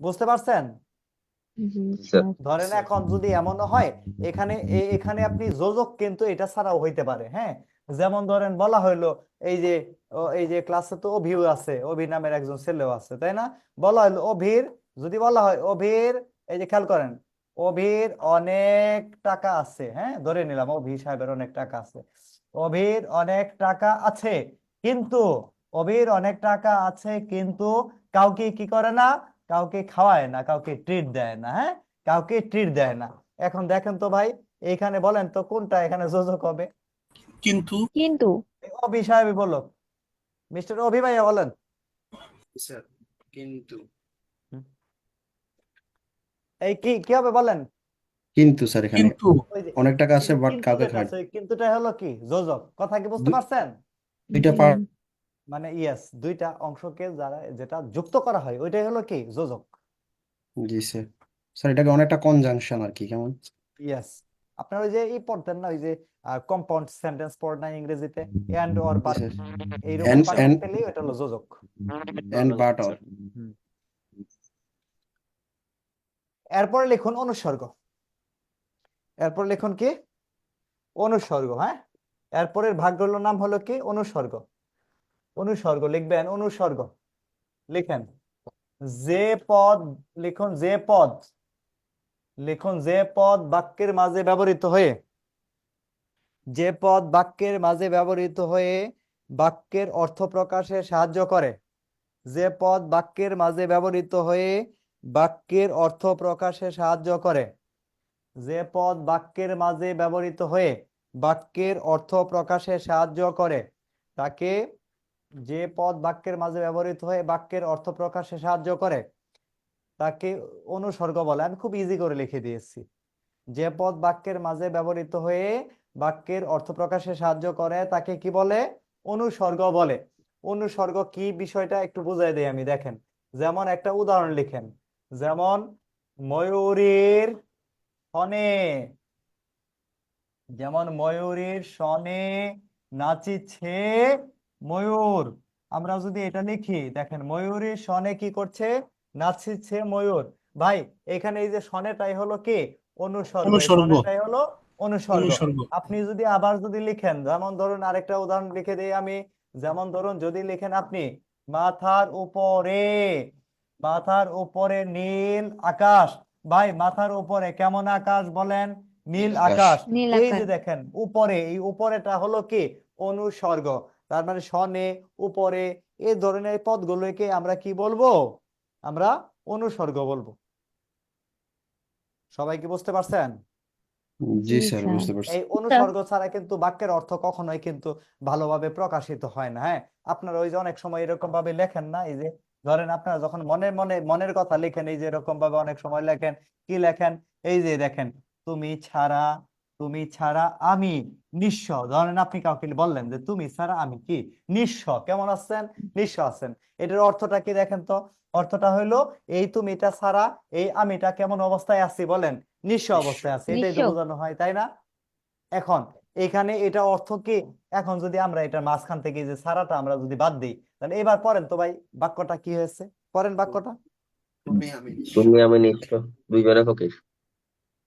বুঝতে পারছেন? জি স্যার। স্যার। ধরেন এখন যদি এমনও হয়, এখানে এখানে আপনি যোজক কিন্তু এটা ছাড়াও হইতে পারে। হ্যাঁ, যেমন ধরেন বলা হইলো এই যে এই যে ক্লাসে তো অভিও আছে, অভি নামের একজন ছেলেও আছে, তাই না? বলা হইলো অভির, যদি বলা হয় অভির, এই যে খেয়াল করেন, অভির অনেক টাকা আছে। হ্যাঁ, ধরে নিলাম অভি সাহেবের অনেক টাকা আছে। অভির অনেক টাকা আছে, কিন্তু অভির অনেক টাকা আছে কিন্তু কাউকে কি করে না, কাউকে খাওয়ায় না, কাউকে ট্রিট দেয় না। হ্যাঁ, কাউকে ট্রিট দেয় না। এখন দেখেন তো ভাই, এখানে বলেন তো কোনটা এখানে যোজক হবে? কিন্তু কিন্তু অভি সাহেব বলো, মিস্টার অভি ভাইয়া বলেন। স্যার কিন্তু এই কি কি হবে বলেন? কিন্তু স্যার এখানে কিন্তু ওই যে অনেক টাকা এই আছে যে বাট কিন্তু কাউকে যেটা খায় আছে, ওই কিন্তুটা হলো কি যোজক। কথা কি বুঝতে দু- পারছেন? দুইটা জি। পার্ট। মানে ইয়েস, দুইটা অংশকে যারা যেটা যুক্ত করা হয় ওইটাই হলো কি যোজক। জি স্যার। স্যার এটাকে অনেকটা কনজাংশন আর কি, কেমন? ইয়েস, আপনার ওই যে পড়তেন না, ওই যে কম্পাউন্ড সেন্টেন্স পড় না ইংরেজিতে, এন্ড অর জি বাট, স্যার। এইরকম এন্ড বাক্য এন্ড পেলেই ওটা হলো যোজক। And but or. হুম। এরপরে লিখুন অনুসর্গ। এরপর লিখুন কি? অনুসর্গ। হ্যাঁ, এরপরের ভাগগুলোর নাম হলো কি? অনুসর্গ। অনুসর্গ লিখবেন, অনুসর্গ লিখেন। যে পদ, লিখুন যে পদ, লিখুন যে পদ বাক্যের মাঝে ব্যবহৃত হয়ে, যে পদ বাক্যের মাঝে ব্যবহৃত হয়ে বাক্যের অর্থ প্রকাশে সাহায্য করে, যে পদ বাক্যের মাঝে ব্যবহৃত হয়ে বাক্যের অর্থ প্রকাশে সাহায্য করে। যে পদ বাক্যের মাঝে ব্যবহৃত হয়ে বাক্যের অর্থ প্রকাশে সাহায্য করে তাকে, যে পদ বাক্যের মাঝে ব্যবহৃত হয়ে বাক্যের অর্থ প্রকাশে সাহায্য করে তাকে অনুসর্গ বলে। আমি খুব ইজি করে লিখে দিয়েছি। যে পদ বাক্যের মাঝে ব্যবহৃত হয়ে বাক্যের অর্থ প্রকাশে সাহায্য করে তাকে কি বলে? অনুসর্গ বলে। অনুসর্গ কি বিষয়টা একটু বুঝাই দেই আমি, দেখেন। যেমন একটা উদাহরণ লিখেন, যেমন ময়ূরীর শনে, যেমন ময়ূরীর শনে নাচিছে ময়ূর। আমরা যদি এটা লিখি, দেখেন ময়ূরীর শনে কি করছে? নাচিছে ময়ূর। ভাই এখানে এই যে শনেটাই হলো কি? অনুসর্গ। এই অনুসর্গ শনেটাই হলো অনুসর্গ। অনুসর্গ আপনি যদি আবার যদি লিখেন, যেমন ধরুন আরেকটা উদাহরণ লিখে দিই আমি, যেমন ধরুন যদি লিখেন আপনি মাথার উপরে, মাথার উপরে নীল আকাশ। ভাই মাথার উপরে কেমন আকাশ বলেন? নীল আকাশ। নীল এই আকাশ। যে দেখেন উপরে, এই উপরেটা হলো কি? অনুসর্গ। তার মানে শনে, উপরে, এই ধরনের পদগুলোকে আমরা কি বলবো? আমরা অনুসর্গ বলবো। সবাই কি বুঝতে পারছেন? জি জি স্যার, স্যার। বুঝতে পারছি। এই অনুসর্গ ছাড়া কিন্তু বাক্যের অর্থ কখনোই কিন্তু ভালোভাবে প্রকাশিত হয় না। হ্যাঁ, আপনারা ওই যে অনেক সময় এরকম ভাবে লেখেন না, এই যে ধরেন আপনারা যখন মনের কথা লেখেন, এই যে এরকম ভাবে অনেক সময় লেখেন, কি লেখেন? এই যে দেখেন, তুমি ছাড়া, তুমি ছাড়া আমি নিঃস্ব। ধরেন আপনি কাউকে বললেন যে তুমি ছাড়া আমি কি নিঃস্ব, কেমন আছেন? নিঃস্ব আছেন। এটার অর্থটা কি দেখেন তো? অর্থটা হইলো এই তুমিটা ছাড়া এই আমিটা কেমন অবস্থায় আছি বলেন? নিঃস্ব অবস্থায় আছে। এটাই তো নিঃস্ব। বোঝানো হয়, তাই না? এখন এখানে এটা অর্থ কি? এখন যদি আমরা এটা মাঝখান থেকে যে সারাটা আমরা যদি বাদ দিই, তাহলে এবার পড়েন তো ভাই, বাক্যটা কি হয়েছে? পড়েন বাক্যটা। তুমি আমি নিঃস্ব। তুমি আমি নিঃস্ব, দুইজনে ফকির।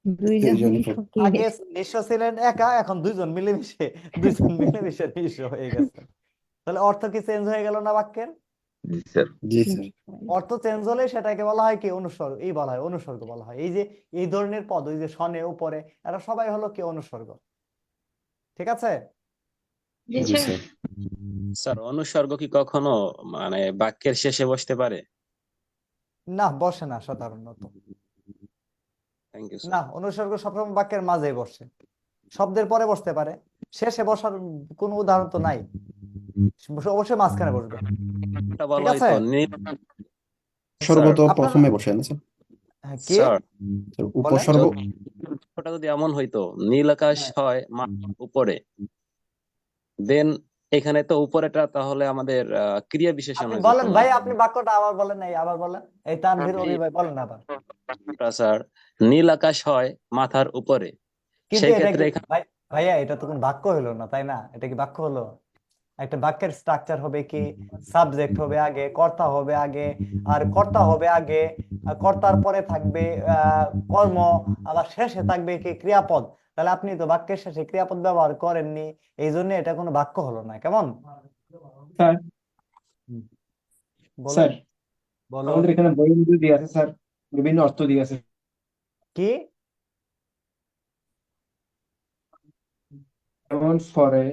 দুইজনে দুইজনই ফকির। ফকির। আগে নিঃস্ব ছিলেন একা, এখন দুইজন মিলেমিশে নিঃস্ব হয়ে গেছে। তাহলে অর্থ কি চেঞ্জ হয়ে গেল না বাক্যের? জি স্যার। জি জি স্যার। স্যার। অর্থ চেঞ্জ হলে সেটাকে বলা হয় কি? অনুসর্গ। এই বলা হয় অনুসর্গ বলা হয়। এই যে এই ধরনের পদ, ওই যে শনে, উপরে, এরা সবাই হলো কি? অনুসর্গ। ঠিক আছে? জি জি স্যার। স্যার। স্যার অনুসর্গ কি কখনো মানে বাক্যের শেষে বসতে পারে? না, বসে না সাধারণত। থ্যাংক ইউ না, স্যার। অনুসর্গ সবসময় বাক্যের মাঝেই বসে। শব্দের পরে বসতে পারে, শেষে বসার কোনো উদাহরণ তো নাই। অবশ্যই মাঝখানে বসবে। এটা ঠিক বলা আছে? হয়তো উপসর্গ তো আপনার প্রথমে বসে না স্যার? হ্যাঁ, কি স্যার স্যার, বলেন? উপসর্গ। ওটা যদি এমন হইতো নীল আকাশ হ্যাঁ। হয় উপরে, দেন এখানে তো উপরেটা তাহলে আমাদের ক্রিয়া বিশেষণ আপনি হয়ে বলেন যেত না? ভাই, আপনি বাক্যটা আবার বলেন, এই আবার বলেন, এই তানভীর অভি ভাই বলেন আবার। স্যার নীল আকাশ হয় মাথার উপরে, কিন্তু সেই এটা ক্ষেত্রে কি এখানে ভাই, ভাইয়া এটা তো কোন বাক্য হলো না, তাই না? এটা কি বাক্য হলো? একটা বাক্যের স্ট্রাকচার হবে কি? সাবজেক্ট হবে আগে, কর্তা হবে আগে, আর কর্তা হবে আগে, আর কর্তার পরে থাকবে কর্ম, আবার শেষে থাকবে কি? ক্রিয়াপদ। তাহলে আপনি তো বাক্যের শেষে ক্রিয়াপদ ব্যবহার করেননি, এই জন্য এটা কোনো বাক্য হলো না। কেমন? স্যার বলুন স্যার বলুন। আমাদের এখানে বইয়ের মধ্যে দিয়ে আছে স্যার, বিভিন্ন অর্থ দিয়ে আছে। কি? যেমন ফরে,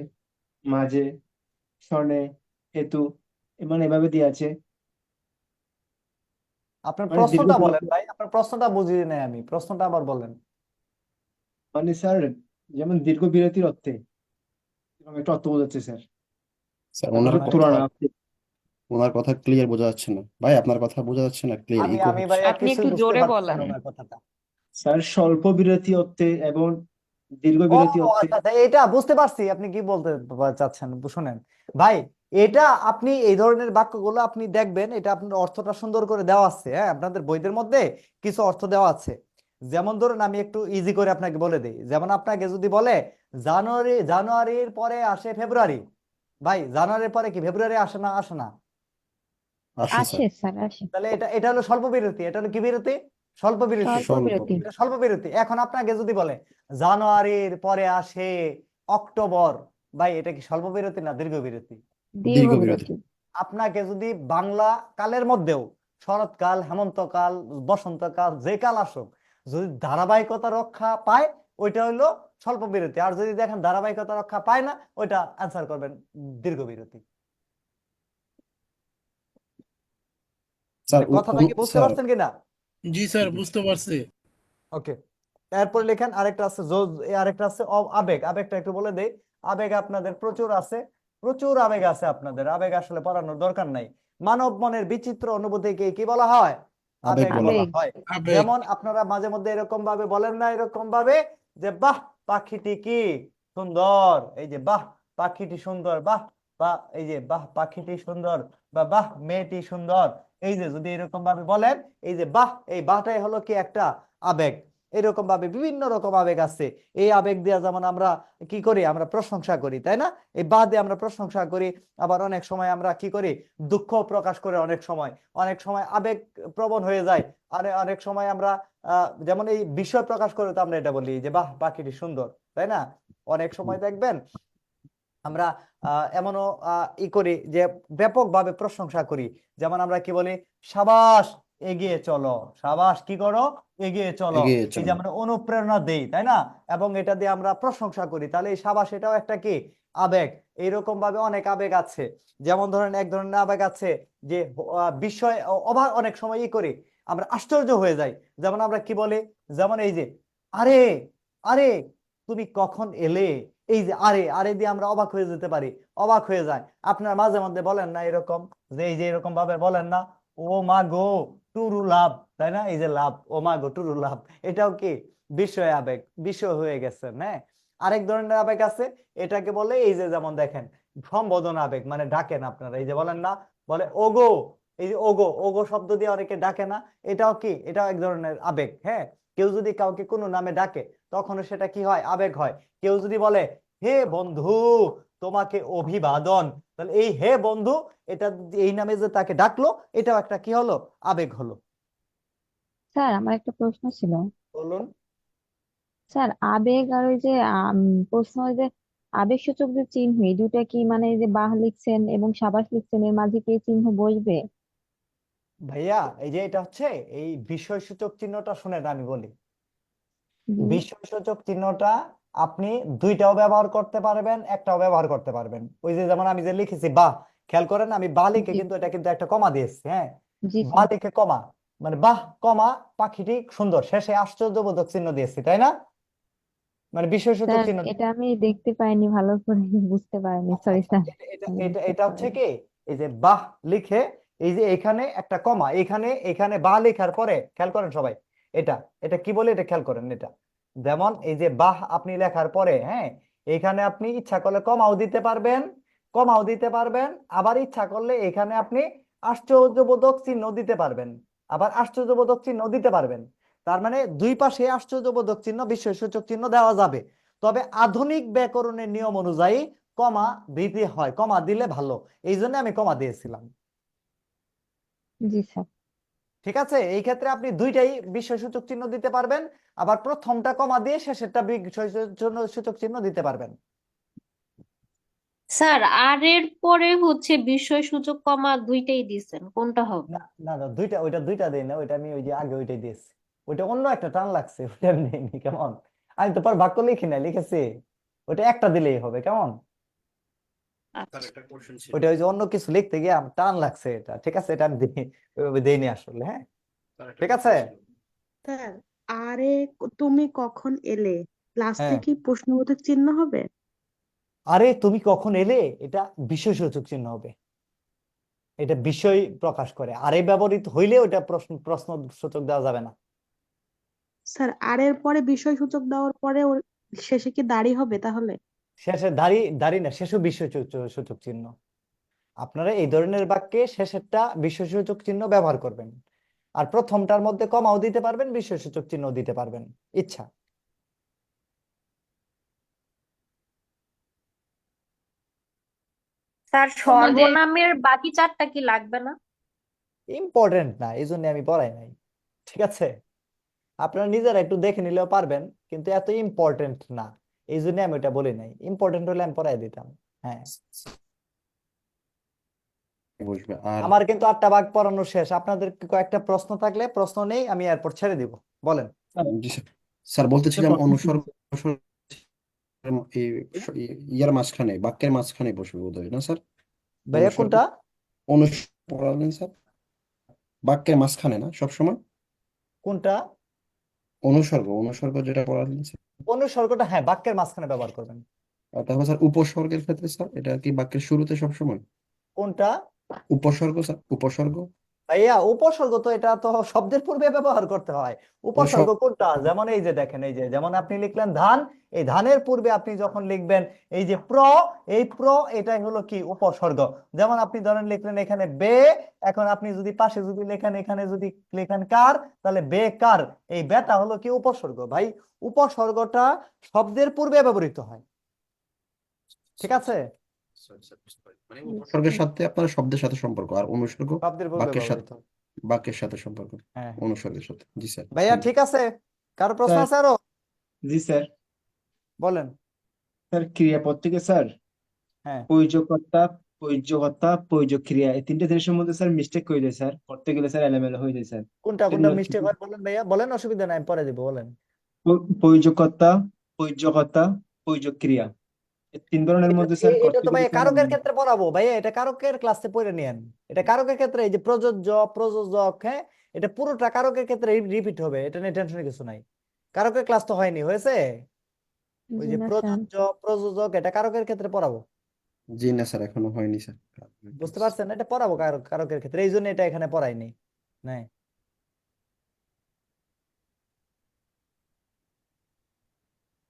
মাঝে, শনে, হেতু, মানে এভাবে দিয়ে আছে। আপনার মানে দীর্ঘ প্রশ্নটা বলেন বিরতি, ভাই, আপনার প্রশ্নটা বুঝিয়ে নেই আমি, প্রশ্নটা আবার বলেন। মানে স্যার যেমন দীর্ঘ বিরতির অর্থে এরকম একটা অর্থ বোঝাচ্ছে স্যার। স্যার তারপরে ওনার তুলনা, কথা ক্লিয়ার বোঝা যাচ্ছে না ভাই, আপনার কথা বোঝা যাচ্ছে না, ক্লিয়ার আমি ইকো আমি হচ্ছে। ভাইয়া আপনি কিছুই একটু বুঝতে জোরে পারছি না বলেন। ওনার কথাটা। স্যার স্বল্প বিরতি অর্থে এবং দীর্ঘ ও বিরতি অর্থে। আচ্ছা আচ্ছা, এটা বুঝতে পারছি আপনি কি বলতে চাচ্ছেন। শুনেন ভাই, এটা আপনি এই ধরনের বাক্যগুলো আপনি দেখবেন, এটা আপনার অর্থটা সুন্দর করে দেওয়া আছে। হ্যাঁ, আপনাদের বইদের মধ্যে কিছু অর্থ দেওয়া আছে। যেমন ধরুন আমি একটু ইজি করে আপনাকে বলে দিই, যেমন আপনাকে যদি বলে জানুয়ারির পরে আসে ফেব্রুয়ারি, ভাই জানুয়ারির পরে কি ফেব্রুয়ারি আসে না? আসে না? আসে আসে স্যার। স্যার, আসে। তাহলে এটা এটা হলো স্বল্প বিরতি। এটা হলো কি বিরতি? স্বল্প বিরতি। স্বল্প স্বল্প। বিরতি। এটা স্বল্প বিরতি। এখন আপনাকে যদি বলে জানুয়ারির পরে আসে অক্টোবর, ভাই এটা কি স্বল্প বিরতি না দীর্ঘ বিরতি? দীর্ঘ দীর্ঘ বিরতি। বিরতি। আপনাকে যদি বাংলা কালের মধ্যেও শরৎকাল, হেমন্তকাল, বসন্তকাল, যে কাল আসুক, যদি ধারাবাহিকতা রক্ষা পায় ওইটা হলো স্বল্প বিরতি। আর যদি দেখেন ধারাবাহিকতা রক্ষা পায় না, ওইটা অ্যান্সার করবেন দীর্ঘ বিরতি। স্যার কথাটা কি বুঝতে স্যার পারছেন কিনা? জি স্যার, বুঝতে পারছি। ওকে, এরপরে লেখেন আরেকটা আছে আরেকটা আছে আবেগ। আবেগটা একটু বলে দেই। আবেগ আপনাদের প্রচুর আছে, প্রচুর আবেগ আছে আপনাদের। আবেগ আসলে পড়ানোর দরকার নাই। মানব মনের বিচিত্র অনুভূতিকে কি বলা হয়? আবেগ আবেগ বলা বলা আবেগ। হয়। আবেগ। যেমন আপনারা মাঝে মধ্যে এরকম ভাবে বলেন না, এরকম ভাবে যে বাহ পাখিটি কি সুন্দর, এই যে বাহ পাখিটি সুন্দর, বাহ বা এই যে বাহ পাখিটি সুন্দর, বা বাহ মেয়েটি সুন্দর। এই যে যদি এরকম ভাবে বলেন, এই যে বাহ, এই বাহটাই হলো কি একটা আবেগ। এরকম ভাবে বিভিন্ন রকম আবেগ আছে। এই আবেগ দিয়ে যেমন আমরা কি করি, আমরা প্রশংসা করি, তাই না? এই বাহ দিয়ে আমরা প্রশংসা করি। আবার অনেক সময় আমরা কি করি, দুঃখ প্রকাশ করে। অনেক সময় আবেগ প্রবণ হয়ে যায়। আর অনেক সময় আমরা যেমন এই বিষয় প্রকাশ করে তো আমরা এটা বলি যে বাহ পাখিটি সুন্দর, তাই না? অনেক সময় দেখবেন আমরা এমনও করি যে ব্যাপকভাবে প্রশংসা করি। যেমন আমরা কি বলি, সাবাস এগিয়ে চলো, সাবাস কি করো, এগিয়ে চলো। এগিয়ে এই যে চলো। আমরা অনুপ্রেরণা দেই, তাই না? এবং এটা দিয়ে আমরা প্রশংসা করি। তাহলে এই সাবাস এটাও একটা কি আবেগ। এইরকম ভাবে অনেক আবেগ আছে। যেমন ধরেন এক ধরনের আবেগ আছে যে বিস্ময় অবাক, অনেক সময় করি আমরা আশ্চর্য হয়ে যাই। যেমন আমরা কি বলি, যেমন এই যে আরে, আরে তুমি কখন এলে। এই যে আরে, আরে দিয়ে আমরা অবাক হয়ে যেতে পারি, অবাক হয়ে যায়। আপনার মাঝে মধ্যে বলেন না এরকম, যে এই যে এরকম ভাবে বলেন না, ও মা গো টুরু লাভ, তাই না? এই যে লাভ, ও মা গো টুরু লাভ, এটাও কি বিস্ময় আবেগ, বিস্ময় হয়ে গেছে। হ্যাঁ, আরেক ধরনের আবেগ আছে, এটাকে বলে এই যে যেমন দেখেন সম্বোধন আবেগ, মানে ডাকেন আপনারা, এই যে বলেন না, বলে ওগো, এই যে ওগো, ওগো শব্দ দিয়ে অনেকে ডাকে না, এটাও কি, এটাও এক ধরনের আবেগ। হ্যাঁ, কেউ যদি কাউকে কোনো নামে ডাকে তখনও সেটা কি হয়, আবেগ হয়। কেউ যদি বলে হে বন্ধু তোমাকে অভিবাদন, তাহলে এই হে বন্ধু, এটা এই নামে যে তাকে ডাকলো, এটাও একটা কি হলো, আবেগ হলো। স্যার আমার একটা প্রশ্ন ছিল। বলুন। স্যার আবেগ আর ওই যে প্রশ্ন, ওই যে আবেগ সূচক যে চিহ্ন, এই দুটা কি মানে এই যে বাহ লিখছেন এবং সাবাস লিখছেন, এর মাঝে কি এই চিহ্ন বসবে? ভাইয়া এই যে এটা হচ্ছে এই বিষয়সূচক চিহ্নটা, শুনেন আমি বলি। জি। বিষয়সূচক চিহ্নটা আপনি দুইটাও ব্যবহার করতে পারবেন, একটাও ব্যবহার করতে পারবেন। ওই যে যেমন আমি যে লিখেছি বা, খেয়াল করেন আমি বা লিখে জি। কিন্তু এটা কিন্তু একটা কমা দিয়েছি। হ্যাঁ, জি বা স্যার। লিখে কমা, মানে বাহ কমা পাখিটি সুন্দর, শেষে আশ্চর্যবোধক চিহ্ন দিয়েছি, তাই না? মানে বিষয়সূচক স্যার চিহ্ন। এটা আমি দেখতে পাইনি ভালো করে, বুঝতে পারিনি, আচ্ছা সরি আচ্ছা, স্যার। এটা আমি এটা বুঝতে এটা হচ্ছে পারিনি। কি, এই যে বাহ লিখে এই যে এখানে একটা কমা, এখানে এখানে বাহ লেখার পরে খেয়াল করেন সবাই, এটা এটা কি বলে, এটা খেয়াল করেন। এটা যেমন এই যে বাহ আপনি লেখার পরে, হ্যাঁ, এখানে আপনি ইচ্ছা করলে কমাও দিতে পারবেন, কমাও দিতে পারবেন। আবার ইচ্ছা করলে এখানে আপনি আশ্চর্যবোধক চিহ্ন দিতে পারবেন, আবার আশ্চর্যবোধক চিহ্ন দিতে পারবেন। তার মানে দুই পাশে আশ্চর্যবোধক চিহ্ন, বিস্ময়সূচক চিহ্ন দেওয়া যাবে। তবে আধুনিক ব্যাকরণের নিয়ম অনুযায়ী কমা দিতে হয়, কমা দিলে ভালো, এই জন্য আমি কমা দিয়েছিলাম। জি স্যার। ঠিক আছে, এই ক্ষেত্রে আপনি দুইটাই বিস্ময়সূচক চিহ্ন দিতে পারবেন, আবার প্রথমটা কমা দিয়ে শেষেরটা বিস্ময়সূচক চিহ্ন দিতে পারবেন। স্যার আর এর পরে হচ্ছে বিস্ময় সূচক কমা দুইটাই দিছেন, কোনটা হবে? না না না, দুইটা, ওইটা দুইটা দেই না, ওইটা আমি ওই যে আগে ওইটাই দিয়েছি। ওইটা অন্য একটা টান লাগছে, ওইটা আমি দেইনি, কেমন? আমি তো পর বাক্য লিখি না, লিখেছি। ওইটা একটা দিলেই হবে, কেমন? আচ্ছা। ওইটা ওই যে অন্য কিছু লিখতে গিয়ে আমার টান লাগছে, এটা ঠিক আছে, এটা আমি ওইভাবে দেইনি আসলে। হ্যাঁ, ঠিক আছে। স্যার আরে তুমি কখন এলে লাস্টে হ্যাঁ, কি প্রশ্নবোধক চিহ্ন হবে? আরে তুমি কখন এলে, এটা বিস্ময়সূচক চিহ্ন হবে। এটা বিষয় প্রকাশ করে, আরে ব্যবহৃত হইলে ওটা প্রশ্ন সূচক দেওয়া যাবে না। স্যার আর এর পরে বিষয় সূচক দেওয়ার পরে ওর শেষে কি দাড়ি হবে তাহলে? শেষে দাড়ি, দাড়ি না, শেষও সূচক চিহ্ন। আপনারা এই ধরনের বাক্যে শেষেরটা বিস্ময়সূচক চিহ্ন ব্যবহার করবেন, আর প্রথমটার মধ্যে কমাও দিতে পারবেন, বিস্ময়সূচক চিহ্ন দিতে পারবেন, ইচ্ছা। স্যার তোমাদের সর্বনামের বাকি চারটা কি লাগবে না? ইম্পর্টেন্ট না, এই জন্য আমি পড়াই নাই। ঠিক আছে, আপনারা নিজেরা একটু দেখে নিলেও পারবেন, কিন্তু এত ইম্পর্টেন্ট না, এই জন্য আমি ওটা বলি নাই। ইম্পর্টেন্ট হলে আমি পড়াই দিতাম। হ্যাঁ, বসবে। আর আমার কিন্তু 8টা ভাগ পড়ানো শেষ। আপনাদের কি কয়েকটা প্রশ্ন থাকলে প্রশ্ন নেই, আমি এরপর ছেড়ে দিব, বলেন। জি স্যার, স্যার বলতেছিলাম অনুসর্গ এই ইয়ার মাঝখানে, বাক্যের মাঝখানে বসবে বোধহয়, না স্যার? ভাইয়া অনুসর্গ কোনটা? অনুসর্গ পড়ালেন স্যার, বাক্যের মাঝখানে না সবসময়? কোনটা? অনুসর্গ যেটা পড়া হয়েছে। অনুসর্গটা হ্যাঁ বাক্যের মাঝখানে ব্যবহার করবেন। আর তাহলে স্যার উপসর্গের ক্ষেত্রে স্যার এটা কি বাক্যের শুরুতে সবসময়? কোনটা? উপসর্গ স্যার, উপসর্গ। ভাইয়া উপসর্গ তো এটা তো শব্দের পূর্বে ব্যবহার করতে হয়। উপসর্গ কোনটা? যেমন এই যে দেখেন, এই যে যেমন আপনি লিখলেন ধান, এই ধানের পূর্বে আপনি যখন লিখবেন এই যে এই এটাই হলো কি উপসর্গ। যেমন আপনি ধরেন লিখলেন এখানে বে, এখন আপনি যদি পাশে যদি লেখেন এখানে যদি লেখেন কার, তাহলে বেকার, এই বেটা হলো কি উপসর্গ। ভাই উপসর্গটা শব্দের পূর্বে ব্যবহৃত হয়, ঠিক আছে? মানে উপসর্গের সাথে আপনার শব্দের সাথে সম্পর্ক, আর অনুসর্গ শব্দের পূর্বে বাক্যের সাথে, ব্যবহৃত হয়। বাক্যের সাথে সম্পর্ক, হ্যাঁ অনুসর্গের সাথে। জি স্যার, ভাইয়া থ্যাংক ইউ। ঠিক আছে, কারো প্রশ্ন স্যার আছে আরো? জি স্যার। বলেন। স্যার ক্রিয়াপদ থেকে স্যার হ্যাঁ প্রয়োজকর্তা, প্রয়োজক ক্রিয়া, এই তিনটা জিনিসের মধ্যে স্যার মিস্টেক হয়ে যায় স্যার, করতে গেলে স্যার এলোমেলো হয়ে যায় স্যার। কোনটা সেগুলো কি মিস্টেক হয় বলেন ভাইয়া, বলেন, অসুবিধা নাই, আমি পরে দিব, বলেন। প্রয়োজকর্তা, প্রয়োজক ক্রিয়া, এই তিন ধরনের মধ্যে স্যার এটা করতে তো গেলে ভাইয়া স্যার কারকের ক্ষেত্রে পড়াবো ভাইয়া, এটা কারকের ক্লাসে পড়ে নিয়েন। এটা কারকের ক্ষেত্রে এই যে প্রযোজ্য, প্রযোজক, হ্যাঁ এটা পুরোটা কারকের ক্ষেত্রে রিপিট হবে, এটা নিয়ে টেনশনের কিছু নাই। কারকের ক্লাস তো হয়নি, হয়েছে? ওই জি যে না স্যার। প্রযোজ্য, প্রযোজক এটা কারকের ক্ষেত্রে পড়াবো, জি না স্যার, এখনো হয়নি স্যার। বুঝতে পারছেন? এটা পড়াবো কারকের ক্ষেত্রে, এই জন্য এটা এখানে পড়াইনি। নাই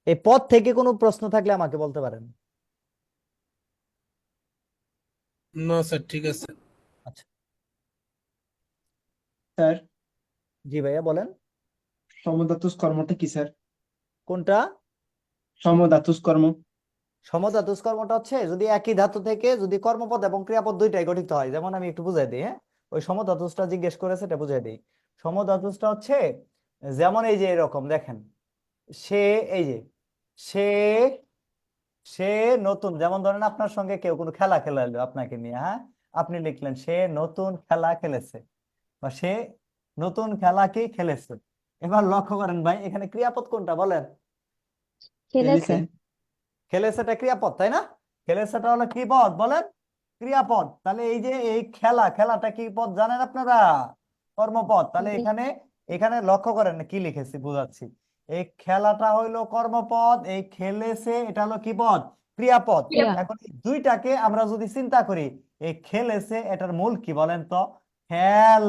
এই পদ থেকে কোনো প্রশ্ন থাকলে আমাকে বলতে পারেন। না স্যার ঠিক আছে। আচ্ছা স্যার জি ভাইয়া বলেন। সমধাতুজ কর্মটা কি স্যার? কোনটা? সমধাতুজ কর্ম। সমধাতুজ কর্মটা হচ্ছে যদি একই ধাতু থেকে যদি কর্মপদ এবং ক্রিয়াপদ দুইটাই গঠিত হয়, যেমন আমি একটু বুঝাই দিই, হ্যাঁ ওই সমধাতুজটা জিজ্ঞেস করেছে, এটা বুঝাই দিই। সমধাতুজটা হচ্ছে যেমন এই যে এরকম দেখেন, সে, এই যে সে, সে নতুন, যেমন ধরেন আপনার সঙ্গে কেউ কোনো খেলা খেলালো আপনাকে নিয়ে, হ্যাঁ আপনি লিখলেন সে নতুন খেলা খেলেছে, বা সে নতুন খেলা কি খেলেছে। এবার লক্ষ্য করেন ভাই এখানে ক্রিয়াপদ কোনটা বলেন? খেলেছে। খেলেছেটা ক্রিয়াপদ তাই না? খেলেছেটা হলো কি পদ বলেন? ক্রিয়াপদ। তাহলে এই যে এই খেলাটা কি পদ জানেন আপনারা? কর্মপদ। তাহলে জি। এখানে এখানে লক্ষ্য করেন কি লিখেছি, বোঝাচ্ছি। এই খেলাটা হইলো কর্মপদ, এই খেলেছে এটা হলো কি পদ? ক্রিয়াপদ। ক্রিয়া। এখন এই দুইটাকে আমরা যদি চিন্তা করি, এই খেলেছে এটার মূল কি বলেন তো? খেল।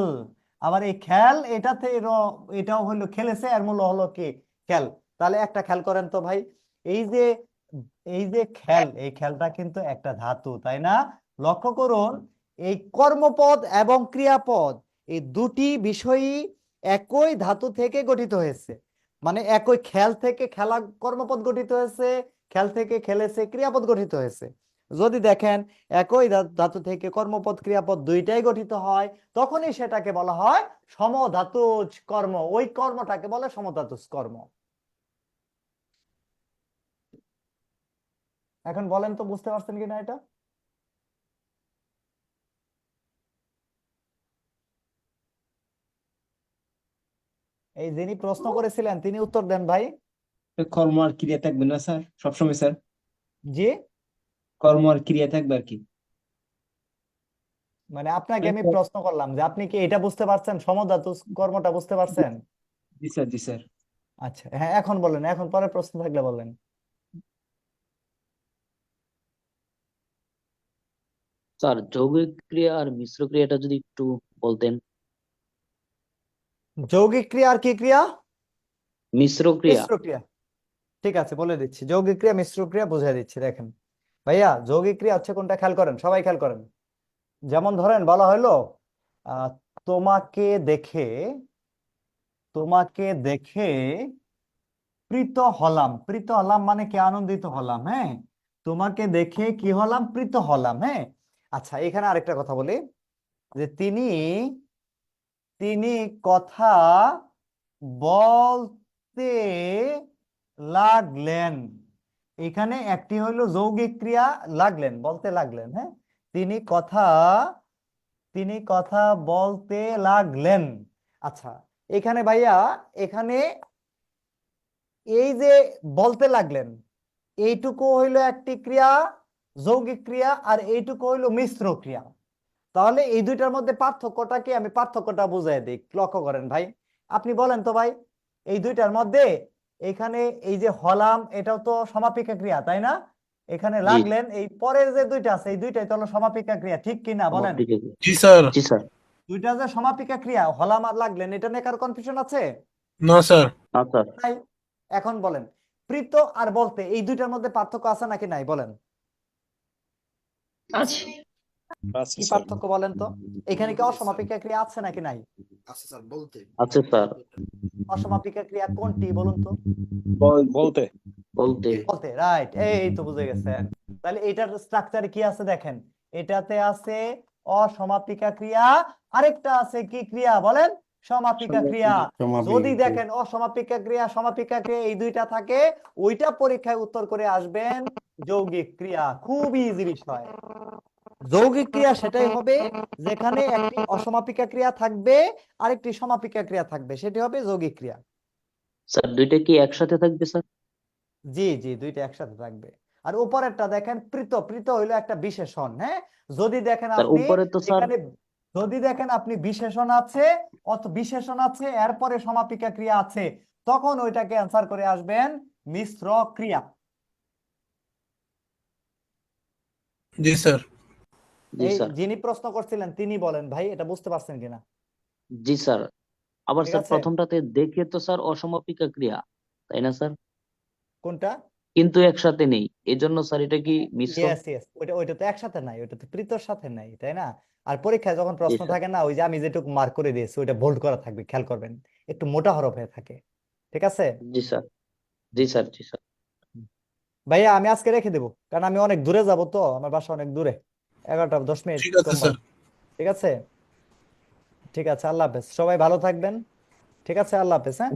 আবার এই খেল এটাতে এটাও হইলো খেলেছে, এর মূল হলো কি? খেল। তাহলে একটা খেয়াল করেন তো ভাই, এই যে খেল, এই খেলটা কিন্তু একটা ধাতু তাই না? লক্ষ্য করুন এই কর্মপদ এবং ক্রিয়াপদ এই দুটি বিষয়ই একই ধাতু থেকে গঠিত হয়েছে, মানে একই খেল থেকে খেলা কর্মপদ গঠিত হয়েছে, খেল থেকে খেলেছে ক্রিয়াপদ গঠিত হয়েছে। যদি দেখেন একই ধাতু থেকে কর্মপদ ক্রিয়াপদ দুইটাই গঠিত হয়, তখনই সেটাকে বলা হয় সমধাতুজ কর্ম, ওই কর্মটাকে বলে সমধাতুজ কর্ম। এখন বলেন তো বুঝতে পারছেন কিনা এটা? এই যিনি প্রশ্ন করেছিলেন তিনি উত্তর দেন ভাই। কর্ম আর ক্রিয়া থাকবে না স্যার সবসময় স্যার? জি কর্ম আর ক্রিয়া থাকবে আর কি। মানে আপনাকে আমি প্রশ্ন করলাম যে আপনি কি এটা বুঝতে পারছেন, সমধাতু কর্মটা বুঝতে পারছেন? জি স্যার, জি স্যার। আচ্ছা হ্যাঁ এখন বলেন, এখন পরে প্রশ্ন থাকলে বলেন। স্যার যৌগিক ক্রিয়া আর মিশ্র ক্রিয়াটা যদি একটু বলতেন। যৌগিক ক্রিয়া আর কি ক্রিয়া? মিশ্র ক্রিয়া। মিশ্র ক্রিয়া। ঠিক আছে বলে দিচ্ছি, যৌগিক ক্রিয়া মিশ্র ক্রিয়া বুঝিয়ে দিচ্ছি। দেখেন ভাইয়া যৌগিক ক্রিয়া হচ্ছে কোনটা খেয়াল করেন, সবাই খেয়াল করেন। যেমন ধরেন বলা হলো আহ তোমাকে দেখে, তোমাকে দেখে প্রীত হলাম। প্রীত হলাম মানে কি? আনন্দিত হলাম। হ্যাঁ তোমাকে দেখে কি হলাম? প্রীত হলাম। হ্যাঁ আচ্ছা এখানে আরেকটা কথা বলি, যে তিনি তিনি কথা বলতে লাগলেন। এখানে একটি হলো যৌগিক ক্রিয়া লাগলেন, বলতে লাগলেন। হ্যাঁ তিনি কথা বলতে লাগলেন। আচ্ছা এখানে ভাইয়া, এখানে এই যে বলতে লাগলেন এইটুকু হইলো একটি ক্রিয়া যৌগিক ক্রিয়া, আর এইটুকু হইলো মিশ্র ক্রিয়া। তাহলে এই দুইটার মধ্যে পার্থক্যটা কি? আমি পার্থক্যটা বুঝাই দিই, লক্ষ্য করেন ভাই। আপনি বলেন তো ভাই, এই দুইটার মধ্যে এখানে এই যে হলাম এটাও তো সমাপিকা ক্রিয়া, তাই না? এখানে জি লাগলেন, এই পরের যে দুইটা আছে এই দুইটাই তো হলো সমাপিকা ক্রিয়া, ঠিক কি না বলেন? সমাপিকা ক্রিয়া। জি স্যার। জি স্যার। দুইটা যে সমাপিকা ক্রিয়া, হলাম আর লাগলেন, এটা নিয়ে কারো কনফিউশন আছে? না স্যার। না স্যার। নাই। এখন বলেন, প্রীত আর বলতে এই দুইটার মধ্যে পার্থক্য আছে নাকি নাই বলেন? আছে কি পার্থক্য বলেন তো? এখানে কি অসমাপিকা ক্রিয়া আছে নাকি নাই? আছে স্যার বলতে আছে স্যার। অসমাপিকা ক্রিয়া কোনটি বলুন তো? বলতে বলতে। বলতে, রাইট, এই তো বুঝে গেছেন। তাহলে এটার স্ট্রাকচারে কি আছে দেখেন, এটাতে আছে অসমাপিকা ক্রিয়া, আরেকটা আছে কি ক্রিয়া বলেন? সমাপিকা ক্রিয়া। যদি দেখেন অসমাপিকা ক্রিয়া সমাপিকা ক্রিয়া এই দুইটা থাকে, ওইটা পরীক্ষায় উত্তর করে আসবেন যৌগিক ক্রিয়া। খুব ইজি বিষয়। যৌগিক ক্রিয়া সেটাই হবে যেখানে একটি অসমাপিকা ক্রিয়া থাকবে আরেকটি সমাপিকা ক্রিয়া থাকবে, সেটি হবে যৌগিক ক্রিয়া। স্যার দুইটা কি একসাথে থাকবে স্যার? জি জি, দুইটা একসাথে থাকবে। আর উপরেরটা দেখেন প্রীত, প্রীত হইলো একটা বিশেষণ। হ্যাঁ, যদি দেখেন স্যার আপনি উপরে তো স্যার এখানে, যদি দেখেন আপনি বিশেষণ আছে, বিশেষণ আছে এরপরে সমাপিকা ক্রিয়া আছে, তখন ওইটাকে অ্যান্সার করে আসবেন মিশ্র ক্রিয়া। জি স্যার। জি এই স্যার। যিনি প্রশ্ন করছিলেন তিনি বলেন ভাই, এটা বুঝতে পারছেন কিনা? জি স্যার। আবার ঠিক স্যার আছে, প্রথমটাতে দেখে তো স্যার অসমাপিকা ক্রিয়া, তাই না স্যার? কোনটা? কিন্তু একসাথে নেই, এজন্য স্যার এটা কি মিশ্র? ইয়েস ইয়েস, ওইটা ওইটা তো একসাথে নাই, ওইটা তো প্রীতর সাথে নাই, তাই না? আর পরীক্ষায় যখন জি প্রশ্ন স্যার। থাকে না, ওই যে আমি যেটুকু মার্ক করে দিয়েছি ওইটা বোল্ড করা থাকবে, খেয়াল করবেন, একটু মোটা হরফ হয়ে থাকে। ঠিক আছে জি স্যার। জি স্যার। জি স্যার। ভাইয়া, আমি আজকে রেখে দেবো, কারণ আমি অনেক দূরে যাব, তো আমার বাসা অনেক দূরে, 11টা 10 মিনিট ঠিক আছে কম স্যার। হবে। ঠিক আছে, ঠিক আছে, আল্লাহ হাফেজ, সবাই ভালো থাকবেন। ঠিক আছে, আল্লাহ হাফেজ। হ্যাঁ,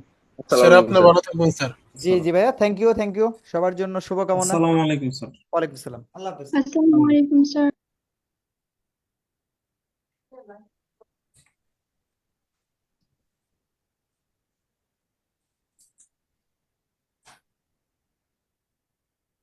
স্যার আপনি ভালো থাকবেন স্যার। জি জি ভাইয়া, থ্যাংক ইউ, থ্যাংক ইউ, সবার জন্য শুভকামনা। আসসালামু আলাইকুম স্যার। ওয়ালাইকুম আসসালাম, আল্লাহ হাফেজ। আসসালামু আলাইকুম স্যার।